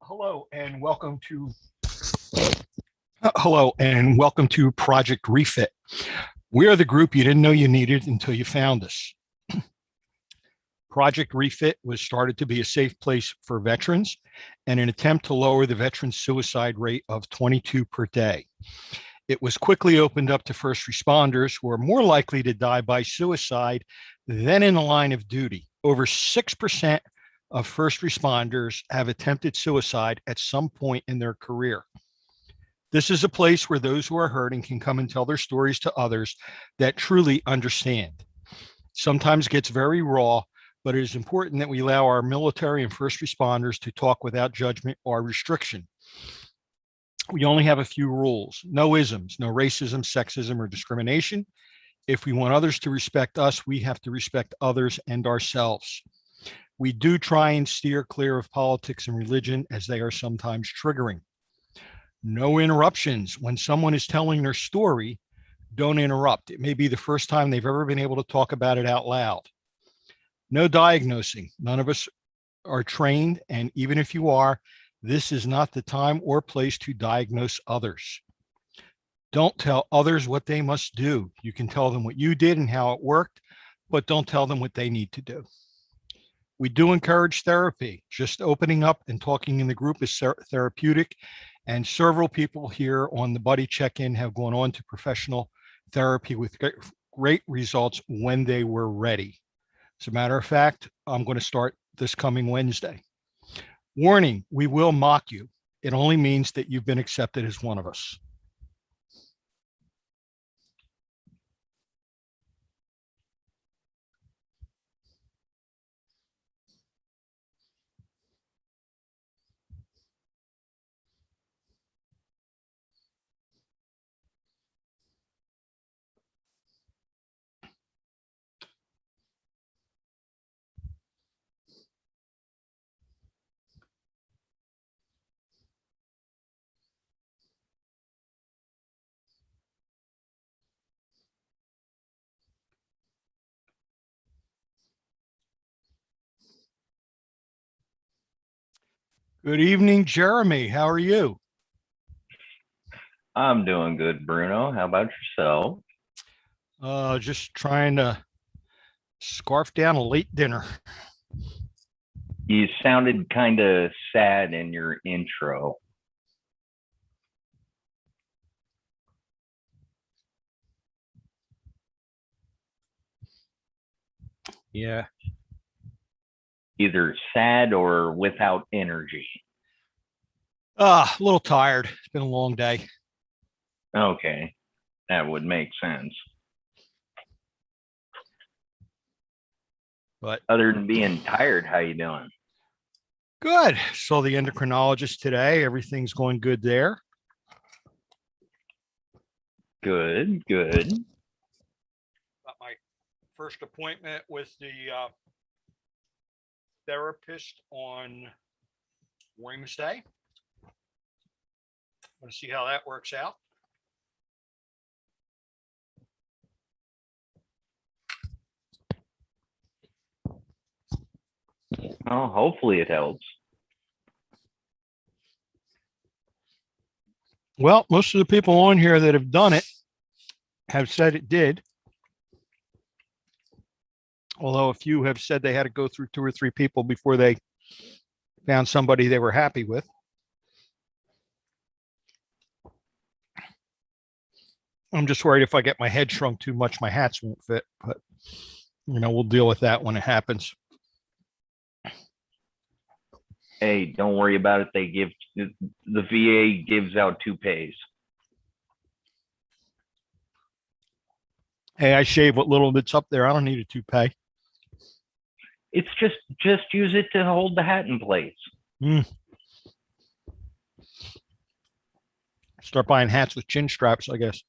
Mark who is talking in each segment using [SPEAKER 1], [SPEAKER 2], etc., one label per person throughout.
[SPEAKER 1] Hello and welcome to Hello and welcome to Project Refit. We are the group you didn't know you needed until you found us. Project Refit was started to be a safe place for veterans and an attempt to lower the veteran suicide rate of 22 per day. It was quickly opened up to first responders who are more likely to die by suicide than in the line of duty. Over 6% of first responders have attempted suicide at some point in their career. This is a place where those who are hurting can come and tell their stories to others that truly understand. Sometimes gets very raw, but it is important that we allow our military and first responders to talk without judgment or restriction. We only have a few rules: no isms, no racism, sexism, or discrimination. If we want others to respect us, we have to respect others and ourselves. We do try and steer clear of politics and religion, as they are sometimes triggering. No interruptions. When someone is telling their story, don't interrupt. It may be the first time they've ever been able to talk about it out loud. No diagnosing. None of us are trained, and even if you are, this is not the time or place to diagnose others. Don't tell others what they must do. You can tell them what you did and how it worked, but don't tell them what they need to do. We do encourage therapy. Just opening up and talking in the group is therapeutic, and several people here on the buddy check-in have gone on to professional therapy with great results when they were ready. As a matter of fact, I'm going to start this coming Wednesday. Warning, we will mock you. It only means that you've been accepted as one of us. Good evening, Jeremy. How are you?
[SPEAKER 2] I'm doing good, Bruno. How about yourself?
[SPEAKER 1] Just trying to scarf down a late dinner.
[SPEAKER 2] You sounded kind of sad in your intro.
[SPEAKER 1] Yeah.
[SPEAKER 2] Either sad or without energy.
[SPEAKER 1] A little tired. It's been a long day.
[SPEAKER 2] Okay, that would make sense.
[SPEAKER 1] But
[SPEAKER 2] other than being tired, how you doing?
[SPEAKER 1] Good. Saw the endocrinologist today. Everything's going good there.
[SPEAKER 2] Good.
[SPEAKER 1] Got my first appointment with the therapist on Wednesday. Want to see how that works out.
[SPEAKER 2] Oh, hopefully it helps.
[SPEAKER 1] Well, most of the people on here that have done it have said it did. Although a few have said they had to go through 2 or 3 people before they found somebody they were happy with. I'm just worried if I get my head shrunk too much, my hats won't fit, but we'll deal with that when it happens.
[SPEAKER 2] Hey, don't worry about it. The VA gives out toupees.
[SPEAKER 1] Hey, I shave what little that's up there. I don't need a toupee.
[SPEAKER 2] It's just use it to hold the hat in place.
[SPEAKER 1] Start buying hats with chin straps, I guess.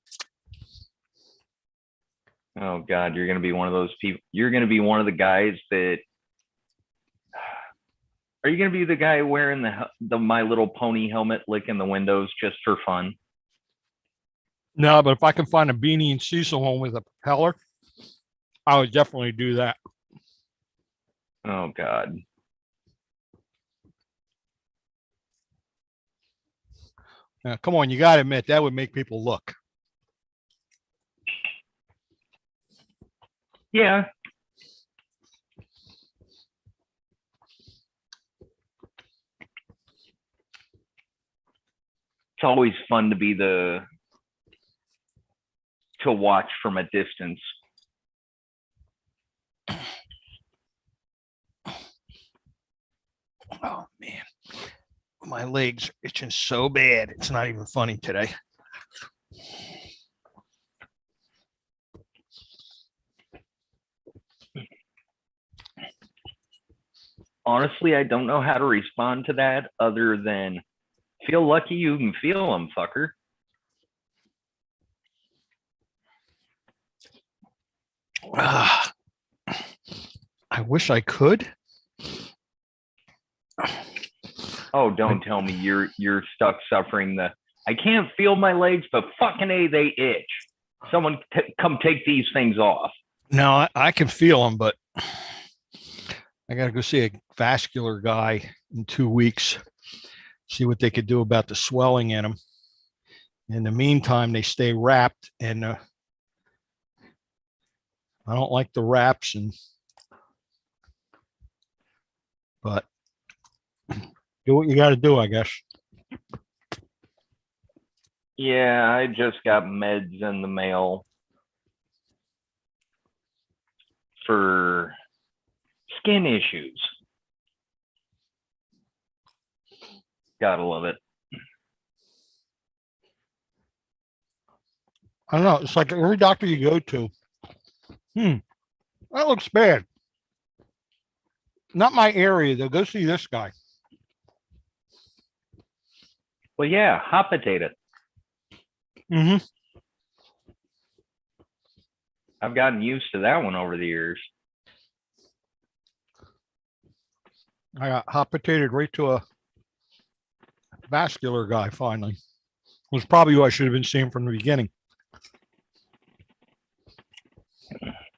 [SPEAKER 2] Oh God, you're gonna be one of those people. You're gonna be one of the guys that. Are you gonna be the guy wearing the My Little Pony helmet, licking the windows just for fun?
[SPEAKER 1] No, but if I can find a beanie and Cecil one with a propeller, I would definitely do that.
[SPEAKER 2] Oh God.
[SPEAKER 1] Come on, you got to admit that would make people look.
[SPEAKER 2] Yeah. It's always fun to be to watch from a distance.
[SPEAKER 1] Oh man, my legs are itching so bad. It's not even funny today.
[SPEAKER 2] Honestly, I don't know how to respond to that other than feel lucky you can feel them, fucker.
[SPEAKER 1] I wish I could.
[SPEAKER 2] Oh, don't tell me you're stuck suffering the I can't feel my legs, but fucking A, they itch. Someone come take these things off.
[SPEAKER 1] No, I can feel them, but I got to go see a vascular guy in 2 weeks, see what they could do about the swelling in them. In the meantime, they stay wrapped, and I don't like the wraps, but do what you got to do, I guess.
[SPEAKER 2] Yeah, I just got meds in the mail for skin issues. Gotta love it.
[SPEAKER 1] I don't know. It's like every doctor you go to, that looks bad. Not my area, though. Go see this guy.
[SPEAKER 2] Well, yeah, hot potato.
[SPEAKER 1] Mm-hmm.
[SPEAKER 2] I've gotten used to that one over the years.
[SPEAKER 1] I got hot potatoed right to a vascular guy finally. Was probably who I should have been seeing from the beginning.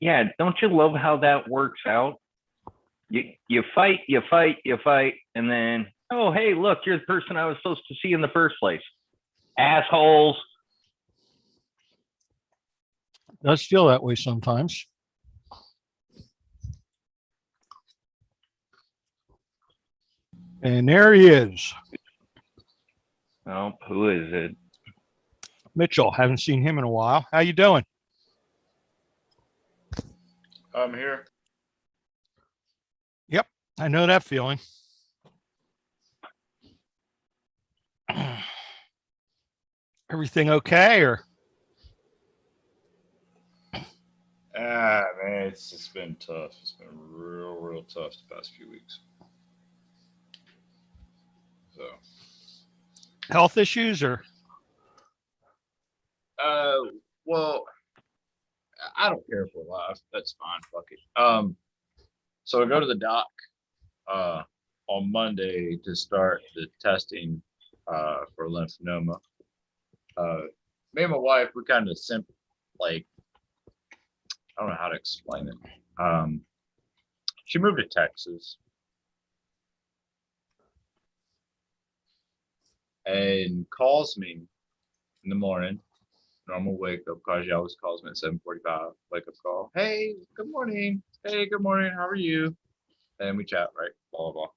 [SPEAKER 2] Yeah, don't you love how that works out? You fight, and then, oh, hey, look, you're the person I was supposed to see in the first place. Assholes.
[SPEAKER 1] It does feel that way sometimes. And there he is.
[SPEAKER 2] Oh, who is it?
[SPEAKER 1] Mitchell. Haven't seen him in a while. How you doing?
[SPEAKER 3] I'm here.
[SPEAKER 1] Yep, I know that feeling. Everything okay, or?
[SPEAKER 3] Man, it's just been tough. It's been real tough the past few weeks. So,
[SPEAKER 1] Health issues, or?
[SPEAKER 3] well, I don't care for life. That's fine. Fuck it. So I go to the doc, on Monday to start the testing, for lymphoma. Me and my wife, we kind of like, I don't know how to explain it. She moved to Texas and calls me in the morning. Normal wake up call. She always calls me at 7:45. Wake up call. Hey, good morning. Hey, good morning. How are you? And we chat, right? Blah blah blah.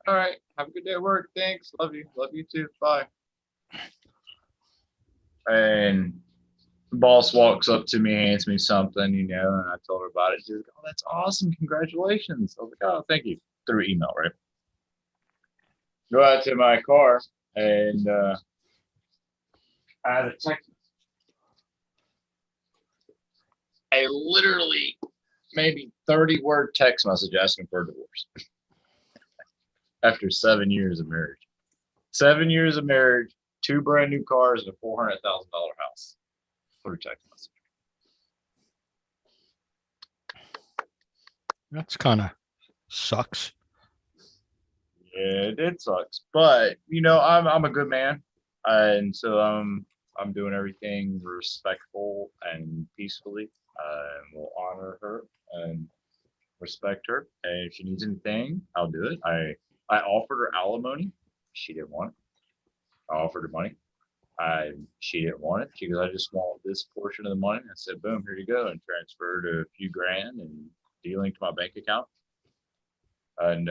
[SPEAKER 3] All right. Have a good day at work. Thanks. Love you. Love you too. Bye. And the boss walks up to me, hands me something, and I told her about it. She's like, "Oh, that's awesome! Congratulations!" I was like, "Oh, thank you." Through email, right? Go out to my car, and I had a text. A literally maybe 30-word text message asking for a divorce after 7 years of marriage. 7 years of marriage, 2 brand new cars, and a $400,000 house. Through text message.
[SPEAKER 1] That's kind of sucks.
[SPEAKER 3] Yeah, it sucks, but I'm a good man, and so I'm doing everything respectful and peacefully, and we'll honor her and respect her. And if she needs anything, I'll do it. I offered her alimony. She didn't want it. I offered her money. She didn't want it. She goes, I just want this portion of the money. I said, boom, here you go, and transferred a few grand and dealing to my bank account. And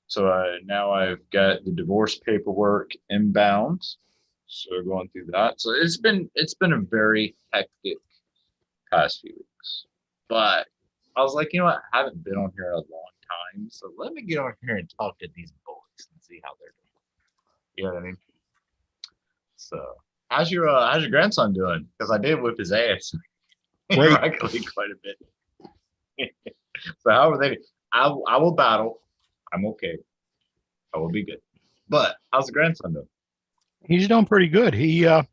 [SPEAKER 3] so now I've got the divorce paperwork inbound. So going through that. So it's been a very hectic past few weeks. But I was like, you know what? I haven't been on here in a long time. So let me get on here and talk to these boys and see how they're doing. You know what I mean? So how's your grandson doing? Because I did whip his ass
[SPEAKER 1] Great.
[SPEAKER 3] regularly quite a bit. So how are they? I will battle. I'm okay. I will be good. But how's the grandson doing?
[SPEAKER 1] He's doing pretty good. He one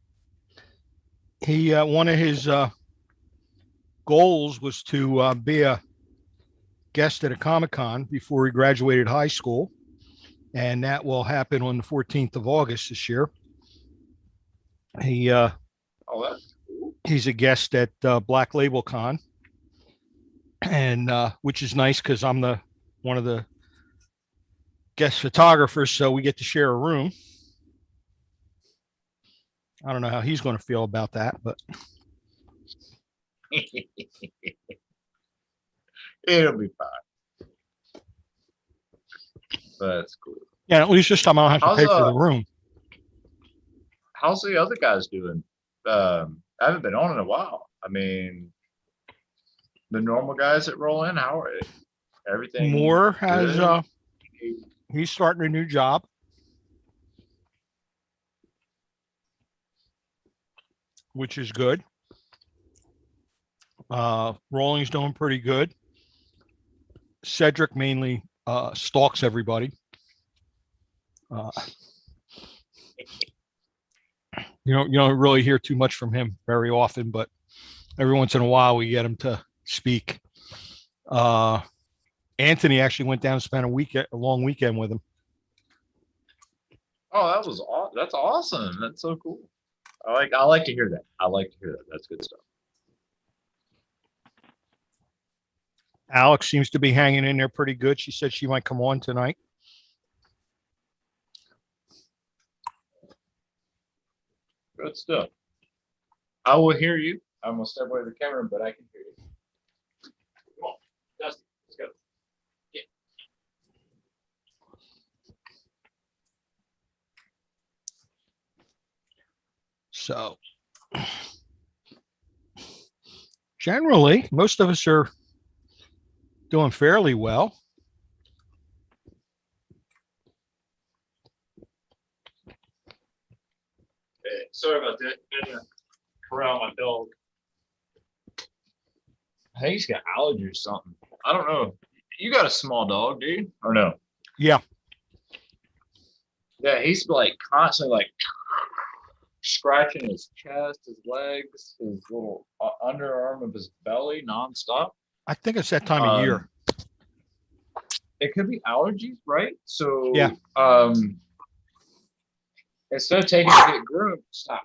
[SPEAKER 1] of his goals was to be a guest at a Comic-Con before he graduated high school, and that will happen on the 14th of August this year. He
[SPEAKER 3] Oh, that's cool.
[SPEAKER 1] he's a guest at Black Label Con, and which is nice because I'm the one of the guest photographers, so we get to share a room. I don't know how he's going to feel about that, but
[SPEAKER 3] It'll be fine. That's cool.
[SPEAKER 1] yeah, at least this time I don't have to
[SPEAKER 3] How's
[SPEAKER 1] pay for the room.
[SPEAKER 3] how's the other guys doing? I haven't been on in a while. I mean, the normal guys that roll in, how are they? Everything
[SPEAKER 1] Moore has
[SPEAKER 3] good?
[SPEAKER 1] he's starting a new job. Which is good. Rolling's doing pretty good. Cedric mainly stalks everybody. You don't really hear too much from him very often, but every once in a while we get him to speak. Anthony actually went down and spent a long weekend with him.
[SPEAKER 3] Oh, that's awesome. That's so cool. I like to hear that. I like to hear that. That's good stuff.
[SPEAKER 1] Alex seems to be hanging in there pretty good. She said she might come on tonight.
[SPEAKER 3] Good stuff. I will hear you. I'm gonna step away from the camera, but I can hear you. Come on, Dusty, let's go. Yeah.
[SPEAKER 1] So generally, most of us are doing fairly well.
[SPEAKER 3] Hey, sorry about that. I had to corral my dog. I think he's got allergy or something. I don't know. You got a small dog, dude, or no?
[SPEAKER 1] Yeah.
[SPEAKER 3] Yeah, he's like constantly like scratching his chest, his legs, his little underarm of his belly nonstop.
[SPEAKER 1] I think it's that time of year.
[SPEAKER 3] It could be allergies, right? So
[SPEAKER 1] Yeah.
[SPEAKER 3] Instead of taking him to get groomed, stop.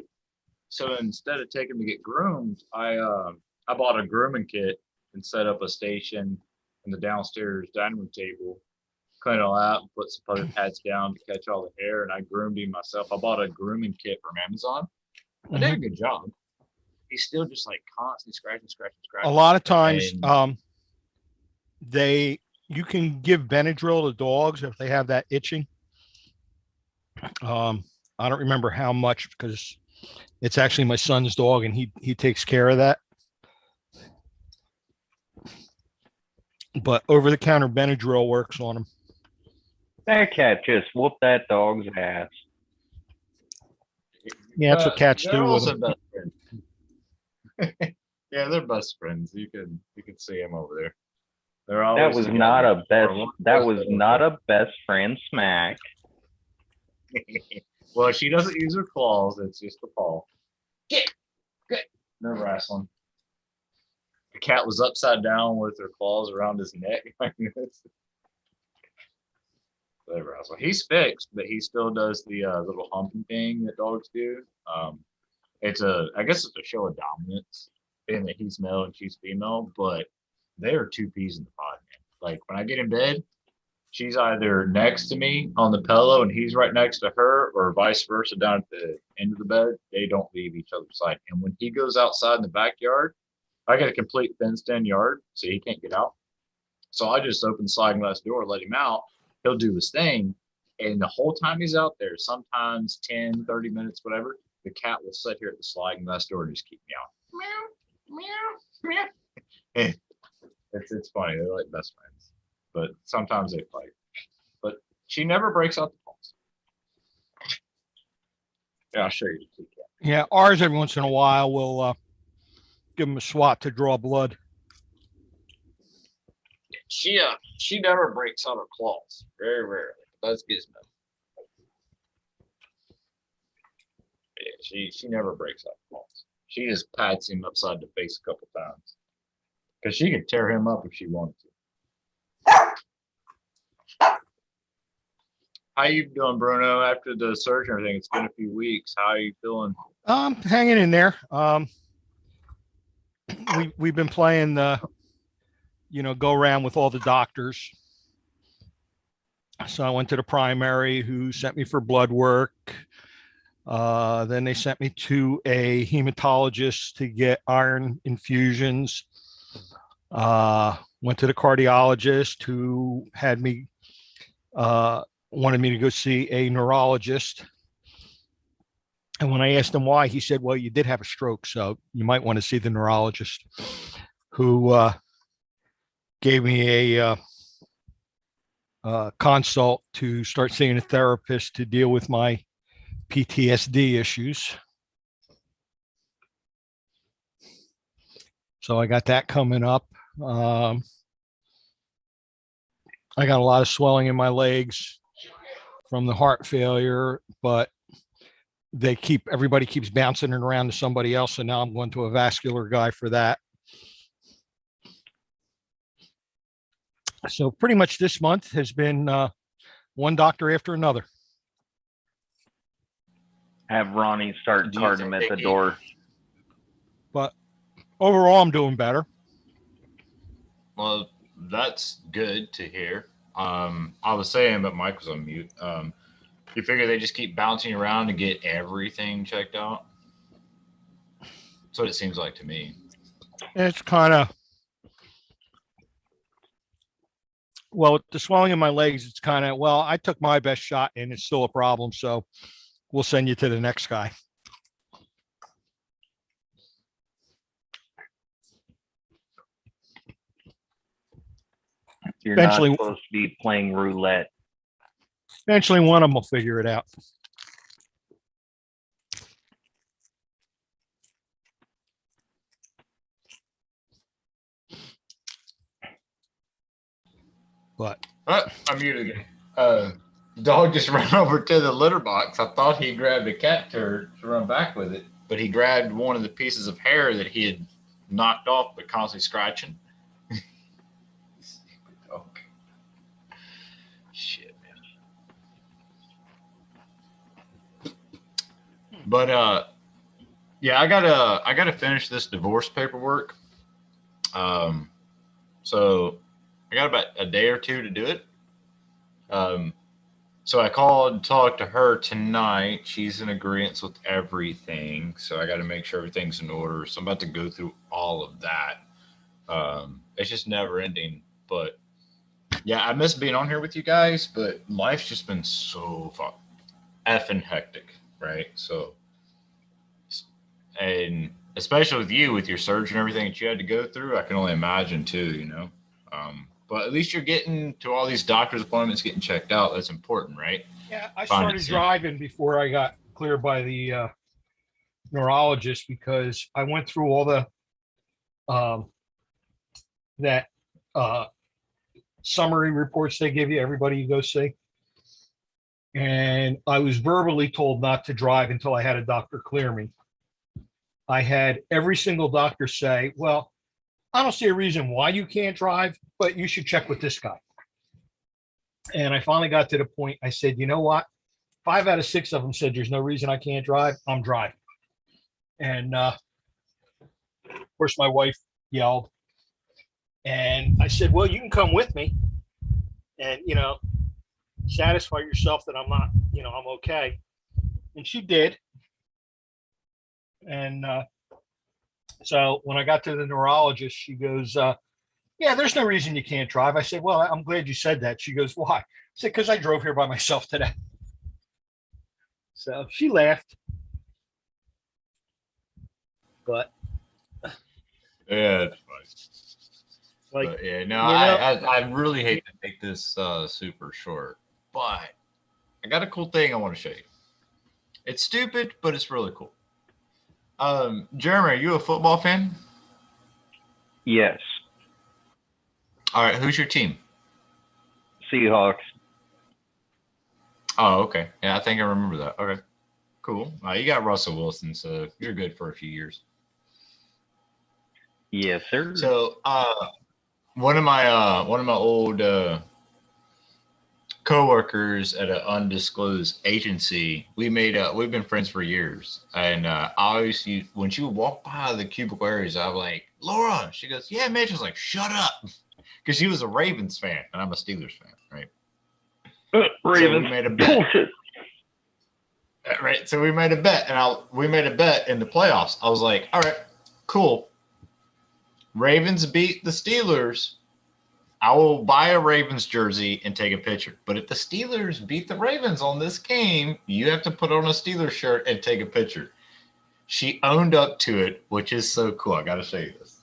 [SPEAKER 3] So instead of taking him to get groomed, I bought a grooming kit and set up a station in the downstairs dining room table, clean it all out, and put some putter pads down to catch all the hair, and I groomed him myself. I bought a grooming kit from Amazon. I did a good job. He's still just like constantly scratching.
[SPEAKER 1] A lot of times,
[SPEAKER 3] And-
[SPEAKER 1] you can give Benadryl to dogs if they have that itching. I don't remember how much because it's actually my son's dog and he takes care of that. But over-the-counter Benadryl works on him.
[SPEAKER 2] That cat just whooped that dog's ass.
[SPEAKER 1] Yeah, that's what cats
[SPEAKER 3] they're
[SPEAKER 1] do with
[SPEAKER 3] also
[SPEAKER 1] them.
[SPEAKER 3] best friends. Yeah, they're best friends. You can see them over there. They're always
[SPEAKER 2] That was
[SPEAKER 3] together.
[SPEAKER 2] not a best.
[SPEAKER 3] Or one
[SPEAKER 2] That
[SPEAKER 3] person
[SPEAKER 2] was
[SPEAKER 3] will
[SPEAKER 2] not
[SPEAKER 3] go.
[SPEAKER 2] a best friend smack.
[SPEAKER 3] Well, she doesn't use her claws. It's just a paw. Get. No wrestling. The cat was upside down with her claws around his neck. They wrestle. He's fixed, but he still does the little humping thing that dogs do. I guess it's a show of dominance, being that he's male and she's female, but they are two peas in the pod, man. Like when I get in bed, she's either next to me on the pillow and he's right next to her, or vice versa down at the end of the bed. They don't leave each other's side. And when he goes outside in the backyard, I got a complete fenced in yard, so he can't get out. So I just open the sliding glass door, let him out. He'll do his thing. And the whole time he's out there, sometimes 10, 30 minutes, whatever, the cat will sit here at the sliding glass door and just keep meowing. Meow, meow, meow. It's funny. They're like best friends. But sometimes they fight. But she never breaks out the paws. Yeah, I'll show you the kitty cat.
[SPEAKER 1] Yeah, ours every once in a while will give them a swat to draw blood.
[SPEAKER 3] She never breaks out her claws. Very rarely. That's Gizmo. Yeah, she never breaks out her claws. She just pats him upside the face a couple times. Because she could tear him up if she wanted to. How you doing, Bruno? After the surgery and everything, it's been a few weeks. How are you feeling?
[SPEAKER 1] Hanging in there. We've been playing the, go around with all the doctors. So I went to the primary, who sent me for blood work. Then they sent me to a hematologist to get iron infusions. Went to the cardiologist, who had me wanted me to go see a neurologist. And when I asked him why, he said, well, you did have a stroke, so you might want to see the neurologist, who gave me a consult to start seeing a therapist to deal with my PTSD issues. So I got that coming up. I got a lot of swelling in my legs from the heart failure, but everybody keeps bouncing it around to somebody else. And now I'm going to a vascular guy for that. So pretty much this month has been one doctor after another.
[SPEAKER 2] Have Ronnie start carding him at the door.
[SPEAKER 1] But overall, I'm doing better.
[SPEAKER 3] Well, that's good to hear. I was saying, but Mike was on mute. You figure they just keep bouncing around to get everything checked out? That's what it seems like to me.
[SPEAKER 1] It's kind of, well, the swelling in my legs, it's kind of, well, I took my best shot and it's still a problem. So we'll send you to the next guy.
[SPEAKER 2] You're
[SPEAKER 1] Eventually-
[SPEAKER 2] not supposed to be playing roulette.
[SPEAKER 1] Eventually, one of them will figure it out. But
[SPEAKER 3] I'm muted again. Dog just ran over to the litter box. I thought he grabbed a cat turd to run back with it, but he grabbed one of the pieces of hair that he had knocked off, but constantly scratching. Stupid dog. Shit, man. But yeah, I gotta finish this divorce paperwork. So I got about a day or two to do it. So I called and talked to her tonight. She's in agreement with everything. So I got to make sure everything's in order. So I'm about to go through all of that. It's just never ending. But yeah, I miss being on here with you guys, but life's just been so effing hectic, right? So, and especially with you, with your surgery and everything that you had to go through, I can only imagine too, But at least you're getting to all these doctor's appointments, getting checked out. That's important, right?
[SPEAKER 1] yeah, I started driving before I got cleared by the neurologist, because I went through all the summary reports they give you, everybody you go see. And I was verbally told not to drive until I had a doctor clear me. I had every single doctor say, well, I don't see a reason why you can't drive, but you should check with this guy. And I finally got to the point, I said, you know what? 5 out of 6 of them said there's no reason I can't drive. I'm driving. And of course, my wife yelled. And I said, well, you can come with me. and, satisfy yourself that I'm not, I'm okay. And she did. And so when I got to the neurologist, she goes, yeah, there's no reason you can't drive. I said, well, I'm glad you said that. She goes, why? I said, because I drove here by myself today. So she laughed. But
[SPEAKER 3] Yeah, it's funny.
[SPEAKER 1] like,
[SPEAKER 3] But yeah, no,
[SPEAKER 1] you know-
[SPEAKER 3] I really hate to make this super short, but I got a cool thing I want to show you. It's stupid, but it's really cool. Jeremy, are you a football fan?
[SPEAKER 2] Yes.
[SPEAKER 3] All right, who's your team?
[SPEAKER 2] Seahawks.
[SPEAKER 3] Oh, okay. Yeah, I think I remember that. Okay, cool. You got Russell Wilson, so you're good for a few years.
[SPEAKER 2] Yes, sir.
[SPEAKER 3] So, one of my old coworkers at an undisclosed agency, we've been friends for years, and I always used, when she would walk by the cubicle areas, I was like, Laura. She goes, yeah, Mitch. I was like, shut up, because she was a Ravens fan and I'm a Steelers fan, right?
[SPEAKER 2] Ravens.
[SPEAKER 3] So we made a bet.
[SPEAKER 2] Bullshit.
[SPEAKER 3] Right. So we made a bet, and we made a bet in the playoffs. I was like, all right, cool. Ravens beat the Steelers. I will buy a Ravens jersey and take a picture. But if the Steelers beat the Ravens on this game, you have to put on a Steelers shirt and take a picture. She owned up to it, which is so cool. I got to show you this.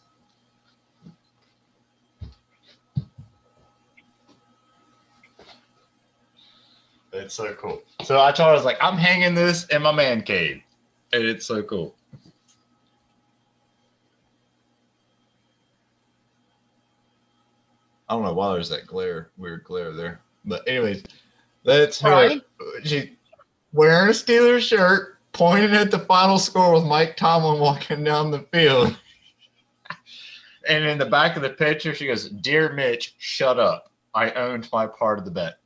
[SPEAKER 3] It's so cool. So I told her, I was like, I'm hanging this in my man cave. And it's so cool. I don't know why there's that weird glare there. But anyways, that's her.
[SPEAKER 1] Right.
[SPEAKER 3] She wearing a Steelers shirt, pointing at the final score with Mike Tomlin walking down the field. And in the back of the picture, she goes, "Dear Mitch, shut up. I owned my part of the bet."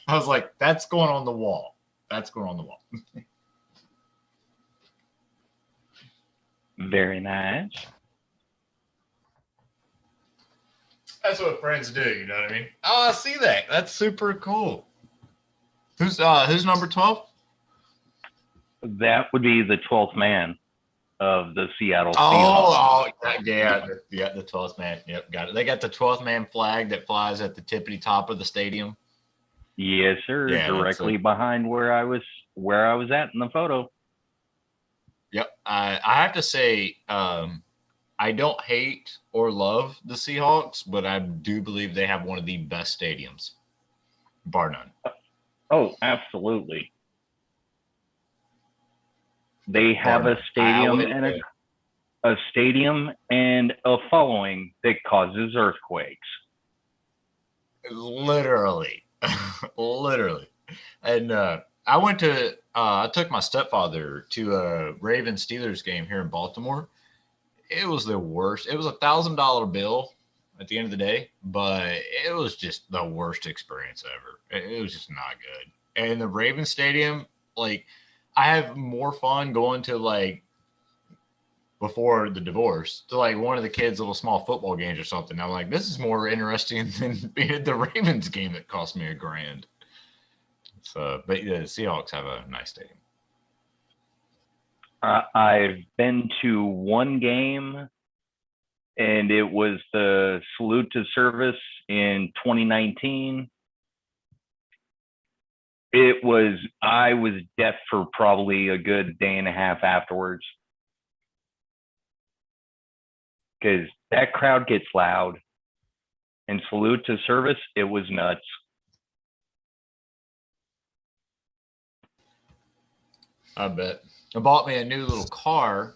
[SPEAKER 3] I was like, that's going on the wall. That's going on the wall.
[SPEAKER 2] Very nice.
[SPEAKER 3] That's what friends do, you know what I mean? Oh, I see that. That's super cool. Who's number 12?
[SPEAKER 2] That would be the 12th man of the Seattle Seahawks.
[SPEAKER 3] Oh, yeah, the 12th man. Yep, got it. They got the 12th man flag that flies at the tippity top of the stadium.
[SPEAKER 2] Yes, sir.
[SPEAKER 3] Yeah,
[SPEAKER 2] directly behind where I was at in the photo.
[SPEAKER 3] Yep. I have to say, I don't hate or love the Seahawks, but I do believe they have one of the best stadiums, bar none.
[SPEAKER 2] Oh, absolutely. They have a stadium and a following that causes earthquakes.
[SPEAKER 3] Literally. Literally. And I took my stepfather to a Ravens Steelers game here in Baltimore. It was the worst. It was $1,000 bill at the end of the day, but it was just the worst experience ever. It was just not good. And the Ravens Stadium, like, I have more fun going to, like, before the divorce, to like one of the kids' little small football games or something. I'm like, this is more interesting than being at the Ravens game that cost me $1,000. So, but the Seahawks have a nice stadium.
[SPEAKER 2] I've been to one game, and it was the salute to service in 2019. I was deaf for probably a good day and a half afterwards, because that crowd gets loud. And salute to service, it was nuts.
[SPEAKER 3] I bet. I bought me a new little car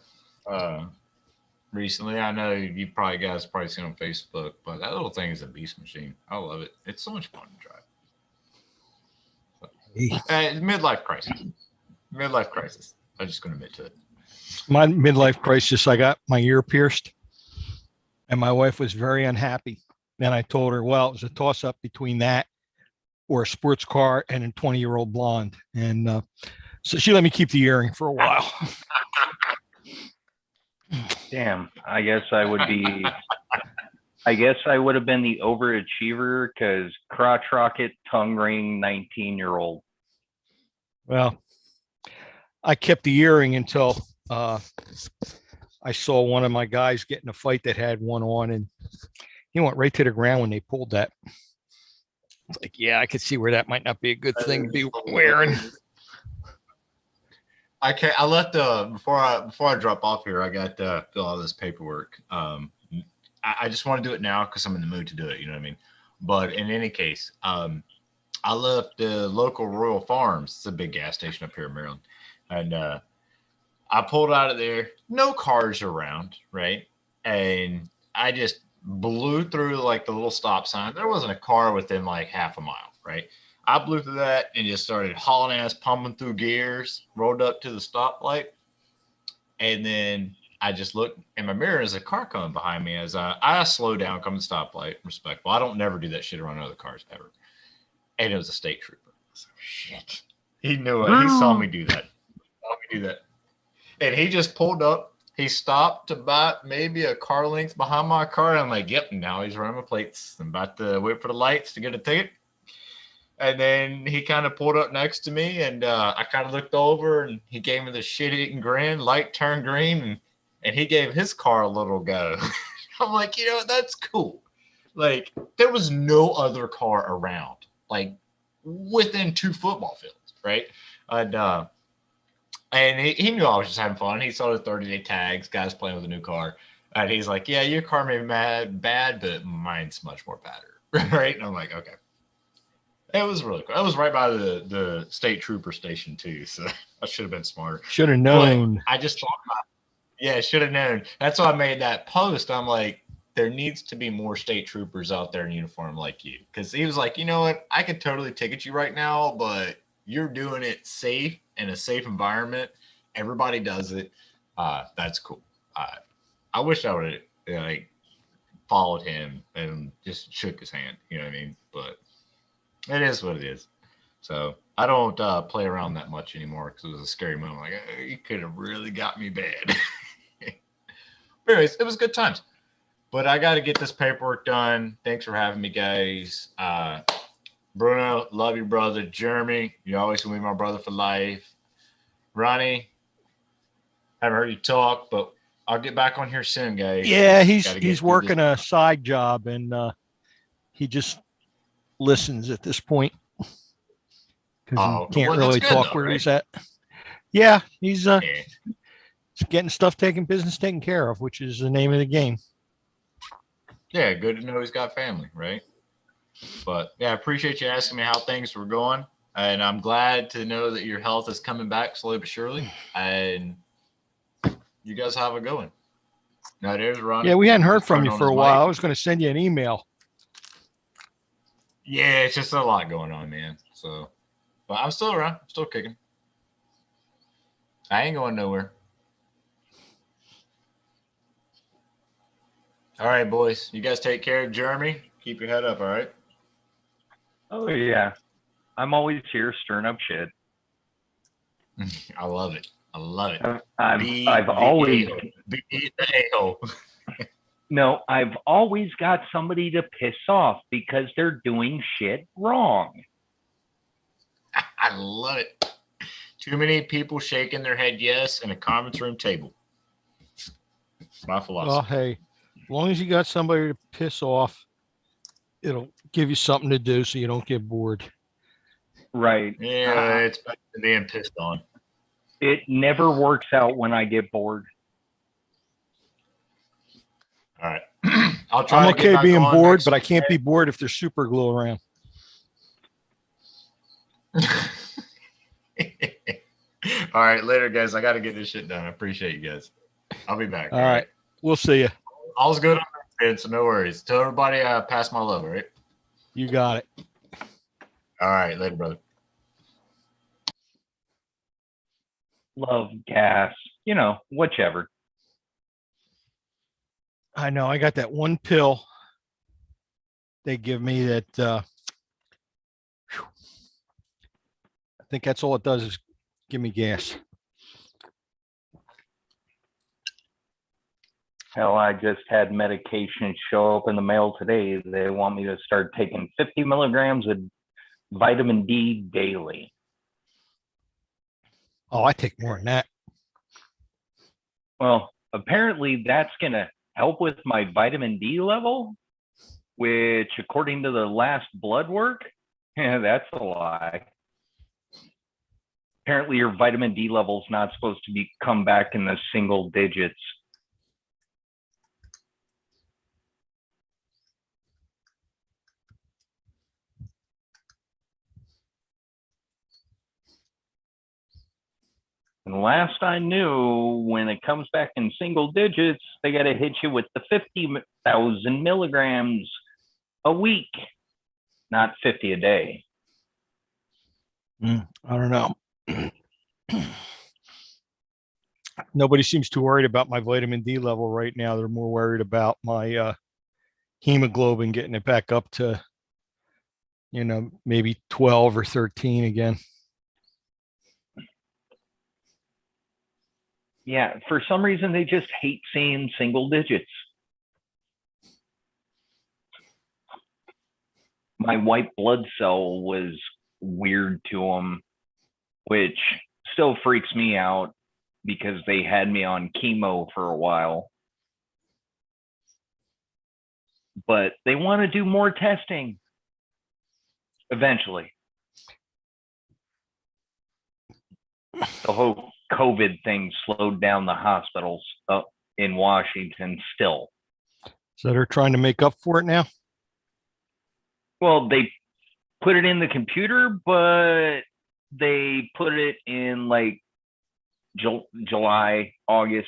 [SPEAKER 3] recently. I know you guys probably seen on Facebook, but that little thing is a beast machine. I love it. It's so much fun to drive. Midlife crisis. Midlife crisis. I'm just going to admit to it.
[SPEAKER 1] My midlife crisis, I got my ear pierced, and my wife was very unhappy. And I told her, well, it was a toss up between that or a sports car and a 20-year-old blonde. And so she let me keep the earring for a while.
[SPEAKER 2] Damn, I guess I would be I guess I would have been the overachiever because crotch rocket, tongue ring, 19-year-old.
[SPEAKER 1] Well, I kept the earring until I saw one of my guys get in a fight that had one on, and he went right to the ground when they pulled that. It's like, yeah, I could see where that might not be a good thing to be wearing.
[SPEAKER 3] I left before I drop off here, I got to fill out this paperwork. I just want to do it now because I'm in the mood to do it. You know what I mean? But in any case, I left the local Royal Farms. It's a big gas station up here in Maryland, and I pulled out of there. No cars around, right? And I just blew through like the little stop sign. There wasn't a car within like half a mile, right? I blew through that and just started hauling ass, pumping through gears, rolled up to the stoplight. And then I just looked in my mirror as a car coming behind me as I slow down, come to the stoplight, respectful. I don't never do that shit around other cars ever. And it was a state trooper. So, shit. He knew it. He saw me do that. And he just pulled up. He stopped about maybe a car length behind my car. And I'm like, yep, now he's running my plates. I'm about to wait for the lights to get a ticket. And then he kind of pulled up next to me, and I kind of looked over, and he gave me the shit-eating grin. Light turned green, and he gave his car a little go. I'm like, you know, that's cool. Like, there was no other car around, like, within 2 football fields, right? And he knew I was just having fun. He saw the 30-day tags, guys playing with a new car. And he's like, yeah, your car may be bad, but mine's much more better, right? And I'm like, okay. It was really cool. I was right by the state trooper station too, so I should have been smarter.
[SPEAKER 1] Should have known.
[SPEAKER 3] But I just thought about it. Yeah, should have known. That's why I made that post. I'm like, there needs to be more state troopers out there in uniform like you. Because he was like, you know what? I could totally ticket you right now, but you're doing it safe in a safe environment. Everybody does it. That's cool. I wish I would have like followed him and just shook his hand. You know what I mean? But it is what it is. So I don't play around that much anymore because it was a scary moment. Like, you could have really got me bad. But anyways, it was good times. But I got to get this paperwork done. Thanks for having me, guys. Bruno, love you, brother. Jeremy, you always will be my brother for life. Ronnie, haven't heard you talk, but I'll get back on here soon, guys.
[SPEAKER 1] Yeah, he's working a side job, and he just listens at this point because he can't really talk where he's at. Yeah, he's getting stuff business taken care of, which is the name of the game.
[SPEAKER 3] Yeah, good to know he's got family, right? But yeah, I appreciate you asking me how things were going, and I'm glad to know that your health is coming back slowly but surely, and you guys have a good one. Now there's Ronnie.
[SPEAKER 1] Yeah, we hadn't heard from you for a while. I was going to send you an email.
[SPEAKER 3] Yeah, it's just a lot going on, man. So, but I'm still around. I'm still kicking. I ain't going nowhere. All right, boys. You guys take care of Jeremy. Keep your head up, all right?
[SPEAKER 2] Oh, yeah. I'm always here stirring up shit.
[SPEAKER 3] I love it. I love it.
[SPEAKER 2] I've always...
[SPEAKER 3] Be the a-hole.
[SPEAKER 2] No, I've always got somebody to piss off because they're doing shit wrong.
[SPEAKER 3] I love it. Too many people shaking their head yes in a conference room table. My philosophy.
[SPEAKER 1] Well, hey, as long as you got somebody to piss off, it'll give you something to do so you don't get bored.
[SPEAKER 2] Right.
[SPEAKER 3] Yeah, it's better than being pissed on.
[SPEAKER 2] It never works out when I get bored.
[SPEAKER 3] All right. I'll try.
[SPEAKER 1] I'm okay being bored, but I can't be bored if there's super glue around.
[SPEAKER 3] All right, later, guys. I got to get this shit done. I appreciate you guys. I'll be back.
[SPEAKER 1] All right. We'll see you.
[SPEAKER 3] All's good on my end, so no worries. Tell everybody pass my love, all right?
[SPEAKER 1] You got it.
[SPEAKER 3] All right, later, brother.
[SPEAKER 2] Love, gas, whichever.
[SPEAKER 1] I know. I got that one pill they give me that I think that's all it does is give me gas.
[SPEAKER 2] Hell, I just had medication show up in the mail today. They want me to start taking 50 milligrams of vitamin D daily.
[SPEAKER 1] Oh, I take more than that.
[SPEAKER 2] Well, apparently that's going to help with my vitamin D level, which according to the last blood work, yeah, that's a lie. Apparently your vitamin D level is not supposed to come back in the single digits. And last I knew, when it comes back in single digits, they got to hit you with the 50,000 milligrams a week, not 50 a day.
[SPEAKER 1] I don't know. Nobody seems too worried about my vitamin D level right now. They're more worried about my hemoglobin, getting it back up to, maybe 12 or 13 again.
[SPEAKER 2] Yeah, for some reason, they just hate seeing single digits. My white blood cell was weird to them, which still freaks me out because they had me on chemo for a while. But they want to do more testing eventually. The whole COVID thing slowed down the hospitals up in Washington still.
[SPEAKER 1] So they're trying to make up for it now?
[SPEAKER 2] Well, they put it in the computer, but they put it in like July, August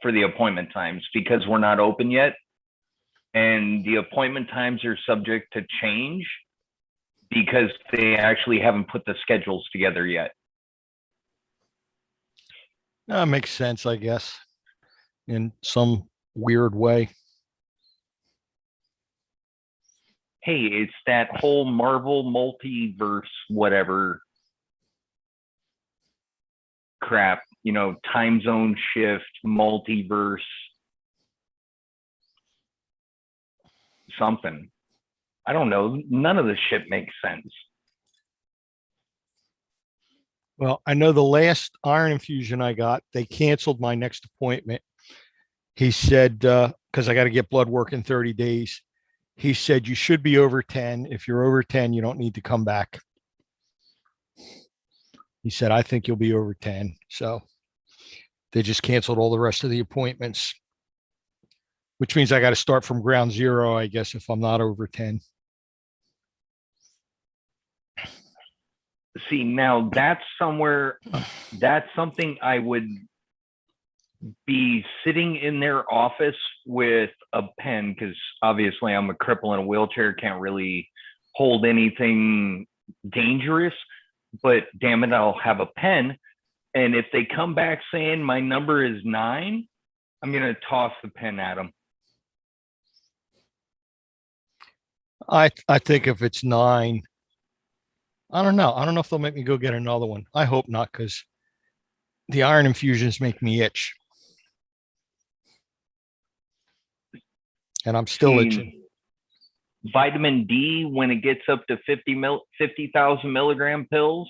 [SPEAKER 2] for the appointment times because we're not open yet. And the appointment times are subject to change because they actually haven't put the schedules together yet.
[SPEAKER 1] That makes sense, I guess, in some weird way.
[SPEAKER 2] Hey, it's that whole Marvel multiverse, whatever crap, time zone shift, multiverse, something. I don't know. None of this shit makes sense.
[SPEAKER 1] Well, I know the last iron infusion I got, they canceled my next appointment. He said, because I got to get blood work in 30 days. He said, you should be over 10. If you're over 10, you don't need to come back. He said, I think you'll be over 10. So they just canceled all the rest of the appointments, which means I got to start from ground zero, I guess, if I'm not over 10.
[SPEAKER 2] See, now that's something I would be sitting in their office with a pen, because obviously I'm a cripple in a wheelchair, can't really hold anything dangerous, but damn it, I'll have a pen. And if they come back saying my number is 9, I'm going to toss the pen at them.
[SPEAKER 1] I think if it's 9, I don't know. I don't know if they'll make me go get another one. I hope not, because the iron infusions make me itch. And I'm still itching.
[SPEAKER 2] Vitamin D, when it gets up to 50,000 milligram pills,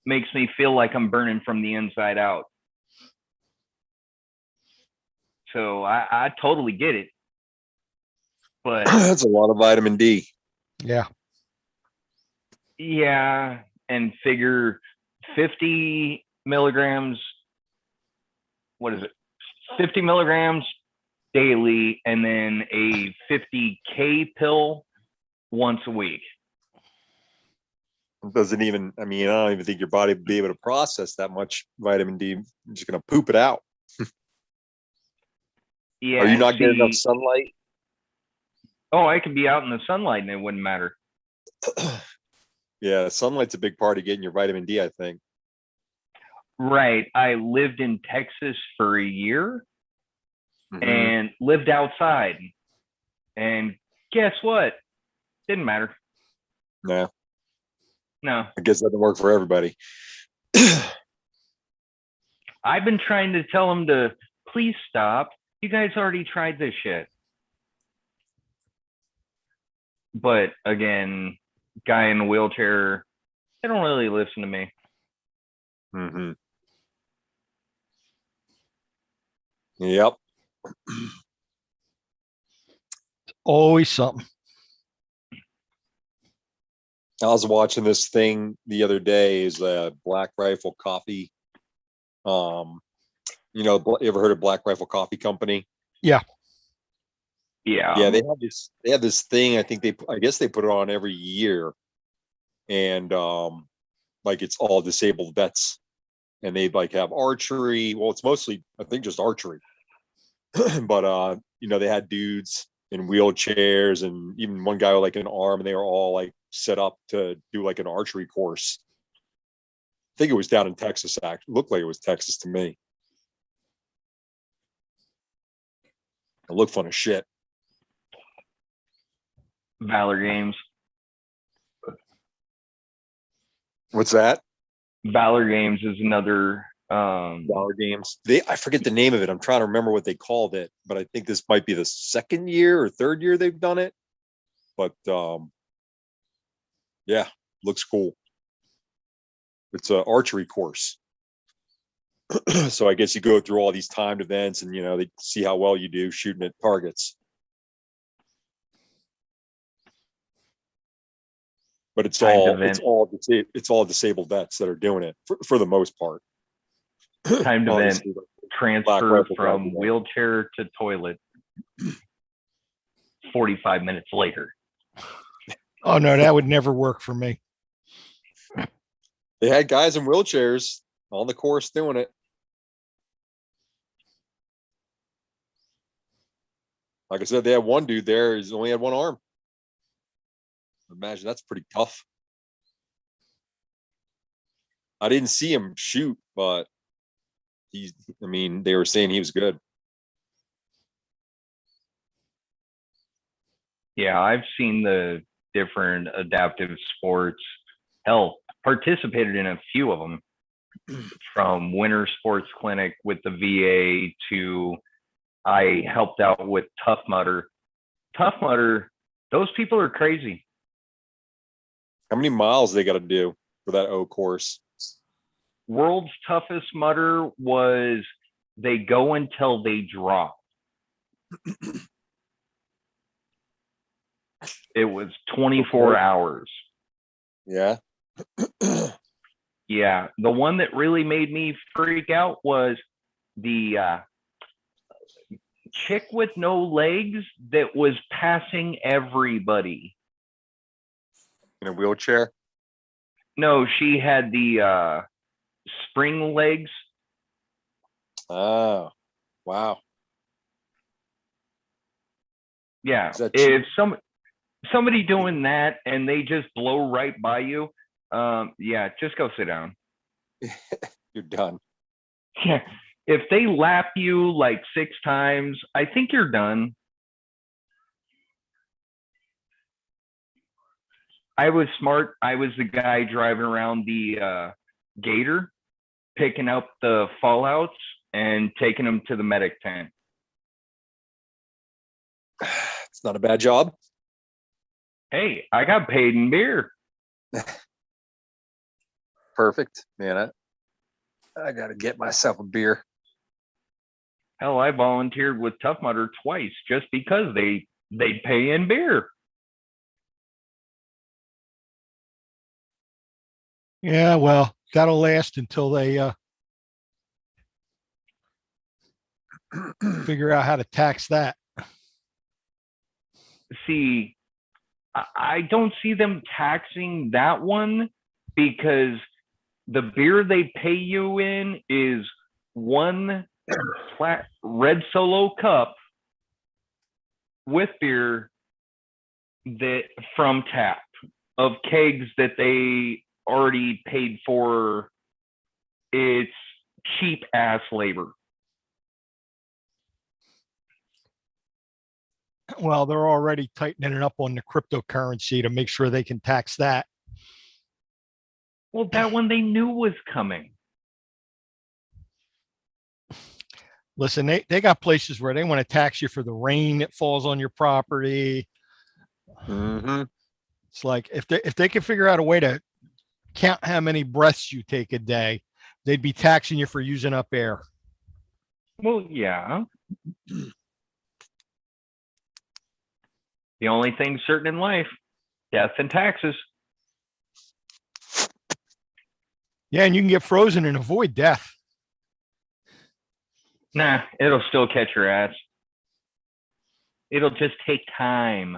[SPEAKER 2] makes me feel like I'm burning from the inside out. So I totally get it. But
[SPEAKER 4] that's a lot of vitamin D.
[SPEAKER 1] Yeah.
[SPEAKER 2] Yeah. And figure 50 milligrams. What is it? 50 milligrams daily, and then a 50K pill once a week.
[SPEAKER 4] Doesn't even, I don't even think your body would be able to process that much vitamin D. You're just going to poop it out.
[SPEAKER 2] Yeah.
[SPEAKER 4] Are you not getting enough sunlight?
[SPEAKER 2] Oh, I could be out in the sunlight and it wouldn't matter.
[SPEAKER 4] Yeah, sunlight's a big part of getting your vitamin D, I think.
[SPEAKER 2] Right. I lived in Texas for a year.
[SPEAKER 4] Mm-hmm.
[SPEAKER 2] And lived outside. And guess what? Didn't matter.
[SPEAKER 4] No.
[SPEAKER 2] No.
[SPEAKER 4] I guess that doesn't work for everybody.
[SPEAKER 2] I've been trying to tell them to please stop, you guys already tried this shit. But again, guy in a wheelchair, they don't really listen to me.
[SPEAKER 4] Mm-hmm. Yep.
[SPEAKER 1] Always something.
[SPEAKER 4] I was watching this thing the other day, is Black Rifle Coffee. You ever heard of Black Rifle Coffee Company?
[SPEAKER 2] Yeah.
[SPEAKER 4] Yeah, they have this thing. I guess they put it on every year, and like it's all disabled vets, and they like have archery. Well, it's mostly I think just archery, but they had dudes in wheelchairs and even one guy with like an arm, and they were all like set up to do like an archery course. I think it was down in Texas. Actually, it looked like it was Texas to me. It looked fun as shit.
[SPEAKER 2] Valor Games.
[SPEAKER 4] What's that?
[SPEAKER 2] Valor Games is another
[SPEAKER 4] Dollar Games. I forget the name of it. I'm trying to remember what they called it, but I think this might be the second year or third year they've done it. But yeah, looks cool. It's an archery course. So I guess you go through all these timed events, and they see how well you do shooting at targets. But it's all disabled vets that are doing it for the most part.
[SPEAKER 2] timed event. Transfer from
[SPEAKER 4] Coffee.
[SPEAKER 2] wheelchair to toilet 45 minutes later.
[SPEAKER 1] Oh no, that would never work for me.
[SPEAKER 4] They had guys in wheelchairs on the course doing it. Like I said, they had one dude there. He's only had one arm. Imagine that's pretty tough. I didn't see him shoot, but they were saying he was good.
[SPEAKER 2] Yeah, I've seen the different adaptive sports. Hell, participated in a few of them, from Winter Sports Clinic with the VA to I helped out with Tough Mudder. Tough Mudder, those people are crazy.
[SPEAKER 4] How many miles they got to do for that O course?
[SPEAKER 2] World's Toughest Mudder was they go until they drop. It was 24 hours.
[SPEAKER 4] Yeah.
[SPEAKER 2] Yeah. The one that really made me freak out was the chick with no legs that was passing everybody.
[SPEAKER 4] In a wheelchair?
[SPEAKER 2] No, she had the spring legs.
[SPEAKER 4] Oh, wow.
[SPEAKER 2] Yeah.
[SPEAKER 4] Is that cheap?
[SPEAKER 2] If somebody doing that and they just blow right by you, yeah, just go sit down.
[SPEAKER 4] You're done.
[SPEAKER 2] Yeah. If they lap you like 6 times, I think you're done. I was smart. I was the guy driving around the Gator, picking up the fallouts and taking them to the medic tent.
[SPEAKER 4] It's not a bad job.
[SPEAKER 2] Hey, I got paid in beer.
[SPEAKER 4] Perfect, man. I got to get myself a beer.
[SPEAKER 2] Hell, I volunteered with Tough Mudder twice just because they pay in beer.
[SPEAKER 1] Yeah, well, that'll last until they figure out how to tax that.
[SPEAKER 2] See, I don't see them taxing that one because the beer they pay you in is one red Solo cup with beer that from tap of kegs that they already paid for. It's cheap ass labor.
[SPEAKER 1] Well, they're already tightening it up on the cryptocurrency to make sure they can tax that.
[SPEAKER 2] Well, that one they knew was coming.
[SPEAKER 1] Listen, they got places where they want to tax you for the rain that falls on your property.
[SPEAKER 4] Mm-hmm.
[SPEAKER 1] It's like if they could figure out a way to count how many breaths you take a day, they'd be taxing you for using up air.
[SPEAKER 2] Well, yeah. The only thing certain in life, death and taxes.
[SPEAKER 1] Yeah, and you can get frozen and avoid death.
[SPEAKER 2] Nah, it'll still catch your ass. It'll just take time.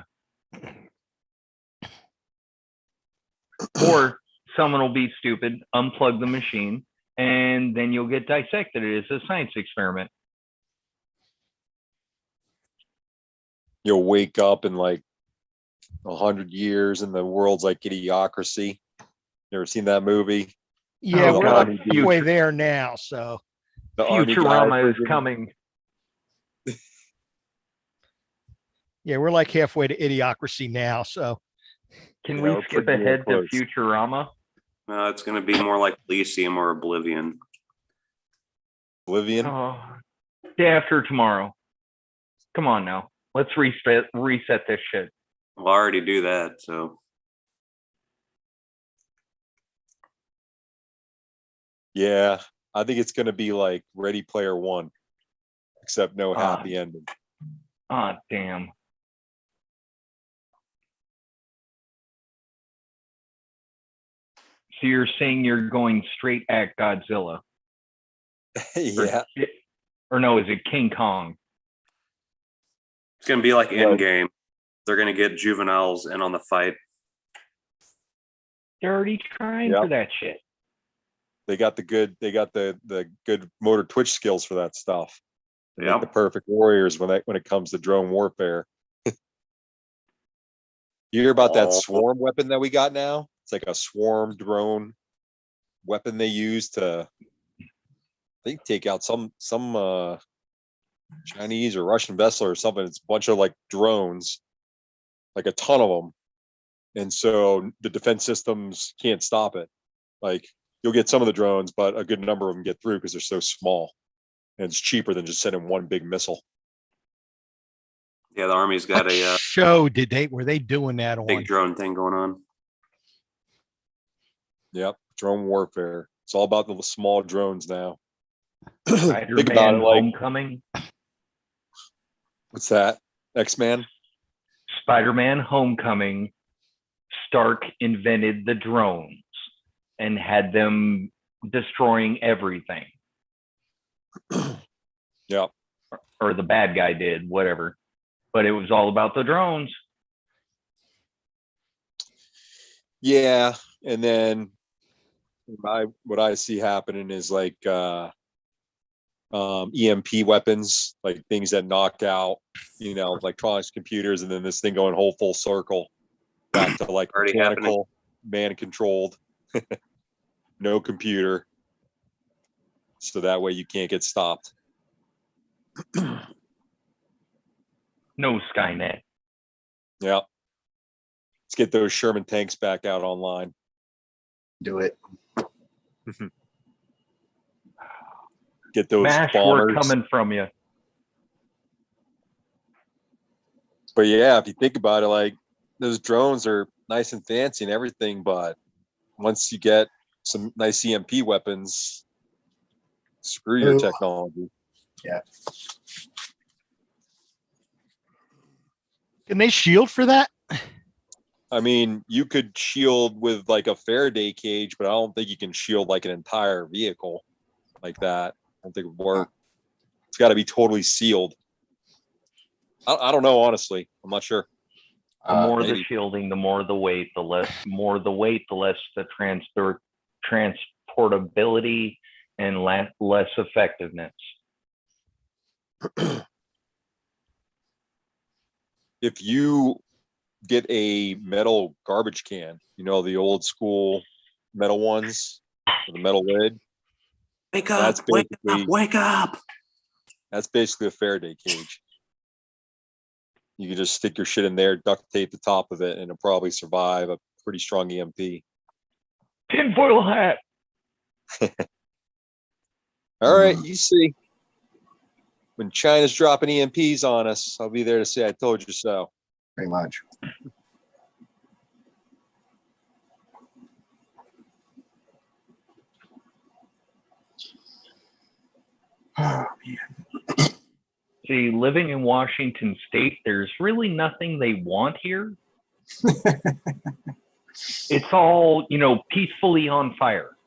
[SPEAKER 2] Or someone will be stupid, unplug the machine, and then you'll get dissected. It is a science experiment.
[SPEAKER 4] You'll wake up in like 100 years and the world's like Idiocracy. You ever seen that movie?
[SPEAKER 1] Yeah,
[SPEAKER 2] Oh,
[SPEAKER 1] we're
[SPEAKER 2] God.
[SPEAKER 1] like halfway there now. So
[SPEAKER 4] The army guy
[SPEAKER 2] Futurama is
[SPEAKER 4] freaking-
[SPEAKER 2] coming.
[SPEAKER 1] yeah, we're like halfway to Idiocracy now. So
[SPEAKER 2] Can
[SPEAKER 4] Yeah,
[SPEAKER 2] we
[SPEAKER 4] we're
[SPEAKER 2] skip
[SPEAKER 4] pretty
[SPEAKER 2] ahead to
[SPEAKER 4] close.
[SPEAKER 2] Futurama?
[SPEAKER 5] It's going to be more like Elysium or Oblivion.
[SPEAKER 4] Oblivion.
[SPEAKER 2] Oh, day after tomorrow. Come on now. Let's reset this shit.
[SPEAKER 5] We'll already do that. So
[SPEAKER 4] Yeah, I think it's gonna be like Ready Player One, except no happy ending.
[SPEAKER 2] Ah, damn. So you're saying you're going straight at Godzilla?
[SPEAKER 4] Yeah,
[SPEAKER 2] Or no, is it King Kong?
[SPEAKER 5] it's going to be like
[SPEAKER 4] Right.
[SPEAKER 5] Endgame. They're going to get juveniles in on the fight.
[SPEAKER 2] They're already trying
[SPEAKER 4] Yep.
[SPEAKER 2] for that shit.
[SPEAKER 4] they got the good motor twitch skills for that stuff. They make
[SPEAKER 5] Yep.
[SPEAKER 4] the perfect warriors when it comes to drone warfare. You hear about that
[SPEAKER 5] Oh.
[SPEAKER 4] swarm weapon that we got now? It's like a swarm drone weapon they use to, I think, take out some Chinese or Russian vessel or something. It's a bunch of like drones, like a ton of them. And so the defense systems can't stop it. Like you'll get some of the drones, but a good number of them get through because they're so small. And it's cheaper than just sending one big missile.
[SPEAKER 5] Yeah, the Army's got
[SPEAKER 1] what
[SPEAKER 5] a
[SPEAKER 1] show were they doing that on?
[SPEAKER 5] big drone thing going on.
[SPEAKER 4] Yep. Drone warfare. It's all about the small drones now. Think about
[SPEAKER 2] Spider-Man
[SPEAKER 4] it like,
[SPEAKER 2] Homecoming.
[SPEAKER 4] what's that? X-Man?
[SPEAKER 2] Spider-Man Homecoming. Stark invented the drones and had them destroying everything.
[SPEAKER 4] Yep.
[SPEAKER 2] Or the bad guy did, whatever. But it was all about the drones.
[SPEAKER 4] Yeah. And then what I see happening is like EMP weapons, like things that knock out, electronics, computers, and then this thing going whole full circle back to like
[SPEAKER 5] Already
[SPEAKER 4] mechanical, man controlled, no computer. So that way you can't get stopped.
[SPEAKER 2] No Skynet.
[SPEAKER 4] Yeah. Let's get those Sherman tanks back out online.
[SPEAKER 6] Do it.
[SPEAKER 4] Get those
[SPEAKER 2] Mash,
[SPEAKER 4] bombers.
[SPEAKER 2] we're coming from you.
[SPEAKER 4] But yeah, if you think about it, like those drones are nice and fancy and everything, but once you get some nice EMP weapons, screw your
[SPEAKER 6] Ooh.
[SPEAKER 4] technology.
[SPEAKER 1] Can they shield for that?
[SPEAKER 4] I mean, you could shield with like a Faraday cage, but I don't think you can shield like an entire vehicle like that. I don't think it would work. It's got to be totally sealed. I don't know, honestly. I'm not sure.
[SPEAKER 2] The more the
[SPEAKER 4] maybe.
[SPEAKER 2] shielding, the more the weight, the less the transportability and less effectiveness.
[SPEAKER 4] If you get a metal garbage can, the old school metal ones with a metal lid,
[SPEAKER 5] Wake
[SPEAKER 4] That's
[SPEAKER 5] up! Wake up!
[SPEAKER 4] basically-
[SPEAKER 5] Wake up!
[SPEAKER 4] that's basically a Faraday cage. You can just stick your shit in there, duct tape the top of it, and it'll probably survive a pretty strong E EMP.
[SPEAKER 2] Tinfoil hat.
[SPEAKER 4] All right, you see. when China's dropping EMPs on us, I'll be there to say I told you so.
[SPEAKER 6] Pretty much. Oh man.
[SPEAKER 2] See, living in Washington State, there's really nothing they want here. It's all, peacefully on fire.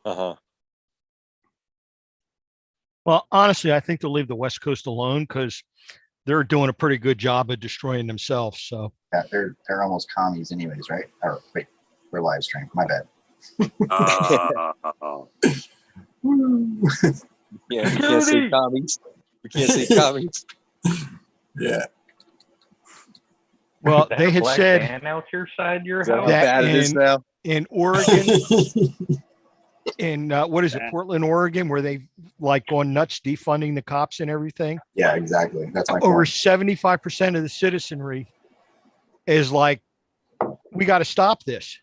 [SPEAKER 4] Uh-huh.
[SPEAKER 1] Well, honestly, I think they'll leave the West Coast alone because they're doing a pretty good job of destroying themselves. So
[SPEAKER 6] Yeah, they're almost commies anyways, right? Or wait, we're live stream. My bad.
[SPEAKER 4] Yeah, we can't say commies. We can't say commies.
[SPEAKER 6] Yeah.
[SPEAKER 1] well,
[SPEAKER 2] Is that
[SPEAKER 1] they
[SPEAKER 2] a
[SPEAKER 1] had
[SPEAKER 2] black
[SPEAKER 1] said
[SPEAKER 2] van out your side your
[SPEAKER 4] Is that how
[SPEAKER 2] house?
[SPEAKER 1] That
[SPEAKER 4] bad it is
[SPEAKER 1] in-
[SPEAKER 4] now?
[SPEAKER 1] in Oregon, in what is it, Portland, Oregon, where they like going nuts defunding the cops and everything.
[SPEAKER 6] Yeah, exactly. That's my
[SPEAKER 1] Over
[SPEAKER 6] point.
[SPEAKER 1] 75% of the citizenry is like, we got to stop this.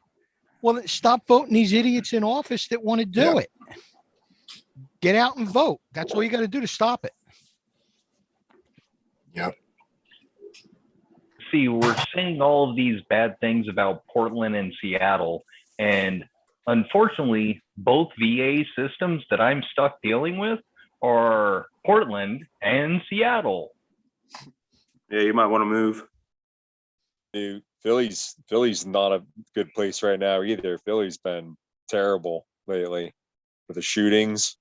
[SPEAKER 1] Well, then stop voting these idiots in office that want to do
[SPEAKER 6] Yeah.
[SPEAKER 1] it. Get out and vote. That's all you got to do to stop it.
[SPEAKER 6] Yep.
[SPEAKER 2] See, we're saying all of these bad things about Portland and Seattle, and unfortunately, both VA systems that I'm stuck dealing with are Portland and Seattle.
[SPEAKER 5] Yeah, you might want to move.
[SPEAKER 4] Dude, Philly's not a good place right now either. Philly's been terrible lately with the shootings.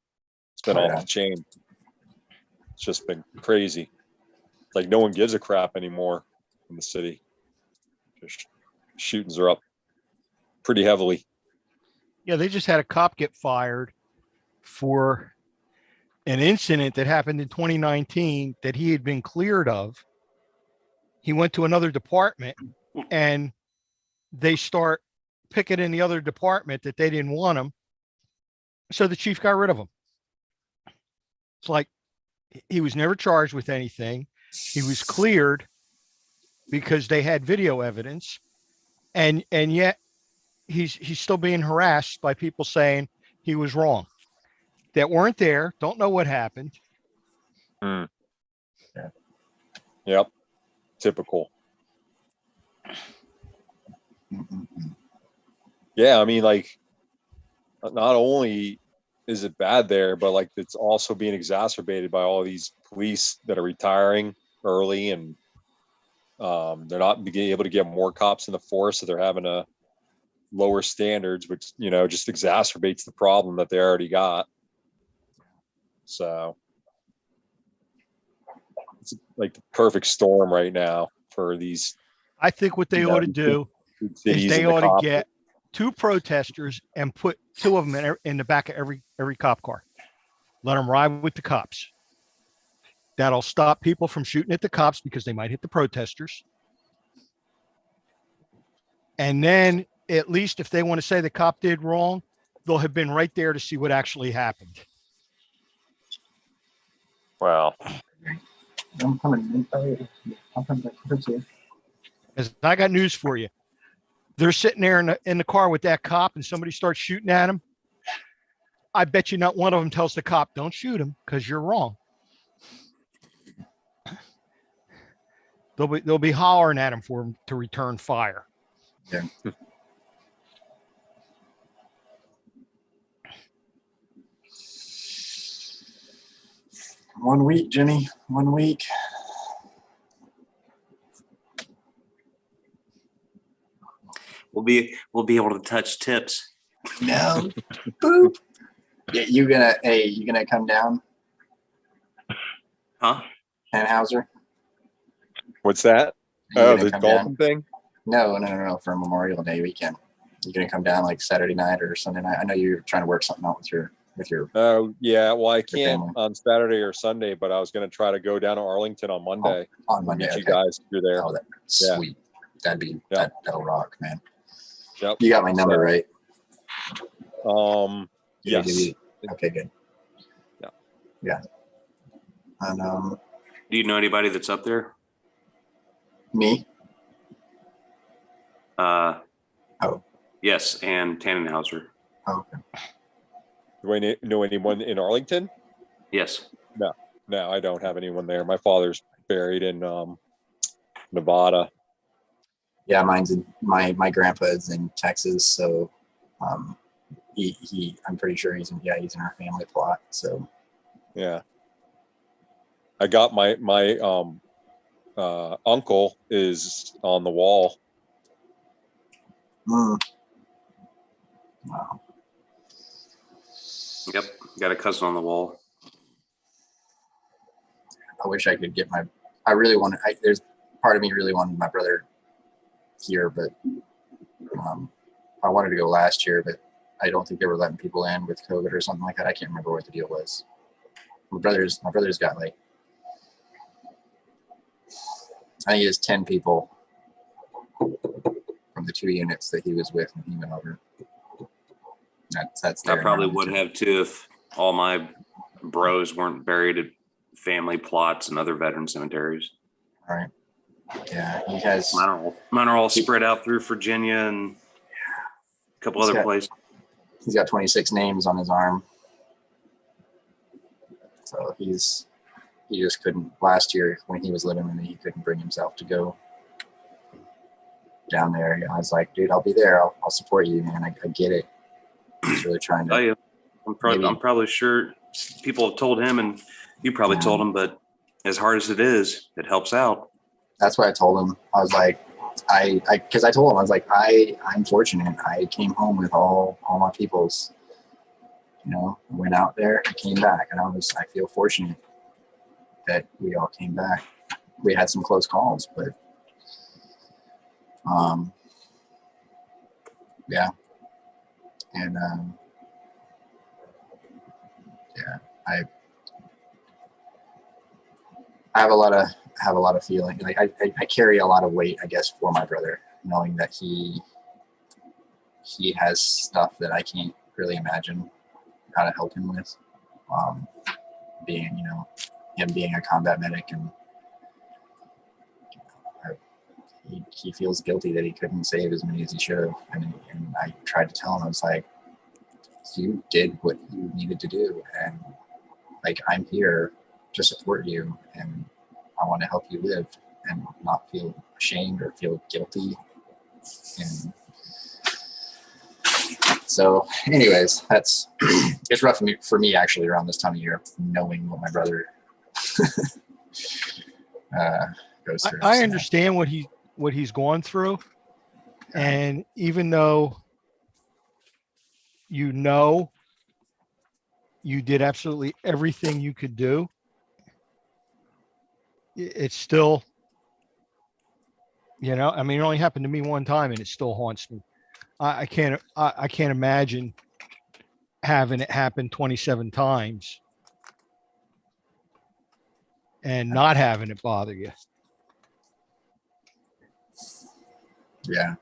[SPEAKER 4] It's been
[SPEAKER 6] Oh,
[SPEAKER 4] off
[SPEAKER 6] yeah.
[SPEAKER 4] the chain. It's just been crazy. Like no one gives a crap anymore in the city. Just shootings are up pretty heavily.
[SPEAKER 1] Yeah, they just had a cop get fired for an incident that happened in 2019 that he had been cleared of. He went to another department and they start picking in the other department that they didn't want him. So the chief got rid of him. It's like he was never charged with anything. He was cleared because they had video evidence, and yet he's still being harassed by people saying he was wrong, that weren't there, don't know what happened.
[SPEAKER 4] Yep. Typical.
[SPEAKER 6] Mm-mm-mm.
[SPEAKER 4] Yeah, I mean, like, not only is it bad there, but like it's also being exacerbated by all these police that are retiring early, and they're not being able to get more cops in the force, so they're having to lower standards, which just exacerbates the problem that they already got. So it's like the perfect storm right now for these
[SPEAKER 1] I think what they ought to do
[SPEAKER 4] big
[SPEAKER 1] is
[SPEAKER 4] cities
[SPEAKER 1] they
[SPEAKER 4] and the
[SPEAKER 1] ought to
[SPEAKER 4] cops.
[SPEAKER 1] get 2 protesters and put 2 of them in the back of every cop car. Let them ride with the cops. That'll stop people from shooting at the cops because they might hit the protesters. And then at least if they want to say the cop did wrong, they'll have been right there to see what actually happened.
[SPEAKER 4] Wow.
[SPEAKER 6] I'm coming. I'm coming back to you.
[SPEAKER 1] Because I got news for you. They're sitting there in the car with that cop and somebody starts shooting at him. I bet you not one of them tells the cop, don't shoot him because you're wrong. They'll be hollering at him for him to return fire.
[SPEAKER 6] Yeah. 1 week, Jimmy. 1 week.
[SPEAKER 5] We'll be able to touch tips.
[SPEAKER 6] No. Boop. Yeah, you gonna come down,
[SPEAKER 5] Huh?
[SPEAKER 6] Tannhauser?
[SPEAKER 4] What's that?
[SPEAKER 6] You
[SPEAKER 4] Oh,
[SPEAKER 6] gonna
[SPEAKER 4] the
[SPEAKER 6] come
[SPEAKER 4] golfing
[SPEAKER 6] down?
[SPEAKER 4] thing?
[SPEAKER 6] No, for Memorial Day weekend. You gonna come down like Saturday night or Sunday night? I know you're trying to work something out with your
[SPEAKER 4] Oh, yeah. Well, I can't
[SPEAKER 6] family.
[SPEAKER 4] on Saturday or Sunday, but I was going to try to go down to Arlington on Monday.
[SPEAKER 6] on
[SPEAKER 4] and
[SPEAKER 6] Monday.
[SPEAKER 4] meet you
[SPEAKER 6] Okay.
[SPEAKER 4] guys if you're there.
[SPEAKER 6] Oh, that
[SPEAKER 4] Yeah.
[SPEAKER 6] sweet. That'd be
[SPEAKER 4] Yep.
[SPEAKER 6] that'll rock, man.
[SPEAKER 4] Yep.
[SPEAKER 6] You got my number,
[SPEAKER 4] So,
[SPEAKER 6] right? Did I give
[SPEAKER 4] Yes.
[SPEAKER 6] you- Okay, good.
[SPEAKER 4] Yeah.
[SPEAKER 6] Yeah. And
[SPEAKER 5] Do you know anybody that's up there?
[SPEAKER 6] me?
[SPEAKER 5] Oh.
[SPEAKER 6] Oh.
[SPEAKER 5] Yes, and Tannenhauser.
[SPEAKER 6] Oh, okay.
[SPEAKER 4] Do I know anyone in Arlington?
[SPEAKER 5] Yes.
[SPEAKER 4] No, I don't have anyone there. My father's buried in Nevada.
[SPEAKER 6] Yeah, mine's in my grandpa is in Texas, so he I'm pretty sure he's in our family plot. So
[SPEAKER 4] Yeah. I got my uncle is on the wall.
[SPEAKER 6] wow.
[SPEAKER 5] Yep, got a cousin on the wall.
[SPEAKER 6] I wish I could get I really wanted. There's part of me really wanted my brother here, but I wanted to go last year, but I don't think they were letting people in with COVID or something like that. I can't remember what the deal was. My brother's got like, I think he has 10 people from the 2 units that he was with when he went over. That's
[SPEAKER 5] I probably would have too if all my bros weren't buried at family plots and other veteran cemeteries.
[SPEAKER 6] All right. Yeah, he has.
[SPEAKER 5] Mine are all spread out through Virginia and a couple other places.
[SPEAKER 6] He's got 26 names on his arm. So he just couldn't, last year when he was living with me, he couldn't bring himself to go down there. I was like, dude, I'll be there. I'll support you, man. I get it. He's really trying to.
[SPEAKER 5] Oh, yeah. I'm probably sure people have told him, and you probably told him, but as hard as it is, it helps out.
[SPEAKER 6] That's what I told him. I was like, because I told him, I was like, I'm fortunate. I came home with all my peoples. You know, I went out there, I came back, and I feel fortunate that we all came back. We had some close calls, but yeah. And yeah, I have a lot of feeling. Like I carry a lot of weight, I guess, for my brother, knowing that he has stuff that I can't really imagine how to help him with. Being, him being a combat medic, and he feels guilty that he couldn't save as many as he should have. And I tried to tell him, I was like, you did what you needed to do, and like, I'm here to support you, and I want to help you live and not feel ashamed or feel guilty. And so anyways, it's rough for me actually around this time of year, knowing what my brother goes through.
[SPEAKER 1] I understand what he's gone through. And even though you did absolutely everything you could do, it's still, I mean, it only happened to me one time and it still haunts me. I can't imagine having it happen 27 times and not having it bother you.
[SPEAKER 6] Yeah.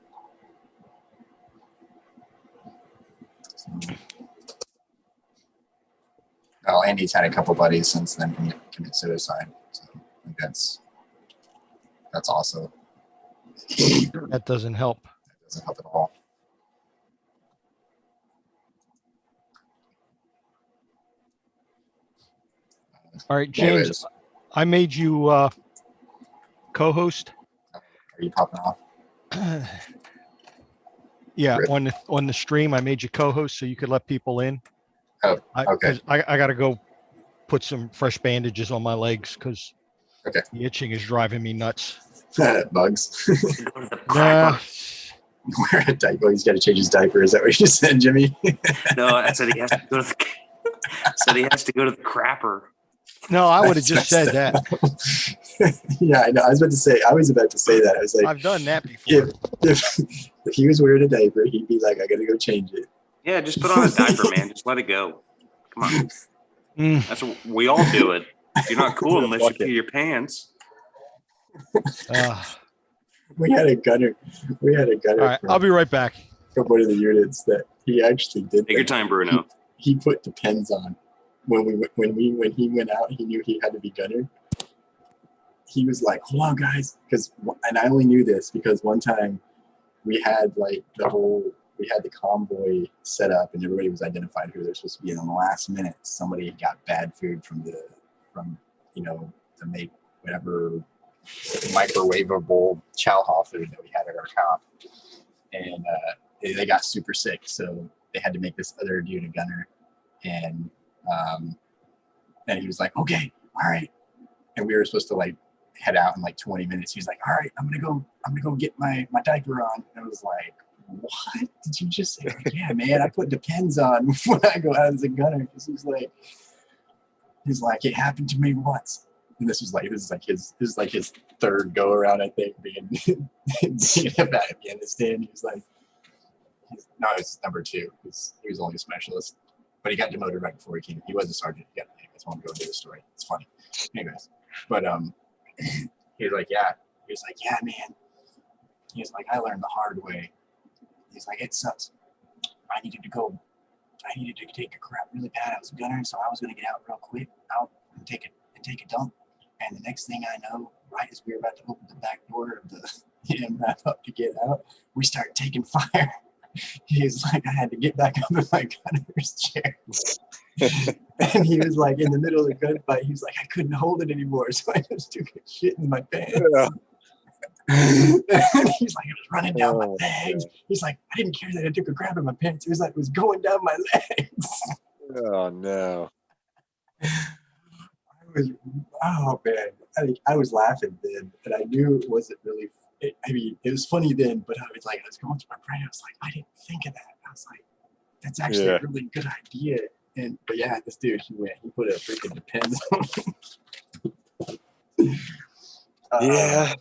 [SPEAKER 6] Well, Andy's had a couple buddies since then commit suicide. So I think that's also.
[SPEAKER 1] That doesn't help.
[SPEAKER 6] That doesn't help at all.
[SPEAKER 1] All right, James, anyways, I made you co-host.
[SPEAKER 6] Are you popping off?
[SPEAKER 1] Yeah, on the stream, I made you co-host so you could let people in.
[SPEAKER 6] Oh, okay.
[SPEAKER 1] I got to go put some fresh bandages on my legs because the itching is driving me nuts.
[SPEAKER 6] Bugs.
[SPEAKER 1] Nah.
[SPEAKER 6] Wear a diaper. He's got to change his diaper. Is that what you said, Jimmy?
[SPEAKER 5] No, I said he has to go to the crapper.
[SPEAKER 1] No, I would have just said that.
[SPEAKER 6] Yeah, I know. I was about to say that. I was like,
[SPEAKER 1] I've done that before.
[SPEAKER 6] If he was wearing a diaper, he'd be like, I got to go change it.
[SPEAKER 5] Yeah, just put on a diaper, man. Just let it go. Come on. That's what we all do it. You're not cool unless you pee your pants.
[SPEAKER 6] We had a gunner. All right,
[SPEAKER 1] I'll be right back.
[SPEAKER 6] From one of the units that he actually did.
[SPEAKER 5] Take your time, Bruno.
[SPEAKER 6] He put Depends on. When he went out, he knew he had to be gunner. He was like, hold on, guys. And I only knew this because one time we had the convoy set up and everybody was identified who they're supposed to be. And in the last minute, somebody got bad food from you know, to make whatever microwavable chow hall food that we had at our shop. And they got super sick, so they had to make this other dude a gunner. And he was like, okay, all right. And we were supposed to like head out in like 20 minutes. He's like, all right, I'm gonna go get my diaper on. And I was like, what did you just say? Like, yeah, man, I put Depends on when I go out as a gunner. Because he's like, it happened to me once. And this is like his third go around, I think, being in Afghanistan. He was like, no, it's number 2 because he was only a specialist, but he got demoted right before he came. He was a sergeant. Yeah, anyways, I want to go into the story. It's funny. Anyways, but he was like, yeah. He was like, yeah, man. He was like, I learned the hard way. He's like, it sucks. I needed to take a crap really bad. I was a gunner, so I was gonna get out real quick, out and take a dump. And the next thing I know, right as we were about to open the back door of the MRAP up to get out, we start taking fire. He's like, I had to get back up in my gunner's chair. And he was like, in the middle of the gunfight, he was like, I couldn't hold it anymore, so I just took a shit in my pants. Yeah. And he's like, it was running down my legs. He's like, I didn't care that I took a crap in my pants. He was like, it was going down my legs.
[SPEAKER 4] Oh no.
[SPEAKER 6] Oh man, I was laughing then, and I knew it wasn't really. It was funny then, but I was going through my brain. I was like, I didn't think of that. I was like, that's actually a really good idea. But yeah, this dude, he put a freaking Depends on.
[SPEAKER 4] Yeah,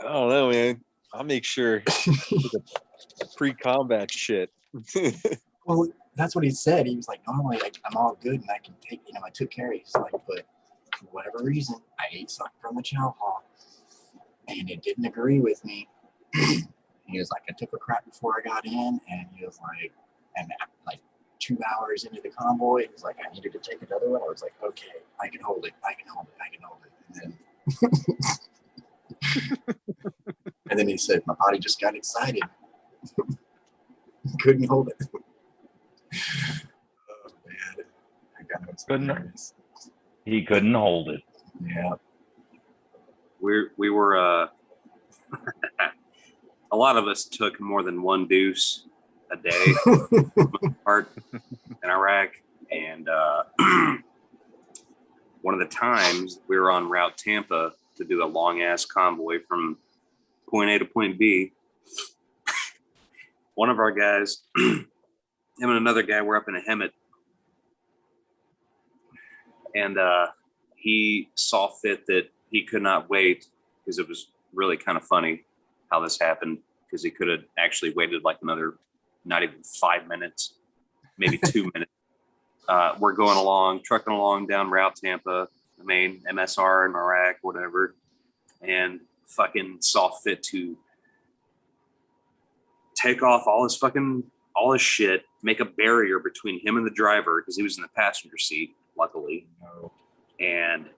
[SPEAKER 4] I don't know, man. I'll make sure pre-combat shit.
[SPEAKER 6] Well, that's what he said. He was like, normally I'm all good and I can take, I took care of it. He's like, but for whatever reason, I ate something from the chow hall and it didn't agree with me. He was like, I took a crap before I got in, and he was like, and like 2 hours into the convoy, he was like, I needed to take another one. I was like, okay, I can hold it. And then he said, my body just got excited. Couldn't hold it. Oh man, I got it.
[SPEAKER 2] He couldn't hold it.
[SPEAKER 6] Yeah.
[SPEAKER 5] We were a lot of us took more than one deuce a day part in Iraq, and one of the times we were on route Tampa to do a long ass convoy from point A to point B. One of our guys, him and another guy, were up in a Hemet, and he saw fit that he could not wait, because it was really kind of funny how this happened, because he could have actually waited like another, not even 5 minutes, maybe 2 minutes. We're going along, trucking along down Route Tampa, the main MSR in Iraq, whatever, and fucking saw fit to take off all his shit, make a barrier between him and the driver, because he was in the passenger seat, luckily, and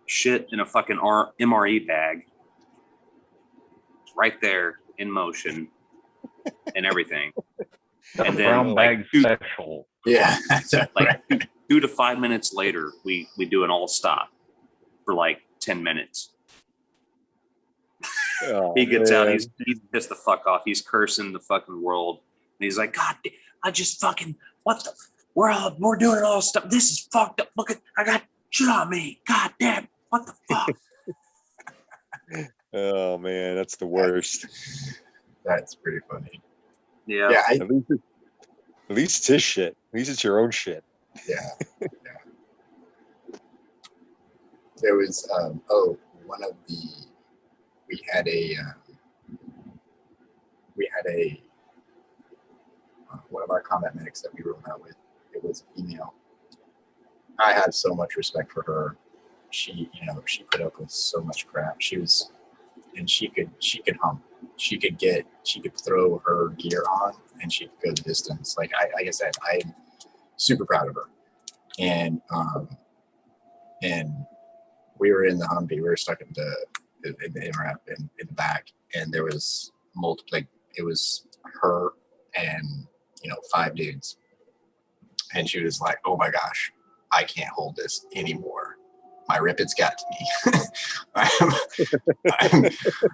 [SPEAKER 5] shit in a fucking MRE bag right there in motion and everything. And then
[SPEAKER 2] brown bag special.
[SPEAKER 6] Yeah.
[SPEAKER 5] Like 2 to 5 minutes later, we do an all stop for like 10 minutes.
[SPEAKER 4] Oh,
[SPEAKER 5] he gets
[SPEAKER 4] man.
[SPEAKER 5] out, he's pissed the fuck off. He's cursing the fucking world. And he's like, God, I just fucking, what the, we're doing all stuff. This is fucked up. Look at, I got shit on me. God damn, what the fuck?
[SPEAKER 4] Oh man, that's the worst.
[SPEAKER 6] That's pretty funny.
[SPEAKER 5] Yeah.
[SPEAKER 6] Yeah.
[SPEAKER 4] At least it's his shit. At least it's your own shit.
[SPEAKER 6] Yeah. There was we had one of our combat medics that we rode out with. It was a female. I had so much respect for her. She put up with so much crap. She could hump. She could throw her gear on and she could go the distance. Like I said, I'm super proud of her. And we were in the Humvee. We were stuck in the MRAP in the back, and there was multiple. It was her and 5 dudes, and she was like, "Oh my gosh, I can't hold this anymore. my rippets got to me.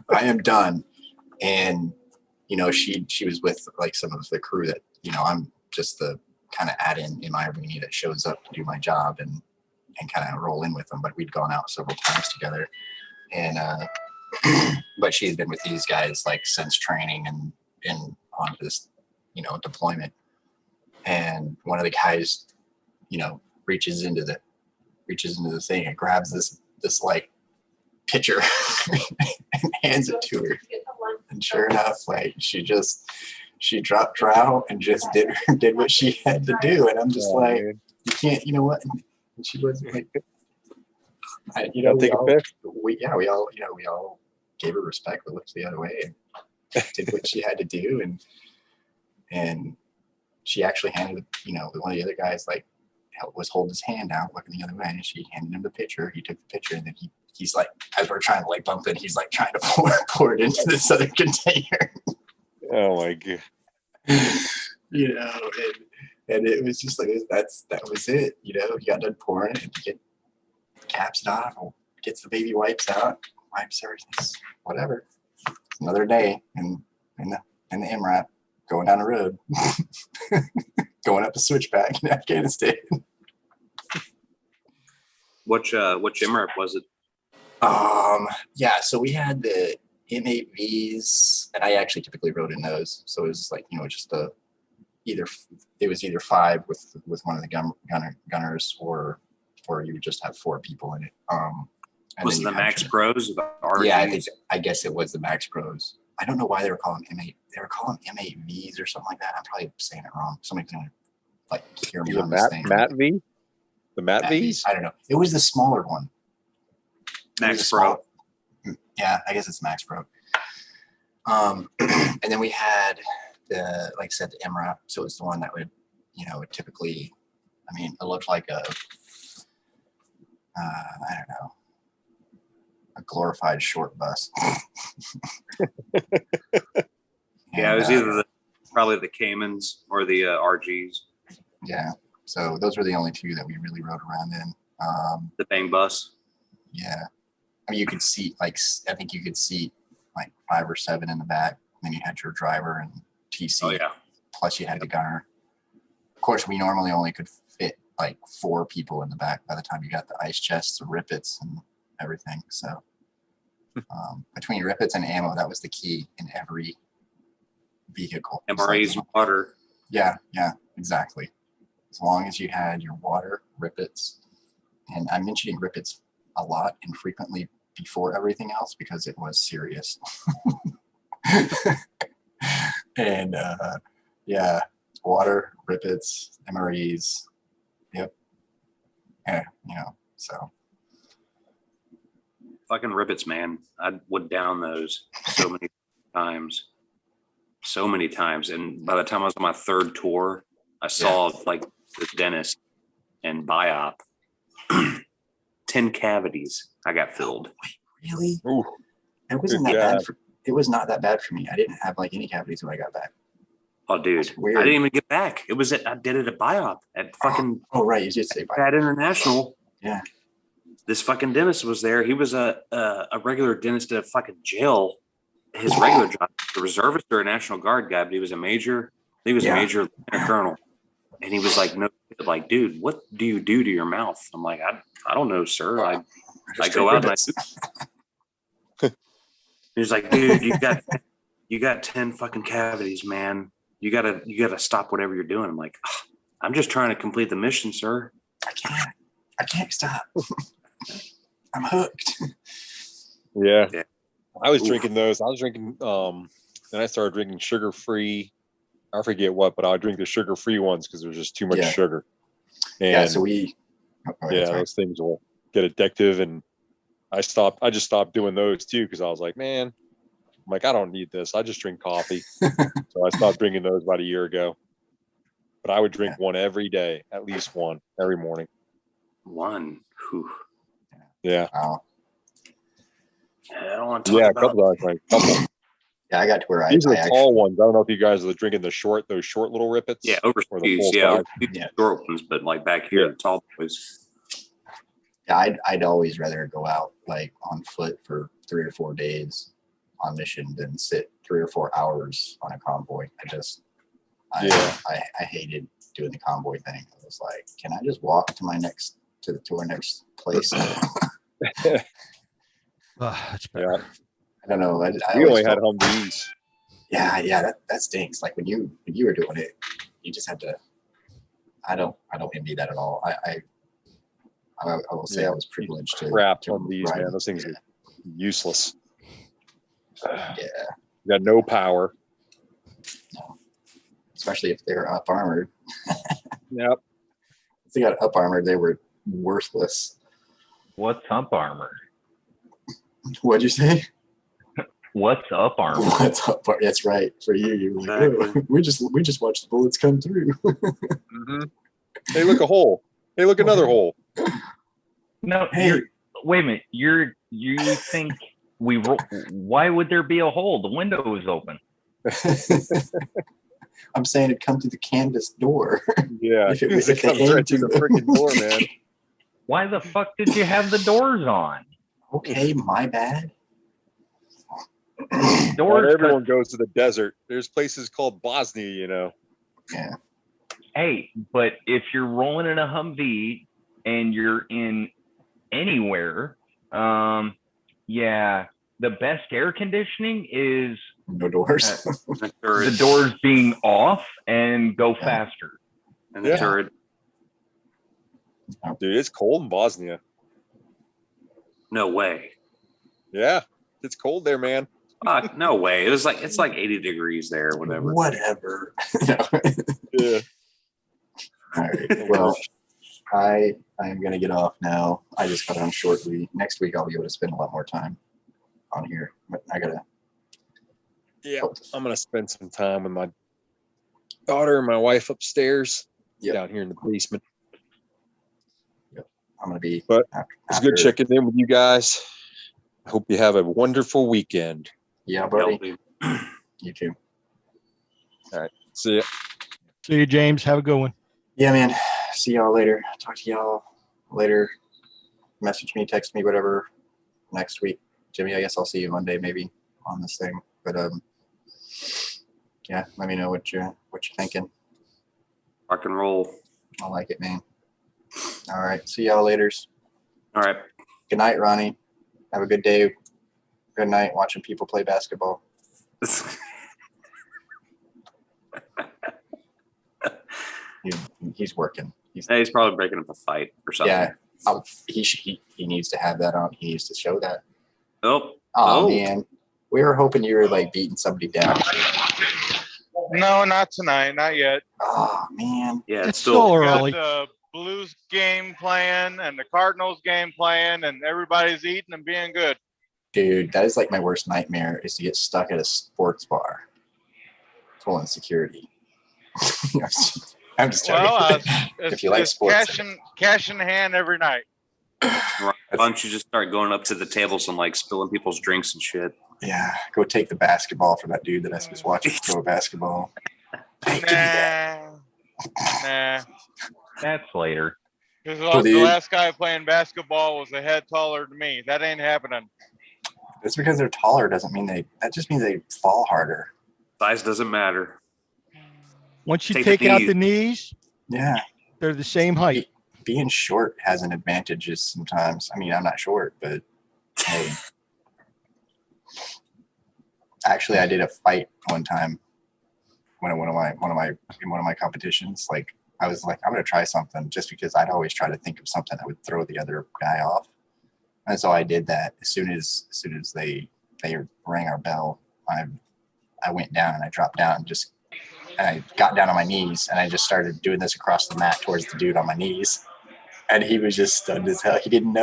[SPEAKER 6] I am done. And, you know, she was with like some of the crew that, you know, I'm just the kind of add-in in my rooney that shows up to do my job and kind of roll in with them. But we'd gone out several times together. And, but she's been with these guys like since training and been on this, you know, deployment. And one of the guys, you know, reaches into the thing and grabs this like pitcher and hands it to her. And sure enough, like she dropped trout and just did what she had to do. And I'm just like, you can't, you know what? And she was like, you know, we all gave her respect, but looked the other way and did what she had to do. And she actually handed, you know, one of the other guys like was holding his hand out, looking the other way, and she handed him the pitcher. He took the pitcher, and then he's like, as we're trying to like bump it, he's like trying to pour it into this other container.
[SPEAKER 4] Oh my god!
[SPEAKER 6] You know, and it was just like that was it. You know, he got done pouring it, and he caps it off, or gets the baby wipes out, wipes everything, whatever. It's another day in the MRAP going down the road, going up the switchback in Afghanistan.
[SPEAKER 5] Which MRAP was it?
[SPEAKER 6] Yeah, so we had the M8Vs, and I actually typically rode in those. So it was like, you know, just either 5 with one of the gunners, or you would just have 4 people in it.
[SPEAKER 5] Was it the Max Pros?
[SPEAKER 6] Yeah, I guess it was the Max Pros. I don't know why they were calling M8. They were calling M8Vs or something like that. I'm probably saying it wrong. Somebody's gonna like hear me on this thing.
[SPEAKER 4] Matt V? The Matt V's?
[SPEAKER 6] I don't know. It was the smaller one.
[SPEAKER 5] Max Pro.
[SPEAKER 6] Yeah, I guess it's Max Pro. And then we had the, like I said, the MRAP. So it's the one that would, you know, typically, I mean, it looked like I don't know, a glorified short bus.
[SPEAKER 5] Yeah, it was either probably the Caymans or the RGs.
[SPEAKER 6] Yeah, so those were the only 2 that we really rode around in.
[SPEAKER 5] The Bang Bus.
[SPEAKER 6] Yeah, I mean, you could see like, I think you could see like 5 or 7 in the back. Then you had your driver and TC.
[SPEAKER 5] Oh yeah.
[SPEAKER 6] Plus you had the gunner. Of course, we normally only could fit like 4 people in the back by the time you got the ice chests, the rippets, and everything. So between rippets and ammo, that was the key in every vehicle.
[SPEAKER 5] MREs, water.
[SPEAKER 6] Yeah, exactly. As long as you had your water, rippets, and I'm mentioning rippets a lot and frequently before everything else because it was serious. And yeah, water, rippets, MREs. Yep. Yeah, you know, so.
[SPEAKER 5] Fucking rippets, man. I would down those so many times. And by the time I was on my 3rd tour, I saw like the dentist and biop. 10 cavities I got filled.
[SPEAKER 6] Wait, really?
[SPEAKER 4] Ooh,
[SPEAKER 6] it wasn't that bad. It was not that bad for me. I didn't have like any cavities when I got back.
[SPEAKER 5] Oh, dude, I didn't even get back. It was I did it at biop at fucking.
[SPEAKER 6] Oh, right, you did say biop.
[SPEAKER 5] At International.
[SPEAKER 6] Yeah.
[SPEAKER 5] This fucking dentist was there. He was a regular dentist at a fucking jail. His regular job, the reservist or a National Guard guy, but he was a major. He was a major lieutenant colonel, and he was like, "No, like, dude, what do you do to your mouth?" I'm like, I don't know, sir. I go out and I. He was like, "Dude, you got 10 fucking cavities, man. You gotta stop whatever you're doing." I'm like, "I'm just trying to complete the mission, sir."
[SPEAKER 6] I can't stop. I'm hooked.
[SPEAKER 4] Yeah. I was drinking those. I was drinking, then I started drinking sugar-free. I forget what, but I drink the sugar-free ones because there's just too much sugar. And
[SPEAKER 6] so
[SPEAKER 4] those things will get addictive. And I just stopped doing those too because I was like, man, I'm like, I don't need this. I just drink coffee. So I stopped drinking those about a year ago. But I would drink one every day, at least one every morning.
[SPEAKER 5] One. Whew.
[SPEAKER 4] Yeah.
[SPEAKER 6] Wow.
[SPEAKER 5] I don't want to talk about.
[SPEAKER 4] A couple.
[SPEAKER 6] Yeah, I got to where
[SPEAKER 4] These are the tall ones. I don't know if you guys are drinking those short little rippets.
[SPEAKER 5] Yeah, overseas. Short ones, but like back here, the tall boys.
[SPEAKER 6] Yeah, I'd always rather go out like on foot for 3 or 4 days on mission than sit 3 or 4 hours on a convoy.
[SPEAKER 4] Yeah.
[SPEAKER 6] I hated doing the convoy thing. I was like, can I just walk to our next place?
[SPEAKER 1] That's better.
[SPEAKER 4] Yeah.
[SPEAKER 6] I don't know. I
[SPEAKER 4] We
[SPEAKER 6] always
[SPEAKER 4] only had
[SPEAKER 6] felt-
[SPEAKER 4] Humvees.
[SPEAKER 6] Yeah, that stinks. Like when you were doing it, you just had to. I don't envy that at all. I will say
[SPEAKER 4] Yeah.
[SPEAKER 6] I was privileged to
[SPEAKER 4] Crap
[SPEAKER 6] to
[SPEAKER 4] Humvees,
[SPEAKER 6] ride.
[SPEAKER 4] man. Those things are useless.
[SPEAKER 6] Yeah,
[SPEAKER 4] You got no power.
[SPEAKER 6] especially if they're up armored.
[SPEAKER 4] Yep.
[SPEAKER 6] If they got up armored, they were worthless.
[SPEAKER 2] What's up armor?
[SPEAKER 6] What'd you say?
[SPEAKER 2] What's up armor?
[SPEAKER 6] What's up? That's right. For you, you're like,
[SPEAKER 5] Exactly.
[SPEAKER 6] oh, we just watched the bullets come through.
[SPEAKER 4] Mm-hmm. Hey, look, a hole. Hey, look, another hole.
[SPEAKER 2] No,
[SPEAKER 6] Hey.
[SPEAKER 2] wait a minute. You think why would there be a hole? The window is open.
[SPEAKER 6] I'm saying it come through the canvas door.
[SPEAKER 4] Yeah.
[SPEAKER 6] If it-
[SPEAKER 4] It
[SPEAKER 6] if they
[SPEAKER 4] comes
[SPEAKER 6] aim
[SPEAKER 4] right through
[SPEAKER 6] to-
[SPEAKER 4] the freaking door, man.
[SPEAKER 2] Why the fuck did you have the doors on?
[SPEAKER 6] Okay, my bad.
[SPEAKER 4] Not
[SPEAKER 2] Doors.
[SPEAKER 4] everyone goes to the desert. There's places called Bosnia, you know.
[SPEAKER 6] Yeah.
[SPEAKER 2] Hey, but if you're rolling in a Humvee and you're in anywhere, yeah, the best air conditioning is
[SPEAKER 6] No doors.
[SPEAKER 5] The turret.
[SPEAKER 2] the doors being off and go
[SPEAKER 6] Yeah.
[SPEAKER 2] faster.
[SPEAKER 5] And the
[SPEAKER 4] Yeah.
[SPEAKER 5] turret.
[SPEAKER 4] Dude, it's cold in Bosnia.
[SPEAKER 5] No way.
[SPEAKER 4] Yeah. It's cold there, man.
[SPEAKER 5] No way. It's like 80 degrees there, or whatever.
[SPEAKER 6] Whatever. No.
[SPEAKER 4] Yeah.
[SPEAKER 6] All right. Well, I am gonna get off now. I just got on shortly. Next week I'll be able to spend a lot more time on here. But I gotta.
[SPEAKER 4] Yeah. I'm going to spend some time with my daughter and my wife upstairs
[SPEAKER 6] Yep.
[SPEAKER 4] down here in the basement.
[SPEAKER 6] I'm gonna be.
[SPEAKER 4] But
[SPEAKER 6] after,
[SPEAKER 4] It's good checking in with you guys. I hope you have a wonderful weekend.
[SPEAKER 6] Yeah, buddy.
[SPEAKER 5] Healthy.
[SPEAKER 6] You too.
[SPEAKER 4] See ya.
[SPEAKER 1] See you, James. Have a good one.
[SPEAKER 6] Yeah, man. See y'all later. Talk to y'all later. Message me, text me, whatever. Next week, Jimmy. I guess I'll see you Monday, maybe on this thing. But yeah. Let me know what you're thinking.
[SPEAKER 5] Rock and roll.
[SPEAKER 6] I like it, man. All right. See y'all later.
[SPEAKER 5] All right.
[SPEAKER 6] Good night, Ronnie. Have a good day. Good night watching people play basketball. He's working.
[SPEAKER 5] He's probably breaking up a fight or something.
[SPEAKER 6] Yeah. He needs to have that on. He needs to show that.
[SPEAKER 5] Oh.
[SPEAKER 6] Oh, man. We were hoping you were like beating somebody down.
[SPEAKER 7] No, not tonight, not yet.
[SPEAKER 6] Oh, man.
[SPEAKER 5] Yeah,
[SPEAKER 1] It's still
[SPEAKER 7] We got
[SPEAKER 1] early.
[SPEAKER 7] the Blues game playing and the Cardinals game playing, and everybody's eating and being good.
[SPEAKER 6] Dude, that is like my worst nightmare is to get stuck at a sports bar full of security. I'm just joking.
[SPEAKER 7] Well,
[SPEAKER 6] If
[SPEAKER 7] it's,
[SPEAKER 6] you like
[SPEAKER 7] it's
[SPEAKER 6] sports.
[SPEAKER 7] cash in hand every night.
[SPEAKER 5] Why don't you just start going up to the tables and like spilling people's drinks and shit?
[SPEAKER 6] Yeah, go take the basketball from that dude that I was watching throw a basketball. Hey, give me that.
[SPEAKER 7] Nah.
[SPEAKER 2] That's later.
[SPEAKER 7] Because
[SPEAKER 6] Oh,
[SPEAKER 7] the
[SPEAKER 6] dude.
[SPEAKER 7] last guy playing basketball was a head taller than me. That ain't happening.
[SPEAKER 6] Just because they're taller doesn't mean that just means they fall harder.
[SPEAKER 5] Size doesn't matter.
[SPEAKER 1] Once you
[SPEAKER 5] Take the
[SPEAKER 1] take out
[SPEAKER 5] knees.
[SPEAKER 1] the knees,
[SPEAKER 6] Yeah.
[SPEAKER 1] they're the same height.
[SPEAKER 6] Being short has an advantage sometimes. I mean, I'm not short, but hey. Actually, I did a fight one time when in one of my competitions. Like I was like, I'm gonna try something just because I'd always try to think of something that would throw the other guy off. And so I did that. As soon as they rang our bell, I went down and I dropped down and I got down on my knees and I just started doing this across the mat towards the dude on my knees. And he was just stunned as hell. He didn't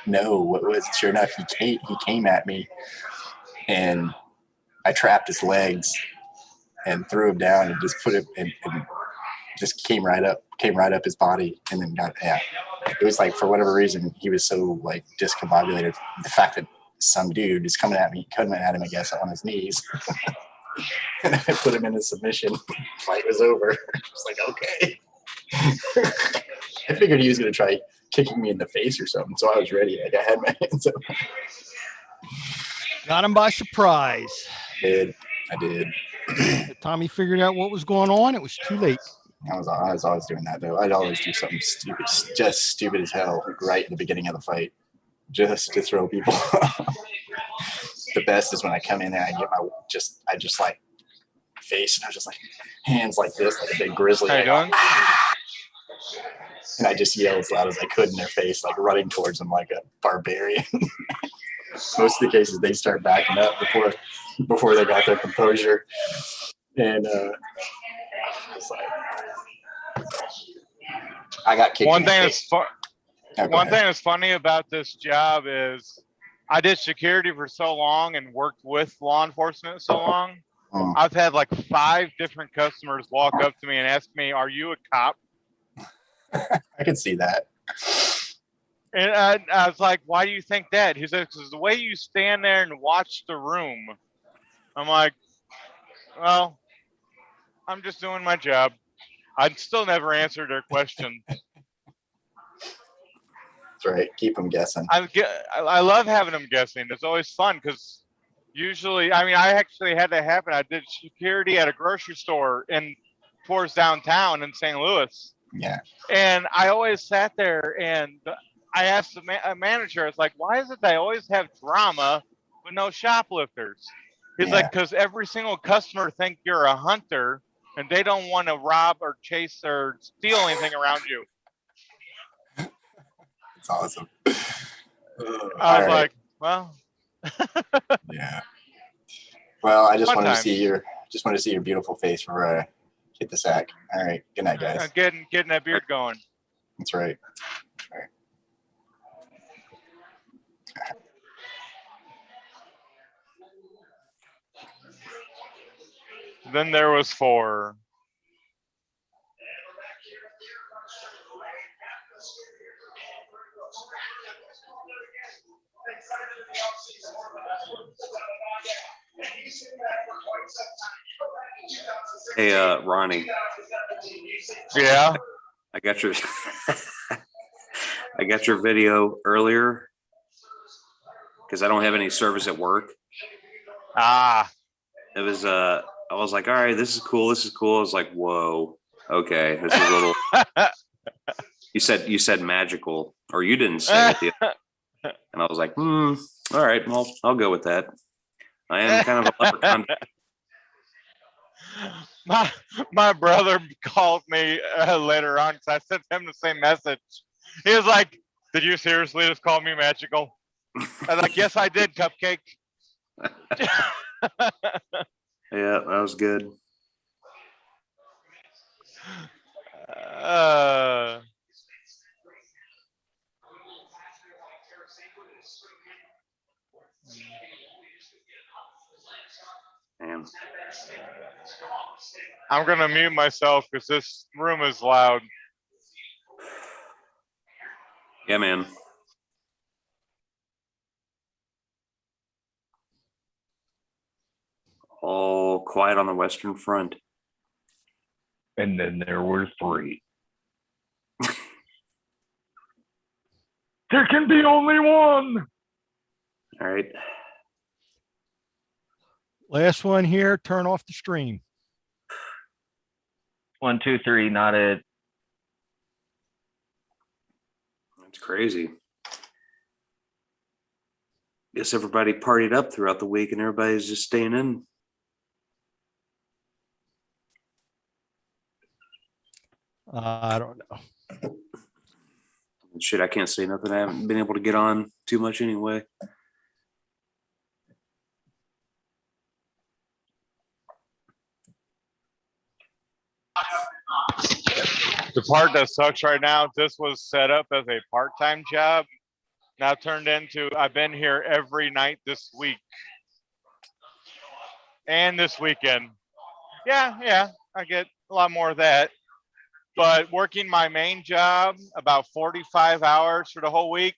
[SPEAKER 6] know what it was. Sure enough, he came at me and I trapped his legs and threw him down and just put him and just came right up his body and then it was like for whatever reason he was so like discombobulated. The fact that some dude is coming at him, I guess, on his knees. And I put him in a submission. Fight was over. It's like, okay. I figured he was gonna try kicking me in the face or something. So I was ready. Like I had my hands up.
[SPEAKER 1] Got him by surprise.
[SPEAKER 6] I did.
[SPEAKER 1] Tommy figured out what was going on. It was too late.
[SPEAKER 6] I was always doing that though. I'd always do something stupid, just stupid as hell, like right at the beginning of the fight, just to throw people. The best is when I come in there, I just like face, and I was just like hands like this, like a big grizzly.
[SPEAKER 7] How you doing?
[SPEAKER 6] And I just yell as loud as I could in their face, like running towards them like a barbarian. Most of the cases, they start backing up before they got their composure. And it's like, I got kicked.
[SPEAKER 7] One thing
[SPEAKER 6] ahead.
[SPEAKER 7] that's funny about this job is I did security for so long and worked with law enforcement so long. I've had like 5 different customers walk up to me and ask me, "Are you a cop?"
[SPEAKER 6] I can see that.
[SPEAKER 7] And I was like, "Why do you think that?" He said, "Because the way you stand there and watch the room." I'm like, "Well, I'm just doing my job." I'd still never answered their question.
[SPEAKER 6] That's right. Keep them guessing.
[SPEAKER 7] I love having them guessing. It's always fun because usually, I mean, I actually had that happen. I did security at a grocery store towards downtown in St. Louis.
[SPEAKER 6] Yeah.
[SPEAKER 7] And I always sat there and I asked the manager, it's like, why is it they always have drama but no shoplifters? He's like, because every single customer think you're a hunter and they don't want to rob or chase or steal anything around you.
[SPEAKER 6] It's awesome.
[SPEAKER 7] I was like, well.
[SPEAKER 6] Yeah. Well, I just
[SPEAKER 7] Fun
[SPEAKER 6] wanted
[SPEAKER 7] times.
[SPEAKER 6] to see your beautiful face for hit the sack. All right. Good night, guys.
[SPEAKER 7] Getting that beard going.
[SPEAKER 6] That's right. All right.
[SPEAKER 7] Then there was 4.
[SPEAKER 5] Hey, Ronnie.
[SPEAKER 7] Yeah.
[SPEAKER 5] I got your I got your video earlier because I don't have any service at work. It was I was like, all right, this is cool. I was like, whoa, okay, this is a little. You said magical, or you didn't say it, and I was like, all right, well, I'll go with that. I am kind of a leprechaun.
[SPEAKER 7] My brother called me later on because I sent him the same message. He was like, "Did you seriously just call me magical?" I was like, "Yes, I did, Cupcake."
[SPEAKER 5] Yeah, that was good. Man.
[SPEAKER 7] I'm gonna mute myself because this room is loud.
[SPEAKER 5] Yeah, man. All quiet on the Western Front.
[SPEAKER 2] And then there were 3. There can be only one.
[SPEAKER 5] All right.
[SPEAKER 1] Last one here. Turn off the stream.
[SPEAKER 2] 1, 2, 3. Not it.
[SPEAKER 5] That's crazy. Guess everybody partied up throughout the week and everybody's just staying in.
[SPEAKER 1] I don't know.
[SPEAKER 5] Shit, I can't say nothing. I haven't been able to get on too much anyway.
[SPEAKER 7] The part that sucks right now, this was set up as a part-time job. Now turned into, I've been here every night this week. And this weekend. Yeah, I get a lot more of that. But working my main job about 45 hours for the whole week.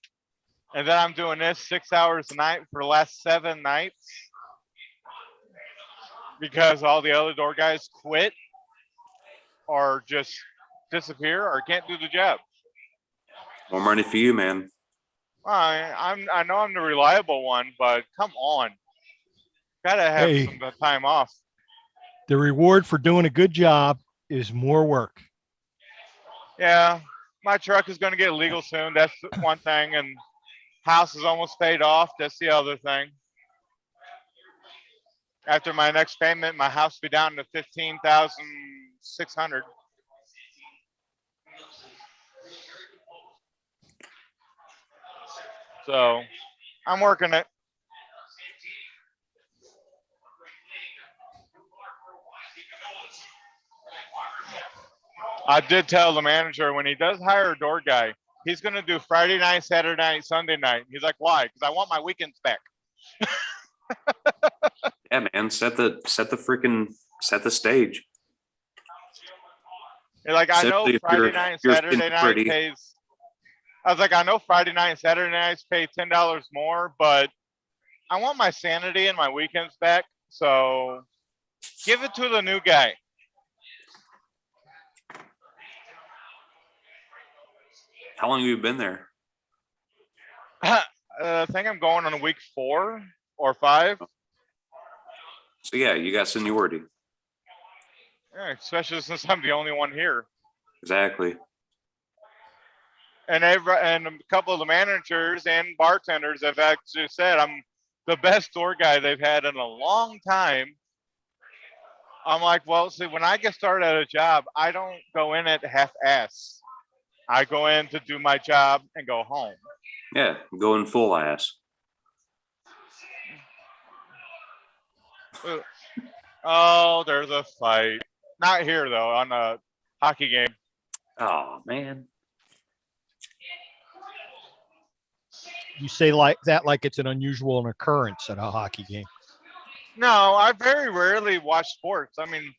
[SPEAKER 7] And then I'm doing this 6 hours a night for the last 7 nights. Because all the other door guys quit or just disappear or can't do the job.
[SPEAKER 5] More money for you, man.
[SPEAKER 7] I know I'm the reliable one, but come on. Gotta have
[SPEAKER 1] Hey.
[SPEAKER 7] some time off.
[SPEAKER 1] The reward for doing a good job is more work.
[SPEAKER 7] Yeah, my truck is going to get legal soon. That's one thing. And house is almost paid off. That's the other thing. After my next payment, my house will be down to 15,600. So I'm working it. I did tell the manager when he does hire a door guy, he's going to do Friday night, Saturday night, Sunday night. He's like, why? Because I want my weekends back.
[SPEAKER 5] Yeah, man. Set the stage.
[SPEAKER 7] You're like, I know
[SPEAKER 5] Especially if
[SPEAKER 7] Friday
[SPEAKER 5] you're-
[SPEAKER 7] night and
[SPEAKER 5] you're
[SPEAKER 7] Saturday
[SPEAKER 5] skinny
[SPEAKER 7] night
[SPEAKER 5] pretty.
[SPEAKER 7] pays. I was like, I know Friday night and Saturday nights pay $10 more, but I want my sanity and my weekends back. So give it to the new guy.
[SPEAKER 5] How long have you been there?
[SPEAKER 7] I think I'm going on week 4 or 5.
[SPEAKER 5] So yeah, you got seniority.
[SPEAKER 7] Yeah, especially since I'm the only one here.
[SPEAKER 5] Exactly.
[SPEAKER 7] And a couple of the managers and bartenders have actually said I'm the best door guy they've had in a long time. I'm like, well, see, when I get started at a job, I don't go in at half-ass. I go in to do my job and go home.
[SPEAKER 5] Yeah, going full ass.
[SPEAKER 7] Oh, there's a fight. Not here though, on a hockey game.
[SPEAKER 5] Oh man.
[SPEAKER 1] You say like that like it's an unusual occurrence at a hockey game.
[SPEAKER 7] No, I very rarely watch sports. I mean,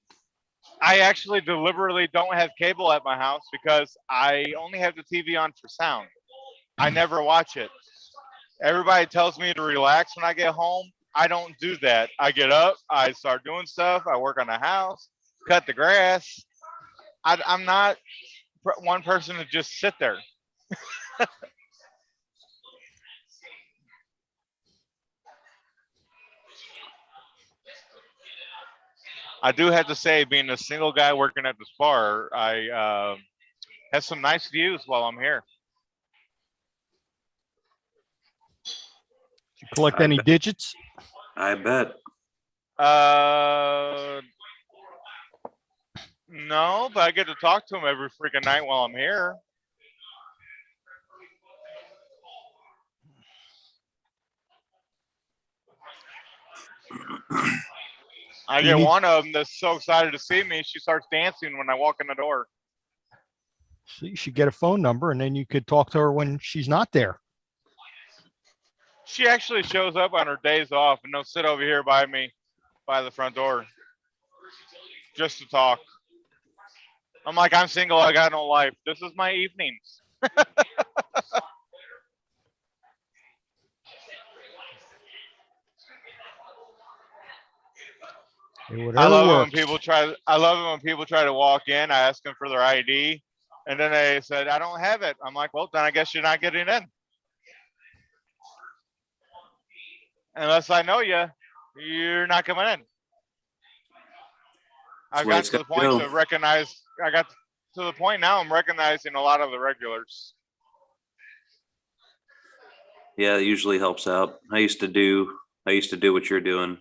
[SPEAKER 7] I actually deliberately don't have cable at my house because I only have the TV on for sound. I never watch it. Everybody tells me to relax when I get home. I don't do that. I get up, I start doing stuff, I work on the house, cut the grass. I'm not one person to just sit there. I do have to say, being a single guy working at this bar, I have some nice views while I'm here.
[SPEAKER 1] Did you collect
[SPEAKER 5] I
[SPEAKER 1] any
[SPEAKER 5] bet.
[SPEAKER 1] digits?
[SPEAKER 5] I bet.
[SPEAKER 7] No, but I get to talk to him every freaking night while I'm here. I get one of them that's so excited to see me, she starts dancing when I walk in the door.
[SPEAKER 1] So you should get a phone number and then you could talk to her when she's not there.
[SPEAKER 7] She actually shows up on her days off and they'll sit over here by me, by the front door, just to talk. I'm like, I'm single, I got no life. This is my evenings. I love it when people try. I love it when people try to walk in. I ask them for their ID, and then they said, "I don't have it." I'm like, "Well, then I guess you're not getting in, unless I know you. You're not coming in." I've got to the point to recognize. I got to the point now. I'm recognizing a lot of the regulars.
[SPEAKER 5] Yeah, it usually helps out. I used to do what you're doing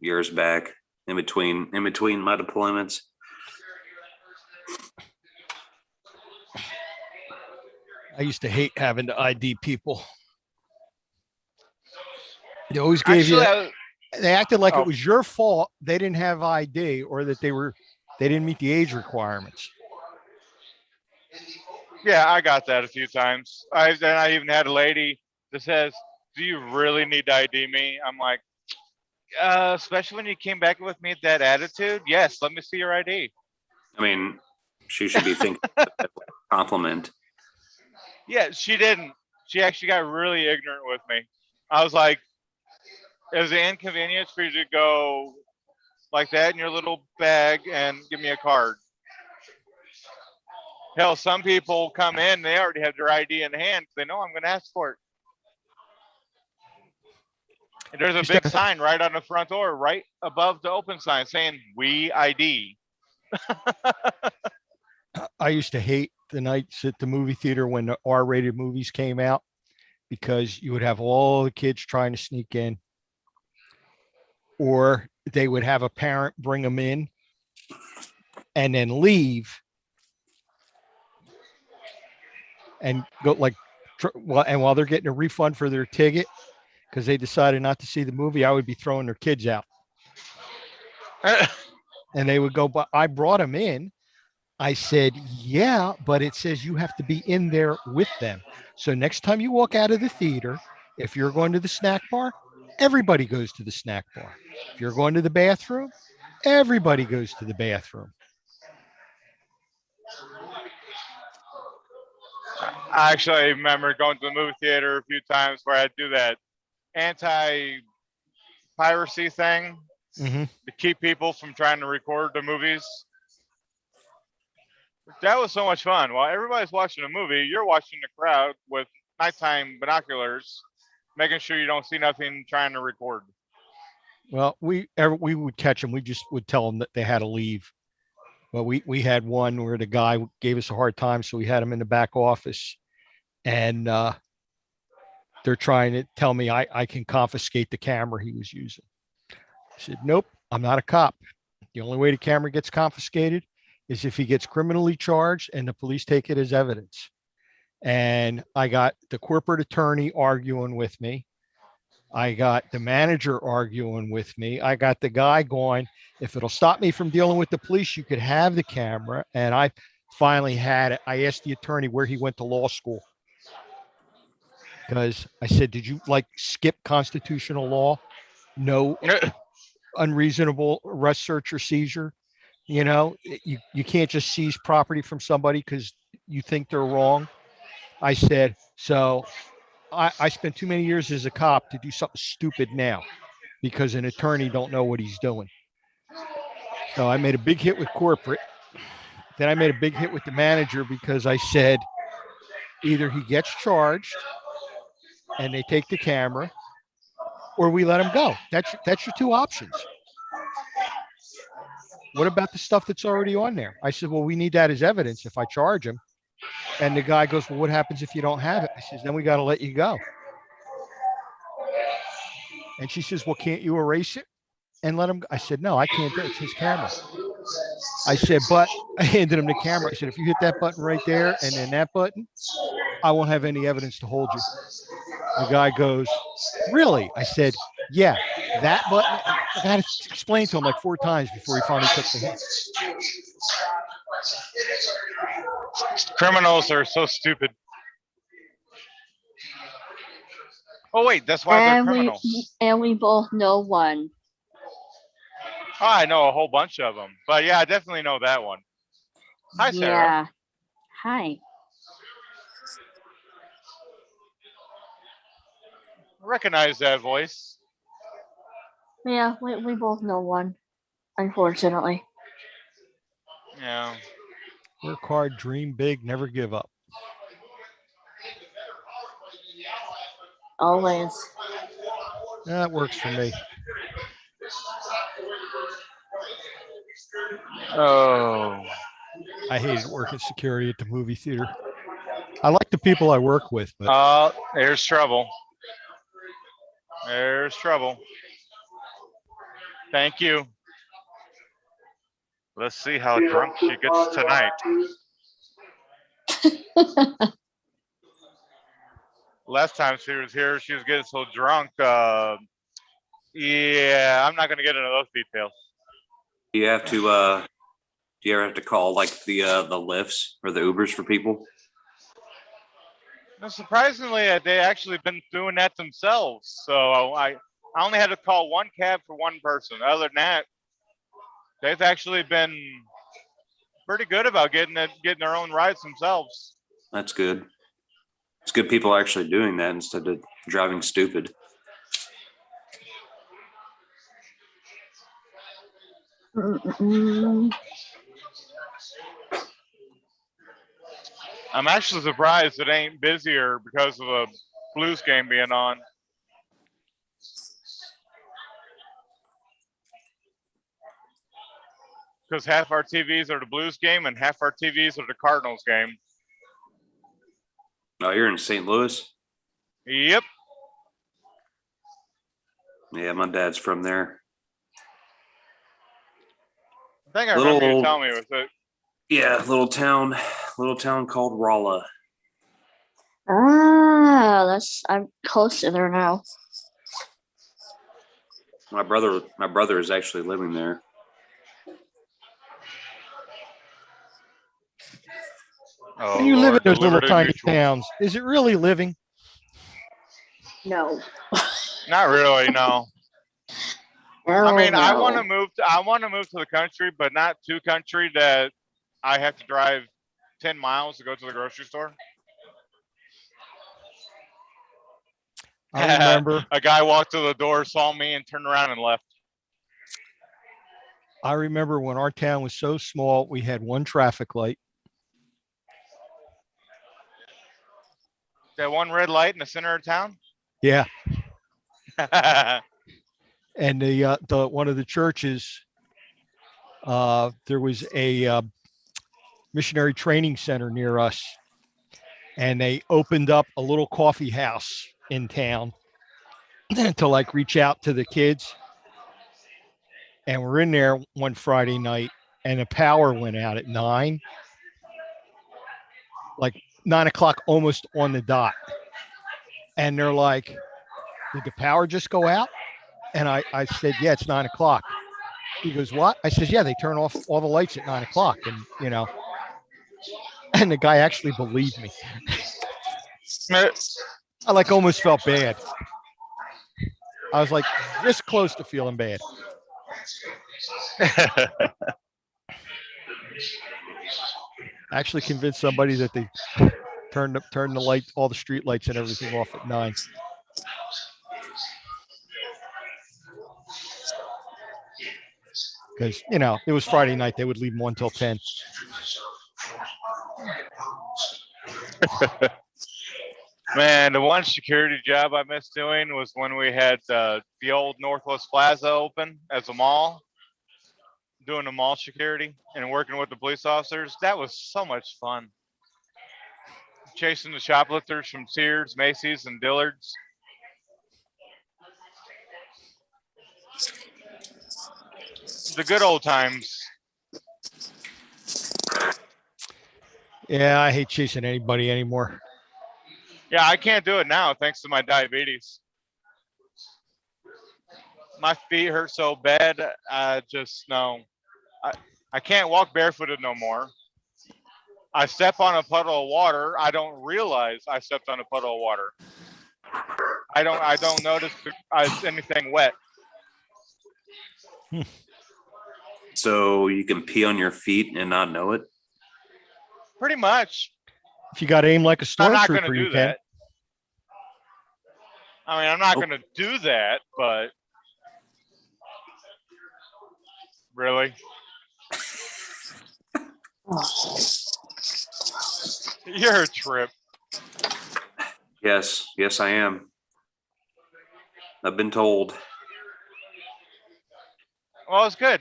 [SPEAKER 5] years back in between my deployments.
[SPEAKER 1] I used to hate having to ID people. They always gave they acted like it was your fault they didn't have ID or that they didn't meet the age requirements.
[SPEAKER 7] Yeah, I got that a few times. I even had a lady that says, "Do you really need to ID me?" I'm like, especially when you came back with me with that attitude. Yes, let me see your ID.
[SPEAKER 5] I mean, she should be thinking compliment.
[SPEAKER 7] Yeah, she didn't. She actually got really ignorant with me. I was like, it was an inconvenience for you to go like that in your little bag and give me a card. Hell, some people come in, they already have their ID in hand. They know I'm going to ask for it. And there's a
[SPEAKER 1] Used to
[SPEAKER 7] big
[SPEAKER 1] have-
[SPEAKER 7] sign right on the front door, right above the open sign saying, "We ID."
[SPEAKER 1] I used to hate the nights at the movie theater when the R-rated movies came out because you would have all the kids trying to sneak in, or they would have a parent bring them in and then leave and go like, and while they're getting a refund for their ticket because they decided not to see the movie, I would be throwing their kids out. And they would go, but I brought them in. I said, yeah, but it says you have to be in there with them. So next time you walk out of the theater, if you're going to the snack bar, everybody goes to the snack bar. If you're going to the bathroom, everybody goes to the bathroom.
[SPEAKER 7] I actually remember going to the movie theater a few times where I'd do that anti-piracy thing
[SPEAKER 1] Mhm.
[SPEAKER 7] to keep people from trying to record the movies. That was so much fun. While everybody's watching a movie, you're watching the crowd with nighttime binoculars, making sure you don't see nothing trying to record.
[SPEAKER 1] Well, we would catch them. We just would tell them that they had to leave. But we had one where the guy gave us a hard time, so we had him in the back office, and they're trying to tell me I can confiscate the camera he was using. I said, nope, I'm not a cop. The only way the camera gets confiscated is if he gets criminally charged and the police take it as evidence. And I got the corporate attorney arguing with me. I got the manager arguing with me. I got the guy going, if it'll stop me from dealing with the police, you could have the camera. And I finally had it. I asked the attorney where he went to law school. Because I said, did you like skip constitutional law? No unreasonable arrest, search, or seizure. You know, you can't just seize property from somebody because you think they're wrong. I said, so I spent too many years as a cop to do something stupid now because an attorney don't know what he's doing. So I made a big hit with corporate. Then I made a big hit with the manager because I said, either he gets charged and they take the camera, or we let him go. That's your two options. What about the stuff that's already on there? I said, well, we need that as evidence if I charge him. And the guy goes, well, what happens if you don't have it? I says, then we got to let you go. And she says, well, can't you erase it and let him go? I said, no, I can't do it. It's his camera. I said, but I handed him the camera. I said, if you hit that button right there and then that button, I won't have any evidence to hold you. The guy goes, really? I said, yeah, that button. I had to explain to him like 4 times before he finally took the hit.
[SPEAKER 7] Criminals are so stupid. Oh wait, that's why they're criminals.
[SPEAKER 8] And we both know one.
[SPEAKER 7] Oh, I know a whole bunch of them, but yeah, I definitely know that one. Hi, Sarah.
[SPEAKER 8] Yeah. Hi.
[SPEAKER 7] Recognize that voice.
[SPEAKER 8] Yeah, we both know one, unfortunately.
[SPEAKER 7] Yeah.
[SPEAKER 1] Work hard, dream big, never give up.
[SPEAKER 8] Always.
[SPEAKER 1] That works for me.
[SPEAKER 7] Oh.
[SPEAKER 1] I hated working security at the movie theater. I like the people I work with, but
[SPEAKER 7] There's trouble. There's trouble. Thank you. Let's see how drunk she gets tonight. Last time she was here, she was getting so drunk. Yeah, I'm not gonna get into those details.
[SPEAKER 5] Do you have to do you ever have to call like the lifts or the Ubers for people?
[SPEAKER 7] No, surprisingly, they actually been doing that themselves. So I only had to call one cab for one person. Other than that, they've actually been pretty good about getting their own rides themselves.
[SPEAKER 5] That's good. It's good people are actually doing that instead of driving stupid.
[SPEAKER 7] I'm actually surprised it ain't busier because of a Blues game being on. Because half our TVs are the Blues game and half our TVs are the Cardinals game.
[SPEAKER 5] Oh, you're in St. Louis?
[SPEAKER 7] Yep.
[SPEAKER 5] Yeah, my dad's from there.
[SPEAKER 7] I think I remember you
[SPEAKER 5] Little-
[SPEAKER 7] telling me it was it.
[SPEAKER 5] Yeah, little town called Rolla.
[SPEAKER 8] Ah, I'm close to there now.
[SPEAKER 5] My brother is actually living there.
[SPEAKER 7] Oh,
[SPEAKER 1] When you live in
[SPEAKER 7] Lord,
[SPEAKER 1] those little
[SPEAKER 7] Liberty
[SPEAKER 1] tiny
[SPEAKER 7] Mutual.
[SPEAKER 1] towns, is it really living?
[SPEAKER 8] No.
[SPEAKER 7] Not really, no.
[SPEAKER 8] Hell
[SPEAKER 7] I mean, I
[SPEAKER 8] no.
[SPEAKER 7] want to move. I want to move to the country, but not too country that I have to drive 10 miles to go to the grocery store.
[SPEAKER 1] I remember.
[SPEAKER 7] A guy walked to the door, saw me, and turned around and left.
[SPEAKER 1] I remember when our town was so small, we had one traffic light.
[SPEAKER 7] That one red light in the center of town.
[SPEAKER 1] Yeah. And the one of the churches, there was a missionary training center near us, and they opened up a little coffee house in town to like reach out to the kids. And we're in there one Friday night, and the power went out at 9, like 9 o'clock, almost on the dot. And they're like, "Did the power just go out?" And I said, "Yeah, it's 9 o'clock." He goes, "What?" I says, "Yeah, they turn off all the lights at 9 o'clock." And, you know, and the guy actually believed me. I like almost felt bad. I was like this close to feeling bad. I actually convinced somebody that they turn the light, all the street lights and everything off at 9. Because, you know, it was Friday night. They would leave them on till 10.
[SPEAKER 7] Man, the one security job I missed doing was when we had the old Northwest Plaza open as a mall, doing the mall security and working with the police officers. That was so much fun. Chasing the shoplifters from Sears, Macy's, and Dillard's. The good old times.
[SPEAKER 1] Yeah, I hate chasing anybody anymore.
[SPEAKER 7] Yeah, I can't do it now thanks to my diabetes. My feet hurt so bad. I just no. I can't walk barefooted no more. I step on a puddle of water. I don't realize I stepped on a puddle of water. I don't notice anything wet.
[SPEAKER 5] So you can pee on your feet and not know it?
[SPEAKER 7] Pretty much.
[SPEAKER 1] If you got aim like a
[SPEAKER 7] I'm not
[SPEAKER 1] stormtrooper,
[SPEAKER 7] going to
[SPEAKER 1] you
[SPEAKER 7] do
[SPEAKER 1] can.
[SPEAKER 7] that. I mean, I'm not going to do that, but really? You're a trip.
[SPEAKER 5] Yes, I am. I've been told.
[SPEAKER 7] Well, it's good.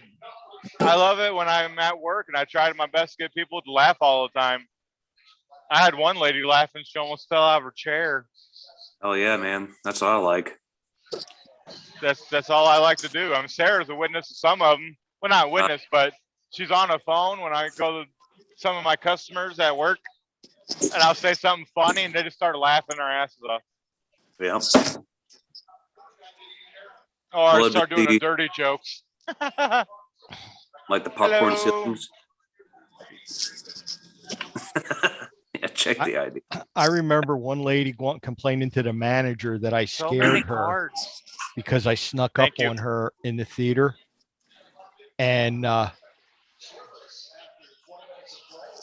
[SPEAKER 7] I love it when I'm at work and I try my best to get people to laugh all the time. I had one lady laughing. She almost fell out of her chair.
[SPEAKER 5] Oh yeah, man. That's what I like.
[SPEAKER 7] That's all I like to do. Sarah's a witness to some of them. Well, not a witness, but she's on the phone when I go to some of my customers at work, and I'll say something funny, and they just start laughing their asses off.
[SPEAKER 5] Yeah.
[SPEAKER 7] Or I
[SPEAKER 5] Well,
[SPEAKER 7] start doing the
[SPEAKER 5] the-
[SPEAKER 7] dirty jokes.
[SPEAKER 5] Like the popcorn
[SPEAKER 7] Hello.
[SPEAKER 5] systems. Yeah, check the ID.
[SPEAKER 1] I remember one lady complaining to the manager that I
[SPEAKER 7] So many
[SPEAKER 1] scared her
[SPEAKER 7] cards.
[SPEAKER 1] because I snuck up
[SPEAKER 7] Thank you.
[SPEAKER 1] on her in the theater. And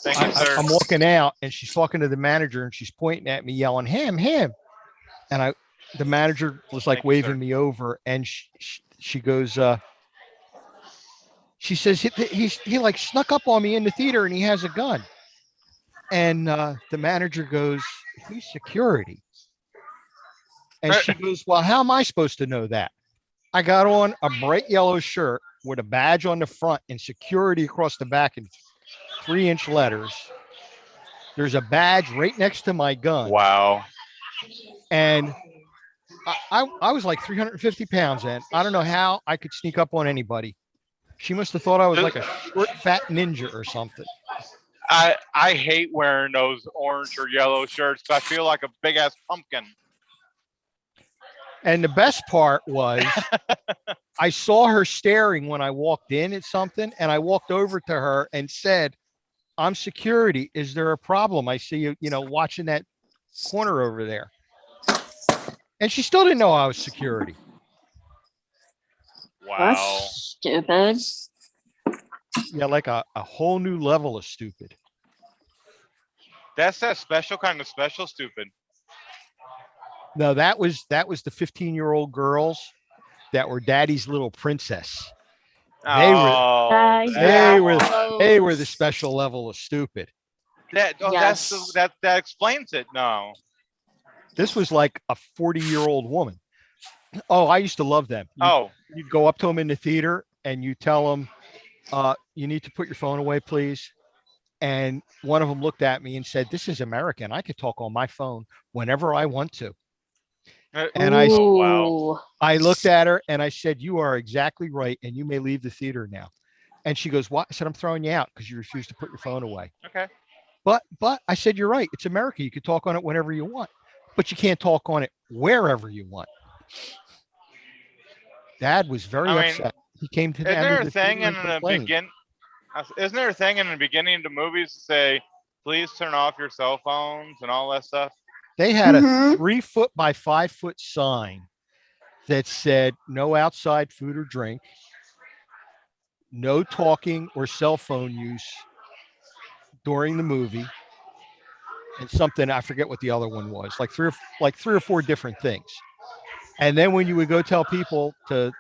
[SPEAKER 7] Thank you, sir.
[SPEAKER 1] I'm walking out and she's talking to the manager and she's pointing at me yelling, him. And the manager was like
[SPEAKER 7] Thank you,
[SPEAKER 1] waving
[SPEAKER 7] sir.
[SPEAKER 1] me over and she goes, she says, he like snuck up on me in the theater and he has a gun. And the manager goes, he's security. And she goes, well, how am I supposed to know that? I got on a bright yellow shirt with a badge on the front and security across the back in 3-inch letters. There's a badge right next to my gun.
[SPEAKER 7] Wow.
[SPEAKER 1] And I was like 350 pounds in. I don't know how I could sneak up on anybody. She must have thought I was like a short, fat ninja or something.
[SPEAKER 7] I hate wearing those orange or yellow shirts. I feel like a big ass pumpkin.
[SPEAKER 1] And the best part was I saw her staring when I walked in at something, and I walked over to her and said, I'm security. Is there a problem? I see you, watching that corner over there. And she still didn't know I was security.
[SPEAKER 7] Wow.
[SPEAKER 8] That's stupid.
[SPEAKER 1] Yeah, like a whole new level of stupid.
[SPEAKER 7] That's that special kind of special stupid.
[SPEAKER 1] No, that was the 15-year-old girls that were daddy's little princess. They were the special level of stupid.
[SPEAKER 8] Yes.
[SPEAKER 7] That explains it. No.
[SPEAKER 1] This was like a 40-year-old woman. Oh, I used to love them. You'd go up to them in the theater and you tell them, you need to put your phone away, please. And one of them looked at me and said, this is American. I could talk on my phone whenever I want to. And I looked at her and I said, you are exactly right. And you may leave the theater now. And she goes, what? I said, I'm throwing you out because you refuse to put your phone away.
[SPEAKER 7] Okay.
[SPEAKER 1] But I said, you're right. It's America. You can talk on it whenever you want, but you can't talk on it wherever you want. Dad was very upset. He came to the
[SPEAKER 7] Isn't
[SPEAKER 1] end
[SPEAKER 7] there
[SPEAKER 1] of
[SPEAKER 7] a
[SPEAKER 1] the
[SPEAKER 7] thing
[SPEAKER 1] theater
[SPEAKER 7] in
[SPEAKER 1] and
[SPEAKER 7] the
[SPEAKER 1] complained.
[SPEAKER 7] Isn't there a thing in the beginning of the movies to say, please turn off your cell phones and all that stuff?
[SPEAKER 1] They had a 3-foot by 5-foot sign that said no outside food or drink, no talking or cell phone use during the movie, and something, I forget what the other one was, like three or four different things. And then when you would go tell people to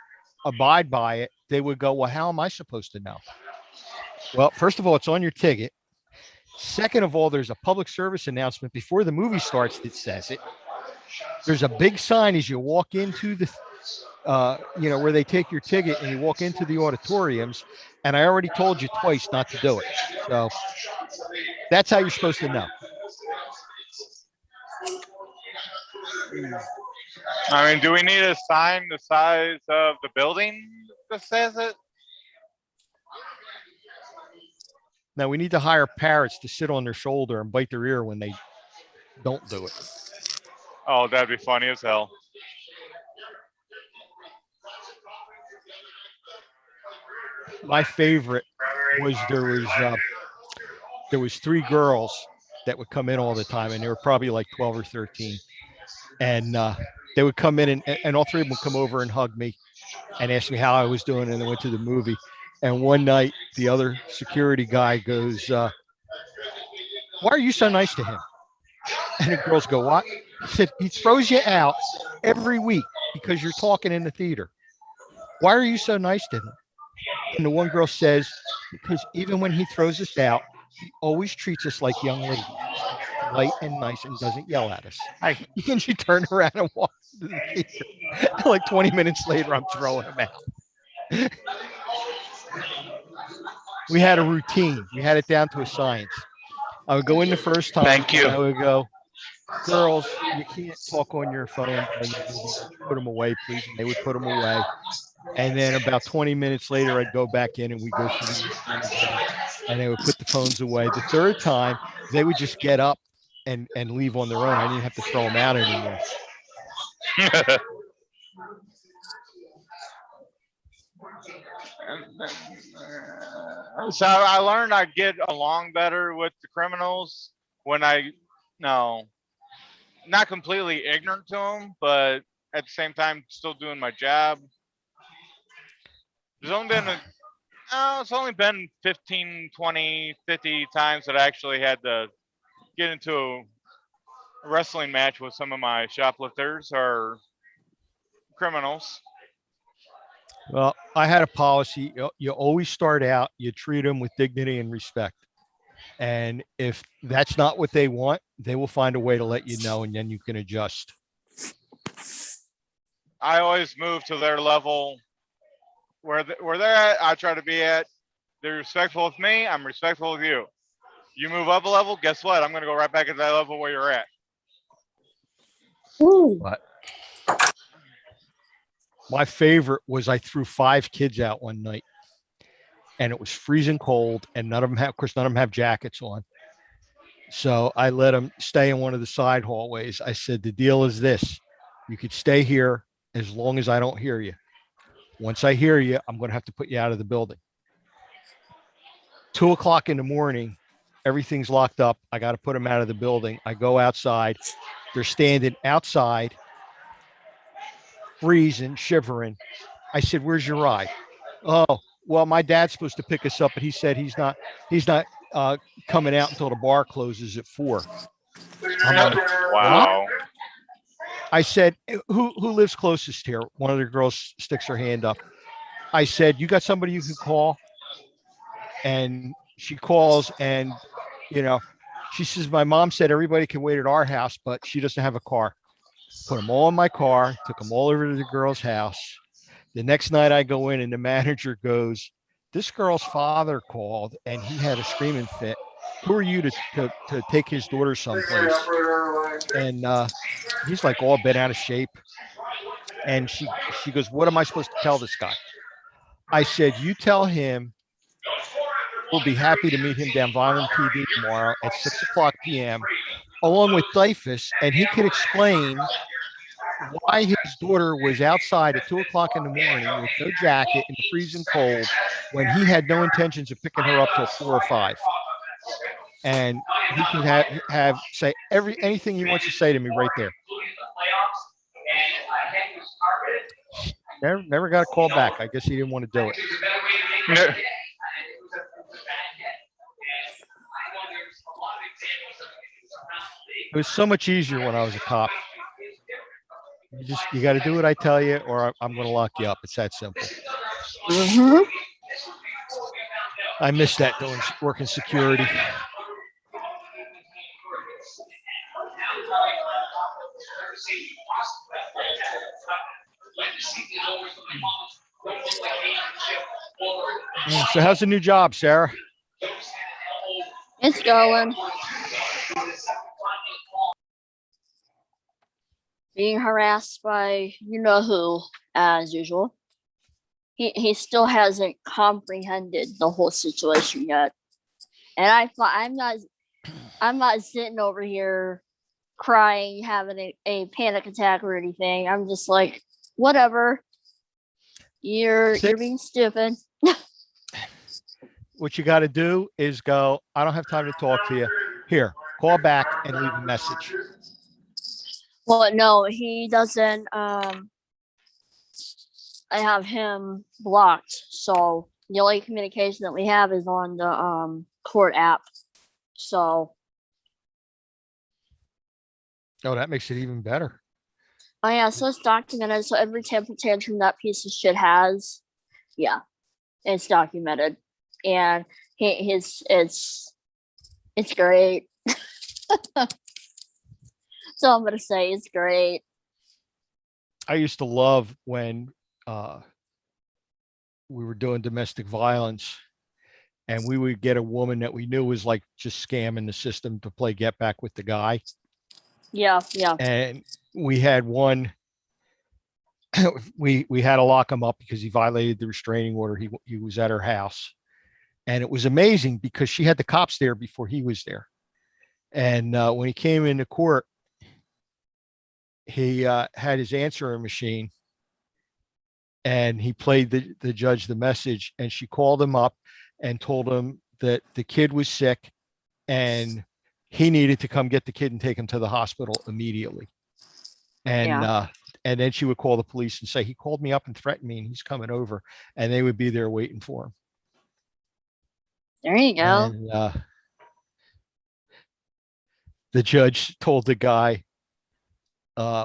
[SPEAKER 1] abide by it, they would go, well, how am I supposed to know? Well, first of all, it's on your ticket. Second of all, there's a public service announcement before the movie starts that says it. There's a big sign as you walk into the, where they take your ticket and you walk into the auditoriums. And I already told you twice not to do it. So that's how you're supposed to know.
[SPEAKER 7] I mean, do we need a sign the size of the building that says it?
[SPEAKER 1] Now we need to hire parrots to sit on their shoulder and bite their ear when they don't do it.
[SPEAKER 7] Oh, that'd be funny as hell.
[SPEAKER 1] My favorite was there was 3 girls that would come in all the time, and they were probably like 12 or 13. And they would come in and all 3 of them would come over and hug me and ask me how I was doing, and then went to the movie. And one night, the other security guy goes, why are you so nice to him? And the girls go, what? He said, he throws you out every week because you're talking in the theater. Why are you so nice to him? And the one girl says, because even when he throws us out, he always treats us like young ladies, polite and nice, and doesn't yell at us. And she turned around and walked to the theater. Like 20 minutes later, I'm throwing him out. We had a routine. We had it down to a science. I would go in the first time.
[SPEAKER 7] Thank you.
[SPEAKER 1] I would go, girls, you can't talk on your phone. Put them away, please. And they would put them away. And then about 20 minutes later, I'd go back in and we'd go through the routine again, and they would put the phones away. The third time, they would just get up and leave on their own. I didn't have to throw them out anymore.
[SPEAKER 7] So I learned I get along better with the criminals when not completely ignorant to them, but at the same time still doing my job. There's only been it's only been 15, 20, 50 times that I actually had to get into a wrestling match with some of my shoplifters or criminals.
[SPEAKER 1] Well, I had a policy. You always start out, you treat them with dignity and respect. And if that's not what they want, they will find a way to let you know, and then you can adjust.
[SPEAKER 7] I always move to their level where they're at. I try to be at. They're respectful of me. I'm respectful of you. You move up a level, guess what? I'm going to go right back at that level where you're at.
[SPEAKER 1] But my favorite was I threw 5 kids out one night, and it was freezing cold, and none of them have jackets on. So I let them stay in one of the side hallways. I said, the deal is this: you could stay here as long as I don't hear you. Once I hear you, I'm going to have to put you out of the building. 2 o'clock in the morning, everything's locked up. I got to put them out of the building. I go outside. They're standing outside, freezing, shivering. I said, where's your ride? Oh, well, my dad's supposed to pick us up, but he said he's not coming out until the bar closes at 4.
[SPEAKER 7] Wow.
[SPEAKER 1] I said, who lives closest here? One of the girls sticks her hand up. I said, you got somebody you can call? And she calls, and, she says, my mom said everybody can wait at our house, but she doesn't have a car. Put them all in my car, took them all over to the girl's house. The next night I go in, and the manager goes, this girl's father called, and he had a screaming fit. Who are you to take his daughter someplace? And he's like all bent out of shape. And she goes, what am I supposed to tell this guy? I said, you tell him we'll be happy to meet him down Violent PD tomorrow at 6:00 p.m. along with Dyfus, and he could explain why his daughter was outside at 2:00 in the morning with no jacket in the freezing cold when he had no intentions of picking her up till 4 or 5. And he can say anything he wants to say to me right there. Never got a call back. I guess he didn't want to do it.
[SPEAKER 7] No.
[SPEAKER 1] It was so much easier when I was a cop. You got to do what I tell you, or I'm going to lock you up. It's that simple.
[SPEAKER 8] Mm-hmm.
[SPEAKER 1] I miss that working security. So how's the new job, Sarah?
[SPEAKER 8] It's going. Being harassed by you know who, as usual. He still hasn't comprehended the whole situation yet. And I'm not sitting over here crying, having a panic attack or anything. I'm just like, whatever. You're being stupid.
[SPEAKER 1] What you got to do is go, I don't have time to talk to you. Here, call back and leave a message.
[SPEAKER 8] Well, no, he doesn't. I have him blocked. So the only communication that we have is on the court app. So.
[SPEAKER 1] Oh, that makes it even better.
[SPEAKER 8] Oh yeah, so it's documented. So every temper tantrum that piece of shit has, yeah, it's documented, and it's great. So I'm gonna say it's great.
[SPEAKER 1] I used to love when we were doing domestic violence, and we would get a woman that we knew was like just scamming the system to play get back with the guy.
[SPEAKER 8] Yeah.
[SPEAKER 1] And we had one. we had to lock him up because he violated the restraining order. He was at her house, and it was amazing because she had the cops there before he was there. And when he came into court, he had his answering machine, and he played the judge the message, and she called him up and told him that the kid was sick and he needed to come get the kid and take him to the hospital immediately. And and then she would call the police and say, he called me up and threatened me and he's coming over, and they would be there waiting for him.
[SPEAKER 8] There you go.
[SPEAKER 1] And the judge told the guy,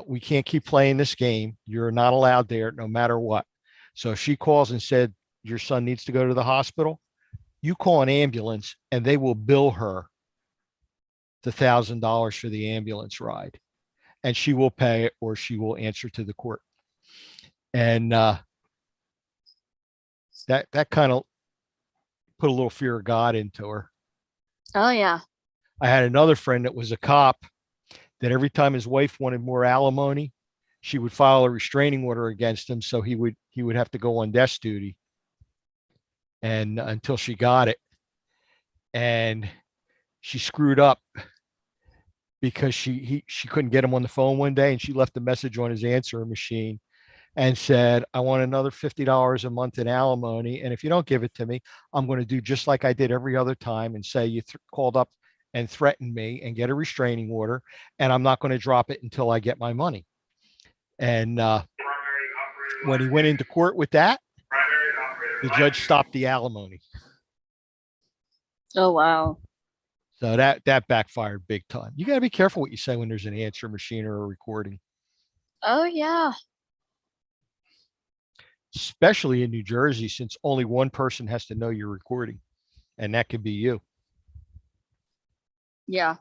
[SPEAKER 1] we can't keep playing this game. You're not allowed there no matter what. So if she calls and said, your son needs to go to the hospital, you call an ambulance and they will bill her the $1,000 for the ambulance ride, and she will pay it or she will answer to the court. And that kind of put a little fear of God into her.
[SPEAKER 8] Oh yeah.
[SPEAKER 1] I had another friend that was a cop that every time his wife wanted more alimony, she would file a restraining order against him. So he would have to go on desk duty and until she got it. And she screwed up because she couldn't get him on the phone one day, and she left a message on his answering machine and said, I want another $50 a month in alimony. And if you don't give it to me, I'm going to do just like I did every other time and say you called up and threatened me and get a restraining order, and I'm not going to drop it until I get my money. And when he went into court with that, the judge stopped the alimony.
[SPEAKER 8] Oh wow.
[SPEAKER 1] So that backfired big time. You got to be careful what you say when there's an answer machine or a recording,
[SPEAKER 8] Oh yeah.
[SPEAKER 1] especially in New Jersey, since only one person has to know you're recording, and that could be you.
[SPEAKER 8] Yeah.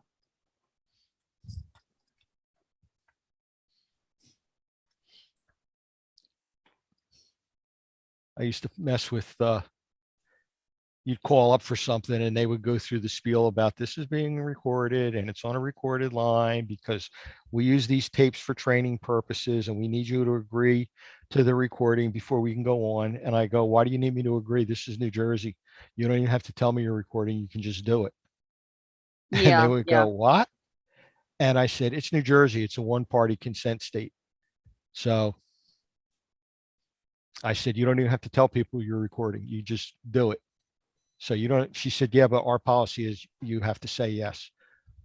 [SPEAKER 1] I used to mess with, you'd call up for something and they would go through the spiel about this is being recorded and it's on a recorded line because we use these tapes for training purposes and we need you to agree to the recording before we can go on. And I go, why do you need me to agree? This is New Jersey. You don't even have to tell me you're recording. You can just do it. And they
[SPEAKER 8] Yeah.
[SPEAKER 1] would
[SPEAKER 8] Yeah.
[SPEAKER 1] go, what? And I said, it's New Jersey. It's a one-party consent state. So I said, you don't even have to tell people you're recording. You just do it. So you don't, she said, yeah, but our policy is you have to say yes.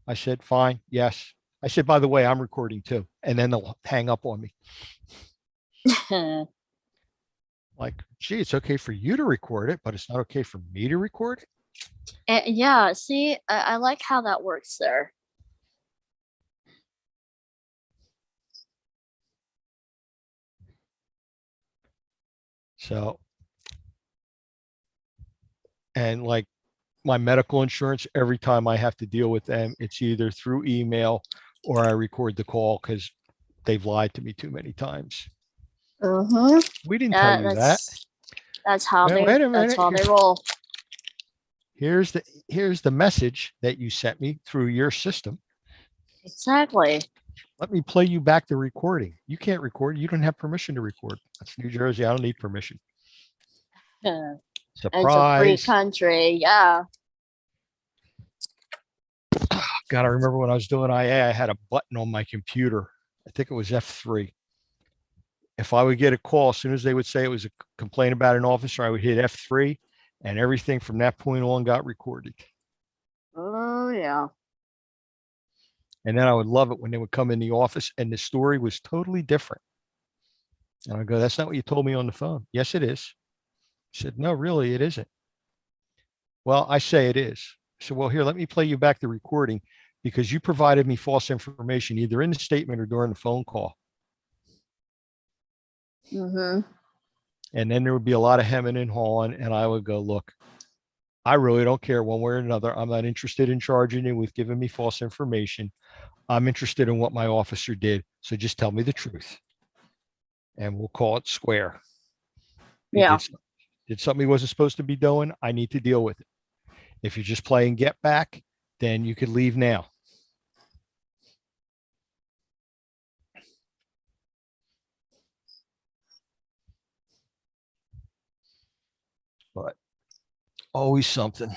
[SPEAKER 1] I said, fine, yes. I said, by the way, I'm recording too. And then they'll hang up on me. Like, gee, it's okay for you to record it, but it's not okay for me to record it.
[SPEAKER 8] And yeah, see, I like how that works there.
[SPEAKER 1] So, and like my medical insurance, every time I have to deal with them, it's either through email or I record the call because they've lied to me too many times.
[SPEAKER 8] Mm-hmm.
[SPEAKER 1] We didn't tell you that.
[SPEAKER 8] That's how
[SPEAKER 1] Now,
[SPEAKER 8] they.
[SPEAKER 1] wait a
[SPEAKER 8] That's
[SPEAKER 1] minute.
[SPEAKER 8] how they roll.
[SPEAKER 1] Here's the message that you sent me through your system.
[SPEAKER 8] Exactly.
[SPEAKER 1] Let me play you back the recording. You can't record. You don't have permission to record. That's New Jersey. I don't need permission.
[SPEAKER 8] It's a free
[SPEAKER 1] Surprise.
[SPEAKER 8] country. Yeah.
[SPEAKER 1] God, I remember when I was doing IA, I had a button on my computer. I think it was F3. If I would get a call, as soon as they would say it was a complaint about an officer, I would hit F3 and everything from that point on got recorded.
[SPEAKER 8] Oh yeah.
[SPEAKER 1] And then I would love it when they would come in the office and the story was totally different. And I go, that's not what you told me on the phone. Yes, it is. I said, no, really, it isn't. Well, I say it is. I said, well, here, let me play you back the recording because you provided me false information either in the statement or during the phone call.
[SPEAKER 8] Mm-hmm.
[SPEAKER 1] And then there would be a lot of hemming and hawing. And I would go, look, I really don't care one way or another. I'm not interested in charging you with giving me false information. I'm interested in what my officer did. So just tell me the truth. And we'll call it square. He
[SPEAKER 8] Yeah.
[SPEAKER 1] did something he wasn't supposed to be doing. I need to deal with it. If you're just playing get back, then you could leave now. But always something.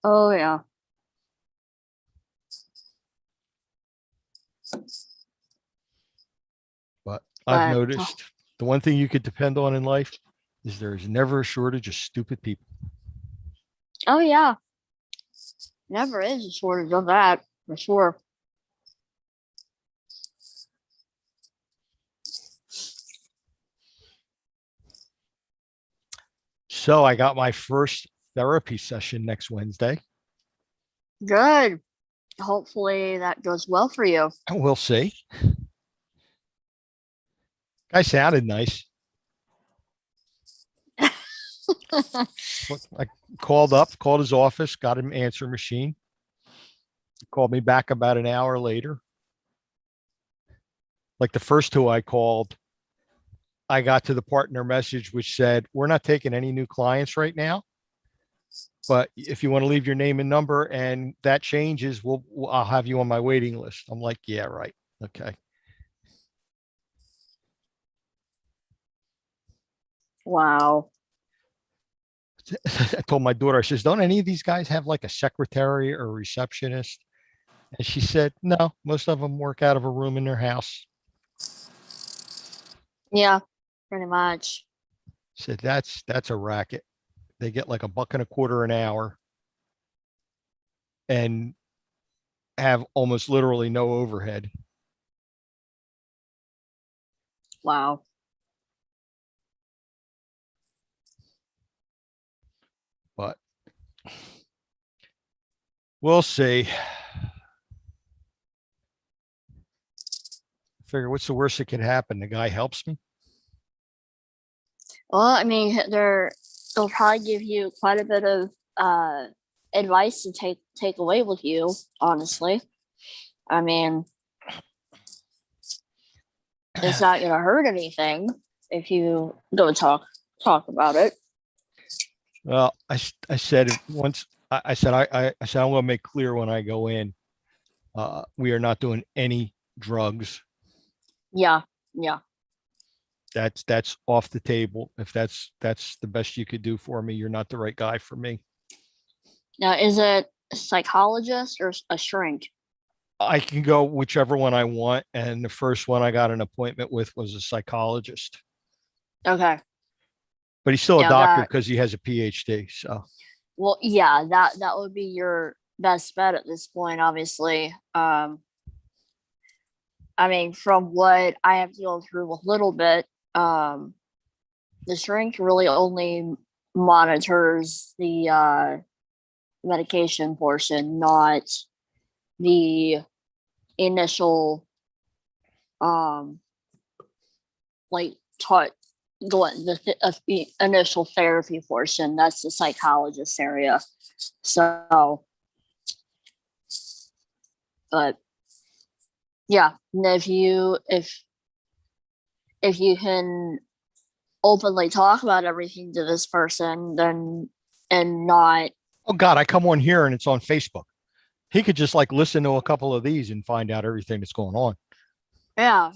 [SPEAKER 8] Oh yeah.
[SPEAKER 1] But I've
[SPEAKER 8] But,
[SPEAKER 1] noticed the one thing you could depend on in life is there is never a shortage of stupid people.
[SPEAKER 8] Oh yeah. Never is a shortage of that for sure.
[SPEAKER 1] So I got my first therapy session next Wednesday.
[SPEAKER 8] Good. Hopefully that goes well for you.
[SPEAKER 1] And we'll see. Guy sounded nice. I called his office, got him answer machine. He called me back about an hour later. Like the first two I called, I got to the partner message, which said, we're not taking any new clients right now. But if you want to leave your name and number and that changes, I'll have you on my waiting list. I'm like, yeah, right. Okay.
[SPEAKER 8] Wow.
[SPEAKER 1] I told my daughter, I says, don't any of these guys have like a secretary or a receptionist? And she said, no, most of them work out of a room in their house.
[SPEAKER 8] Yeah, pretty much.
[SPEAKER 1] Said that's a racket. They get like $1.25 an hour and have almost literally no overhead.
[SPEAKER 8] Wow.
[SPEAKER 1] But we'll see. Figure what's the worst that could happen? The guy helps me.
[SPEAKER 8] Well, I mean, they'll probably give you quite a bit of advice to take away with you, honestly. I mean, it's not gonna hurt anything if you don't talk about it.
[SPEAKER 1] Well, I said it once. I said I said I'm going to make clear when I go in. We are not doing any drugs.
[SPEAKER 8] Yeah.
[SPEAKER 1] That's off the table. If that's the best you could do for me, you're not the right guy for me.
[SPEAKER 8] Now, is it a psychologist or a shrink?
[SPEAKER 1] I can go whichever one I want. And the first one I got an appointment with was a psychologist,
[SPEAKER 8] Okay.
[SPEAKER 1] but he's still a
[SPEAKER 8] Yeah,
[SPEAKER 1] doctor
[SPEAKER 8] that-
[SPEAKER 1] because he has a PhD. So
[SPEAKER 8] Well, yeah, that would be your best bet at this point, obviously. I mean, from what I have to go through a little bit, the shrink really only monitors the medication portion, not the initial like taught going the initial therapy portion. That's the psychologist area. So, but yeah, and if you can openly talk about everything to this person, then and not
[SPEAKER 1] oh God, I come on here and it's on Facebook. He could just like listen to a couple of these and find out everything that's going on.
[SPEAKER 8] yeah,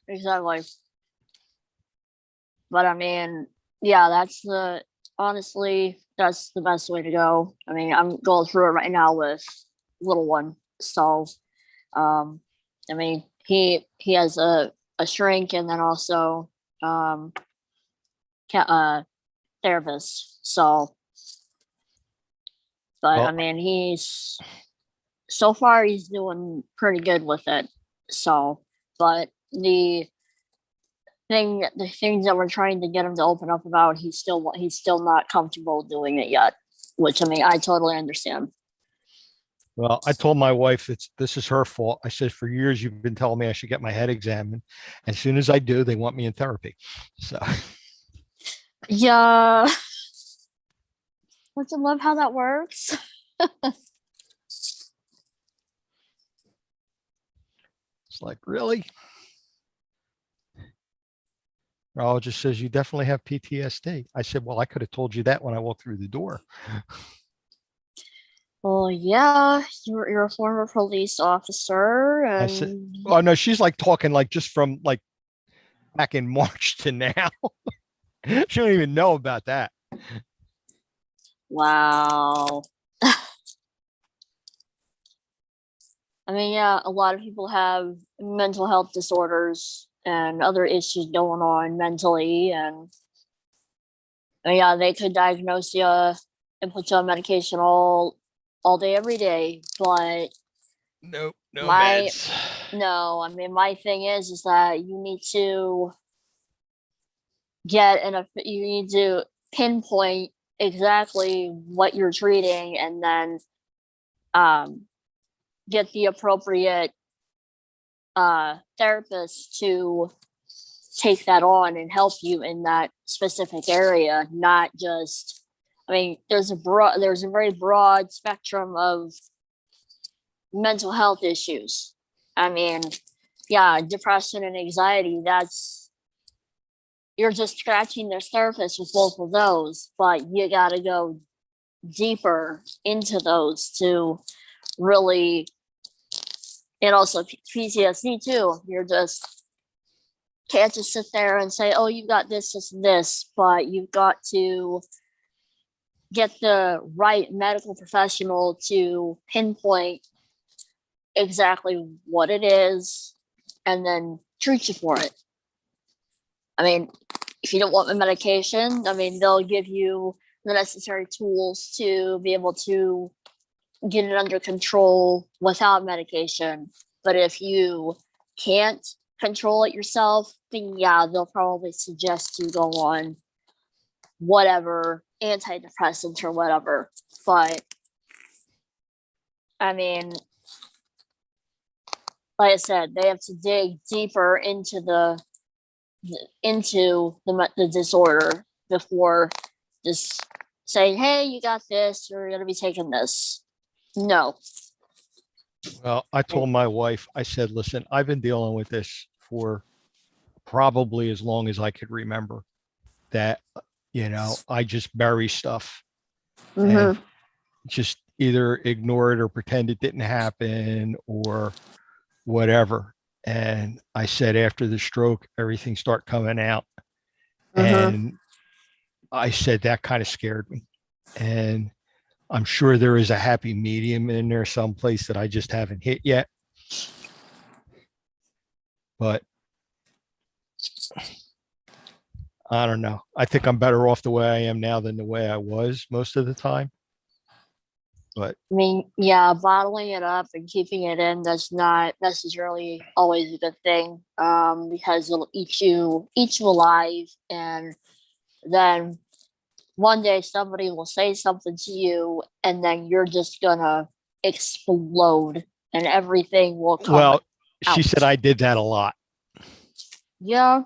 [SPEAKER 8] exactly. But I mean, yeah, honestly, that's the best way to go. I mean, I'm going through it right now with little one. So, I mean, he has a shrink and then also therapist. So, but
[SPEAKER 1] Well-
[SPEAKER 8] I mean, so far he's doing pretty good with it. So, but the things that we're trying to get him to open up about, he's still not comfortable doing it yet, which I mean, I totally understand.
[SPEAKER 1] Well, I told my wife this is her fault. I said, for years, you've been telling me I should get my head examined. As soon as I do, they want me in therapy. So
[SPEAKER 8] Yeah. Don't you love how that works?
[SPEAKER 1] it's like, really? Neurologist says you definitely have PTSD. I said, well, I could have told you that when I walked through the door.
[SPEAKER 8] Well, yeah, you're a former police officer,
[SPEAKER 1] I said,
[SPEAKER 8] and
[SPEAKER 1] oh no, she's like talking like just from like back in March to now. She don't even know about that.
[SPEAKER 8] wow. I mean, yeah, a lot of people have mental health disorders and other issues going on mentally, and yeah, they could diagnose you and put you on medication all day, every day. But
[SPEAKER 1] Nope, no
[SPEAKER 8] My-
[SPEAKER 1] meds.
[SPEAKER 8] no, I mean, my thing is that you need to you need to pinpoint exactly what you're treating, and then get the appropriate therapist to take that on and help you in that specific area, not just I mean, there's a very broad spectrum of mental health issues. I mean, yeah, depression and anxiety, you're just scratching the surface with both of those, but you got to go deeper into those to really, and also PTSD too. You're just can't just sit there and say, oh, you got this, and this, but you've got to get the right medical professional to pinpoint exactly what it is and then treat you for it. I mean, if you don't want the medication, I mean, they'll give you the necessary tools to be able to get it under control without medication. But if you can't control it yourself, then yeah, they'll probably suggest you go on whatever antidepressants or whatever. But I mean, like I said, they have to dig deeper into the disorder before just saying, hey, you got this, you're going to be taking this. No.
[SPEAKER 1] Well, I told my wife, I said, listen, I've been dealing with this for probably as long as I could remember, that, I just bury stuff and just either ignore it or pretend it didn't happen or whatever. And I said, after the stroke, everything started coming out. And I said, that kind of scared me. And I'm sure there is a happy medium in there someplace that I just haven't hit yet. But I don't know. I think I'm better off the way I am now than the way I was most of the time. But
[SPEAKER 8] I mean, yeah, bottling it up and keeping it in, that's not necessarily always a good thing, because it'll eat you alive, and then one day somebody will say something to you, and then you're just gonna explode, and everything will come
[SPEAKER 1] well, she
[SPEAKER 8] out.
[SPEAKER 1] said I did that a lot.
[SPEAKER 8] Yeah.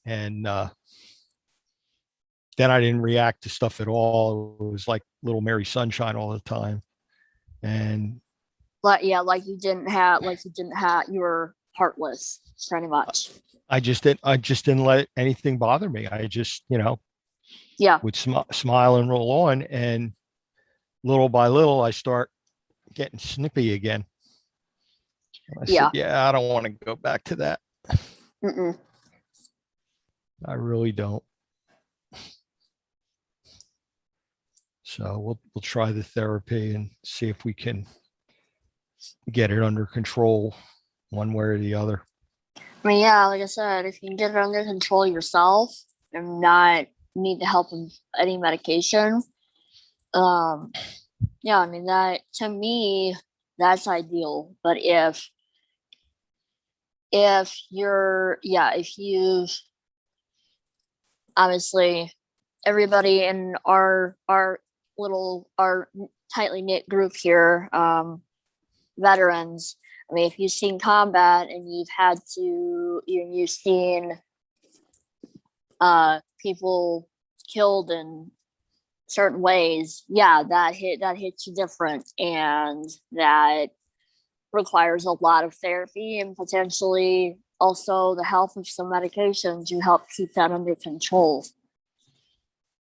[SPEAKER 1] And then I didn't react to stuff at all. It was like little Mary Sunshine all the time. And
[SPEAKER 8] like you didn't have, you were heartless, pretty much.
[SPEAKER 1] I just didn't let anything bother me. I just,
[SPEAKER 8] Yeah.
[SPEAKER 1] would smile and roll on. And little by little, I start getting snippy again. I said, I don't want to go back to that. I really don't. So we'll try the therapy and see if we can get it under control one way or the other.
[SPEAKER 8] I mean, yeah, like I said, if you can get it under control yourself and not need the help of any medication, I mean, that, to me, that's ideal. But if you obviously, everybody in our tightly knit group here, veterans, I mean, if you've seen combat and you've seen people killed in certain ways, that hits you different, and that requires a lot of therapy and potentially also the help of some medication to help keep that under control.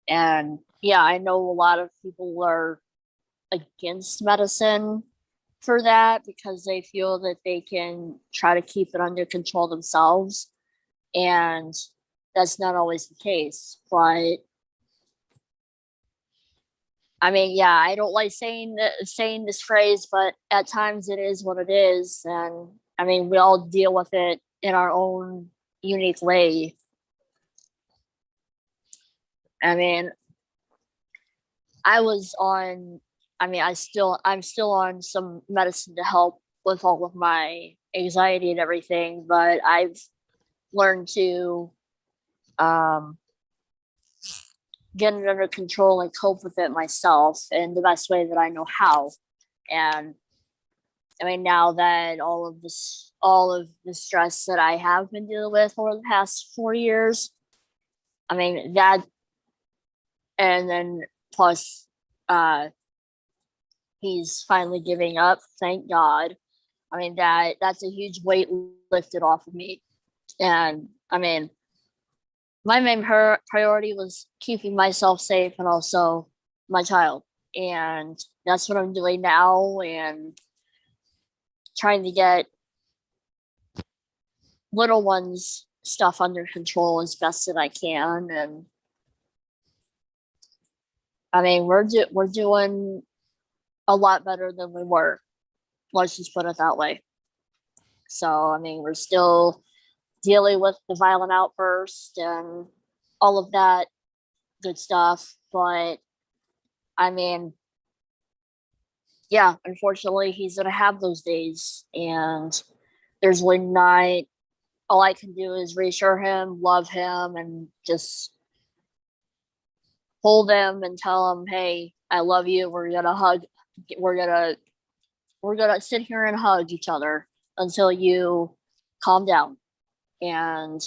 [SPEAKER 8] And I know a lot of people are against medicine for that because they feel that they can try to keep it under control themselves, and that's not always the case. But I mean, I don't like saying this phrase, but at times it is what it is. And I mean, we all deal with it in our own unique way. I mean, I'm still on some medicine to help with all of my anxiety and everything, but I've learned to get it under control and cope with it myself in the best way that I know how. And I mean, now that all of the stress that I have been dealing with over the past 4 years, I mean, that and then plus he's finally giving up, thank God. I mean, that's a huge weight lifted off of me. And I mean, my main priority was keeping myself safe and also my child. And that's what I'm doing now, and trying to get little ones stuff under control as best that I can. And I mean, we're doing a lot better than we were. Let's just put it that way. So I mean, we're still dealing with the violent outburst and all of that good stuff, but I mean, yeah, unfortunately, he's gonna have those days, and there's really not. All I can do is reassure him, love him, and just hold him and tell him, "Hey, I love you. We're gonna hug. We're gonna sit here and hug each other until you calm down." And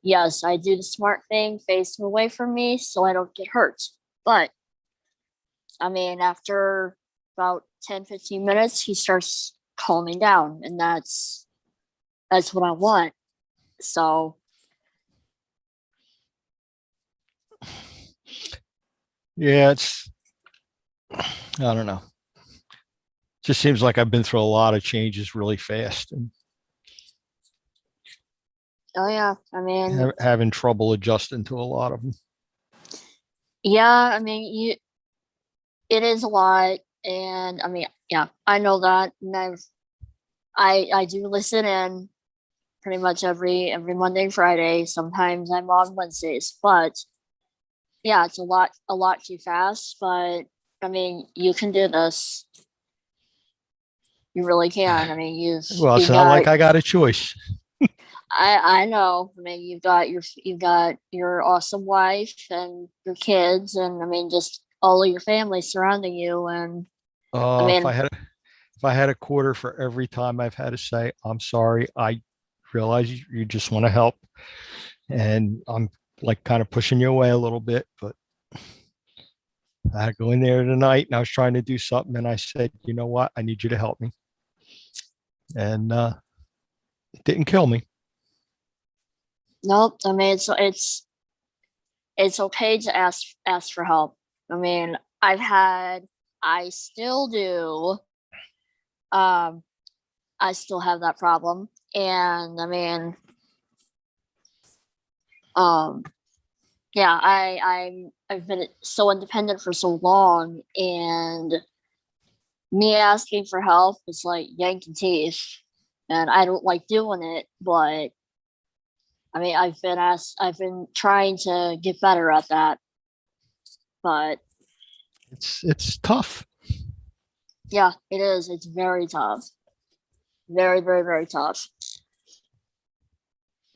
[SPEAKER 8] yes, I do the smart thing, face him away from me so I don't get hurt. But I mean, after about 10-15 minutes, he starts calming down, and that's what I want. So
[SPEAKER 1] Yeah, I don't know. Just seems like I've been through a lot of changes really fast and
[SPEAKER 8] oh yeah, I mean,
[SPEAKER 1] having trouble adjusting to a lot of them.
[SPEAKER 8] yeah, I mean, it is a lot, and I mean, yeah, I know that, and I do listen in pretty much every Monday and Friday. Sometimes I'm on Wednesdays, but yeah, it's a lot too fast. But I mean, you can do this. You really can. I mean,
[SPEAKER 1] Well, it's
[SPEAKER 8] you've
[SPEAKER 1] not
[SPEAKER 8] got.
[SPEAKER 1] like I got a choice.
[SPEAKER 8] I know. I mean, you've got your awesome wife and your kids, and I mean, just all of your family surrounding you. And I
[SPEAKER 1] If
[SPEAKER 8] mean,
[SPEAKER 1] I had a quarter for every time I've had to say, I'm sorry, I realize you just want to help. And I'm like kind of pushing you away a little bit, but I had to go in there tonight and I was trying to do something. And I said, you know what? I need you to help me. And it didn't kill me.
[SPEAKER 8] nope. I mean, it's okay to ask for help. I mean, I still do. I still have that problem, and I mean, yeah, I've been so independent for so long, and me asking for help is like yanking teeth, and I don't like doing it, but I mean, I've been trying to get better at that, but
[SPEAKER 1] It's tough.
[SPEAKER 8] yeah, it is. It's very tough. Very, very, very tough.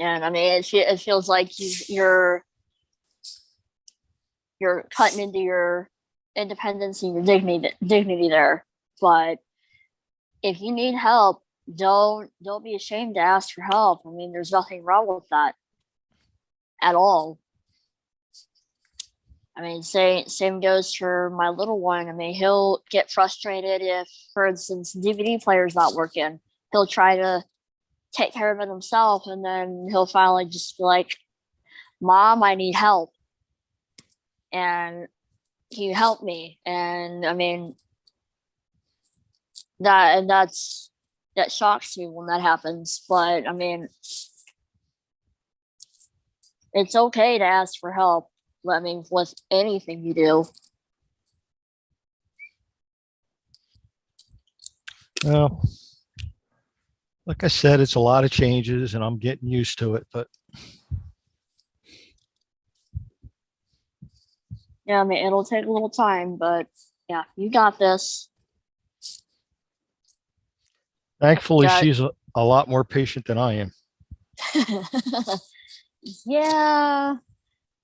[SPEAKER 8] And I mean, it feels like you're cutting into your independence and your dignity there. But if you need help, don't be ashamed to ask for help. I mean, there's nothing wrong with that at all. I mean, same goes for my little one. I mean, he'll get frustrated if, for instance, DVD player's not working. He'll try to take care of it himself, and then he'll finally just be like, "Mom, I need help," and he helped me. And I mean, that shocks me when that happens. But I mean, it's okay to ask for help. I mean, with anything you do.
[SPEAKER 1] Well, like I said, it's a lot of changes and I'm getting used to it, but
[SPEAKER 8] Yeah, I mean, it'll take a little time, but yeah, you got this.
[SPEAKER 1] thankfully
[SPEAKER 8] Got-
[SPEAKER 1] she's a lot more patient than I am.
[SPEAKER 8] Yeah.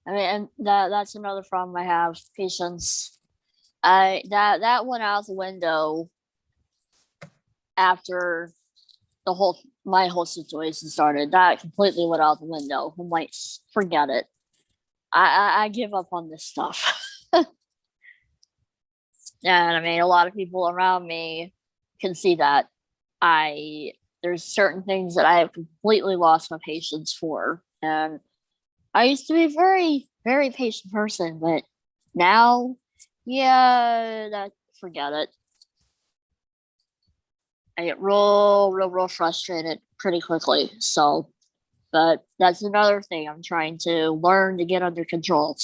[SPEAKER 8] I mean, and that's another problem I have, patience. That went out the window after my whole situation started. That completely went out the window. I'm like, forget it. I give up on this stuff. And I mean, a lot of people around me can see that there's certain things that I have completely lost my patience for. And I used to be a very, very patient person, but now, yeah, forget it. I get real frustrated pretty quickly. So, but that's another thing I'm trying to learn to get under control.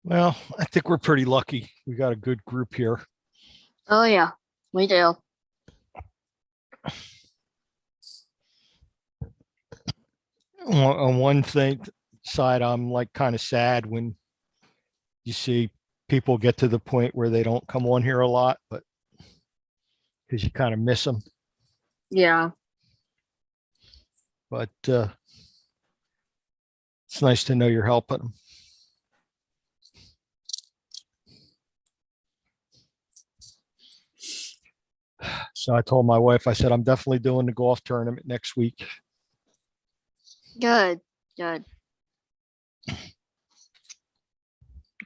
[SPEAKER 1] Well, I think we're pretty lucky. We got a good group here.
[SPEAKER 8] Oh yeah, we do.
[SPEAKER 1] On one thing side, I'm like kind of sad when you see people get to the point where they don't come on here a lot, but because you kind of miss them.
[SPEAKER 8] Yeah.
[SPEAKER 1] But it's nice to know you're helping them. So I told my wife, I said, I'm definitely doing the golf tournament next week.
[SPEAKER 8] Good. Good.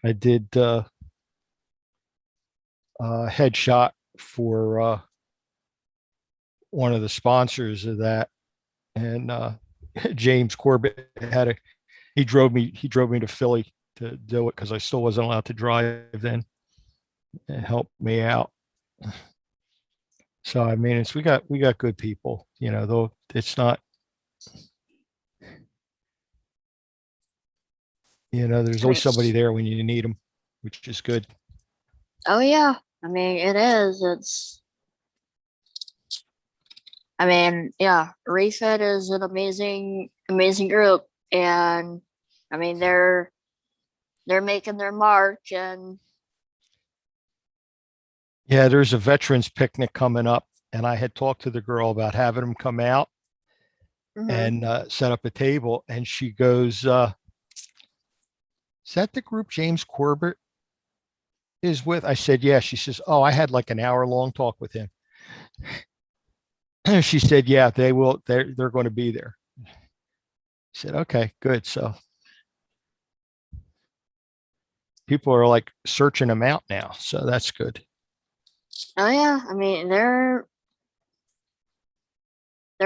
[SPEAKER 1] I did a headshot for one of the sponsors of that. And James Corbett he drove me to Philly to do it because I still wasn't allowed to drive then, and helped me out. So I mean, we got good people, though it's not, there's always somebody there when you need them, which is good.
[SPEAKER 8] Oh yeah. I mean, it is. I mean, yeah, Refit is an amazing group, and I mean they're making their mark, and
[SPEAKER 1] yeah, there's a veterans picnic coming up, and I had talked to the girl about having them come out and set up a table, and she goes, "Is that the group James Corbett is with?" I said, "Yeah." She says, "Oh, I had like an hour-long talk with him." She said, "Yeah, they will. They're going to be there." I said, "Okay, good." So people are like searching them out now, so that's good.
[SPEAKER 8] oh yeah, I mean they're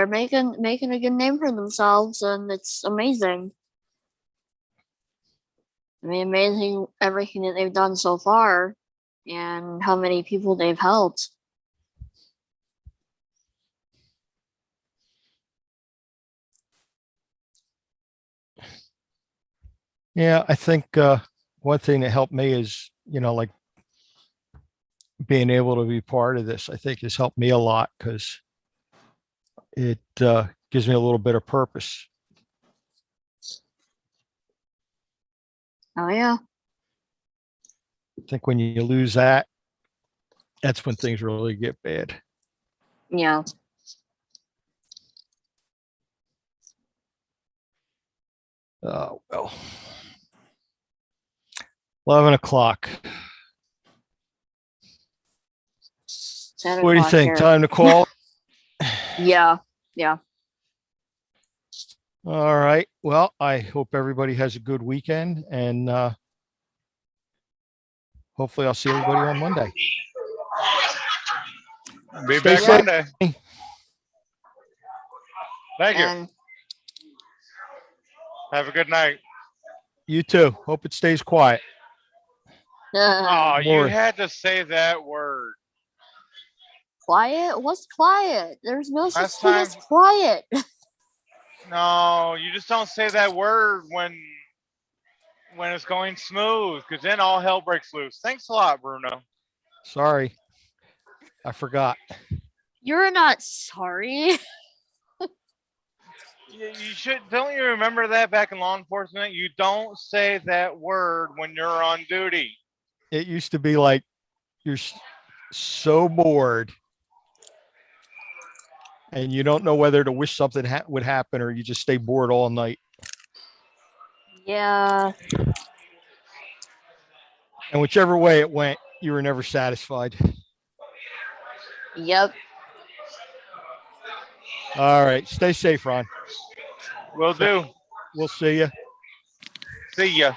[SPEAKER 8] making a good name for themselves, and it's amazing. I mean, amazing everything that they've done so far, and how many people they've helped.
[SPEAKER 1] Yeah, I think one thing that helped me is, like being able to be part of this, I think has helped me a lot because it gives me a little bit of purpose.
[SPEAKER 8] Oh yeah.
[SPEAKER 1] I think when you lose that, that's when things really get bad.
[SPEAKER 8] Yeah.
[SPEAKER 1] Well, 11 o'clock.
[SPEAKER 8] 10
[SPEAKER 1] What do you
[SPEAKER 8] o'clock
[SPEAKER 1] think?
[SPEAKER 8] here.
[SPEAKER 1] Time to call?
[SPEAKER 8] Yeah. Yeah.
[SPEAKER 1] All right. Well, I hope everybody has a good weekend, and hopefully I'll see everybody on Monday.
[SPEAKER 7] Be
[SPEAKER 1] Stay
[SPEAKER 7] back
[SPEAKER 1] safe.
[SPEAKER 7] Monday. Thank you.
[SPEAKER 8] And
[SPEAKER 7] Have a good night.
[SPEAKER 1] You too. Hope it stays quiet.
[SPEAKER 7] Oh, you
[SPEAKER 1] More.
[SPEAKER 7] had to say that word.
[SPEAKER 8] quiet? What's quiet? There's no such
[SPEAKER 7] Last
[SPEAKER 8] thing as
[SPEAKER 7] time-
[SPEAKER 8] quiet.
[SPEAKER 7] No, you just don't say that word when it's going smooth, because then all hell breaks loose. Thanks a lot, Bruno.
[SPEAKER 1] Sorry. I forgot.
[SPEAKER 8] You're not sorry.
[SPEAKER 7] You should. Don't you remember that back in law enforcement? You don't say that word when you're on duty.
[SPEAKER 1] It used to be like you're so bored and you don't know whether to wish something would happen or you just stay bored all night.
[SPEAKER 8] Yeah.
[SPEAKER 1] And whichever way it went, you were never satisfied.
[SPEAKER 8] Yep.
[SPEAKER 1] All right. Stay safe, Ron.
[SPEAKER 7] Will do.
[SPEAKER 1] We'll see you.
[SPEAKER 7] See ya.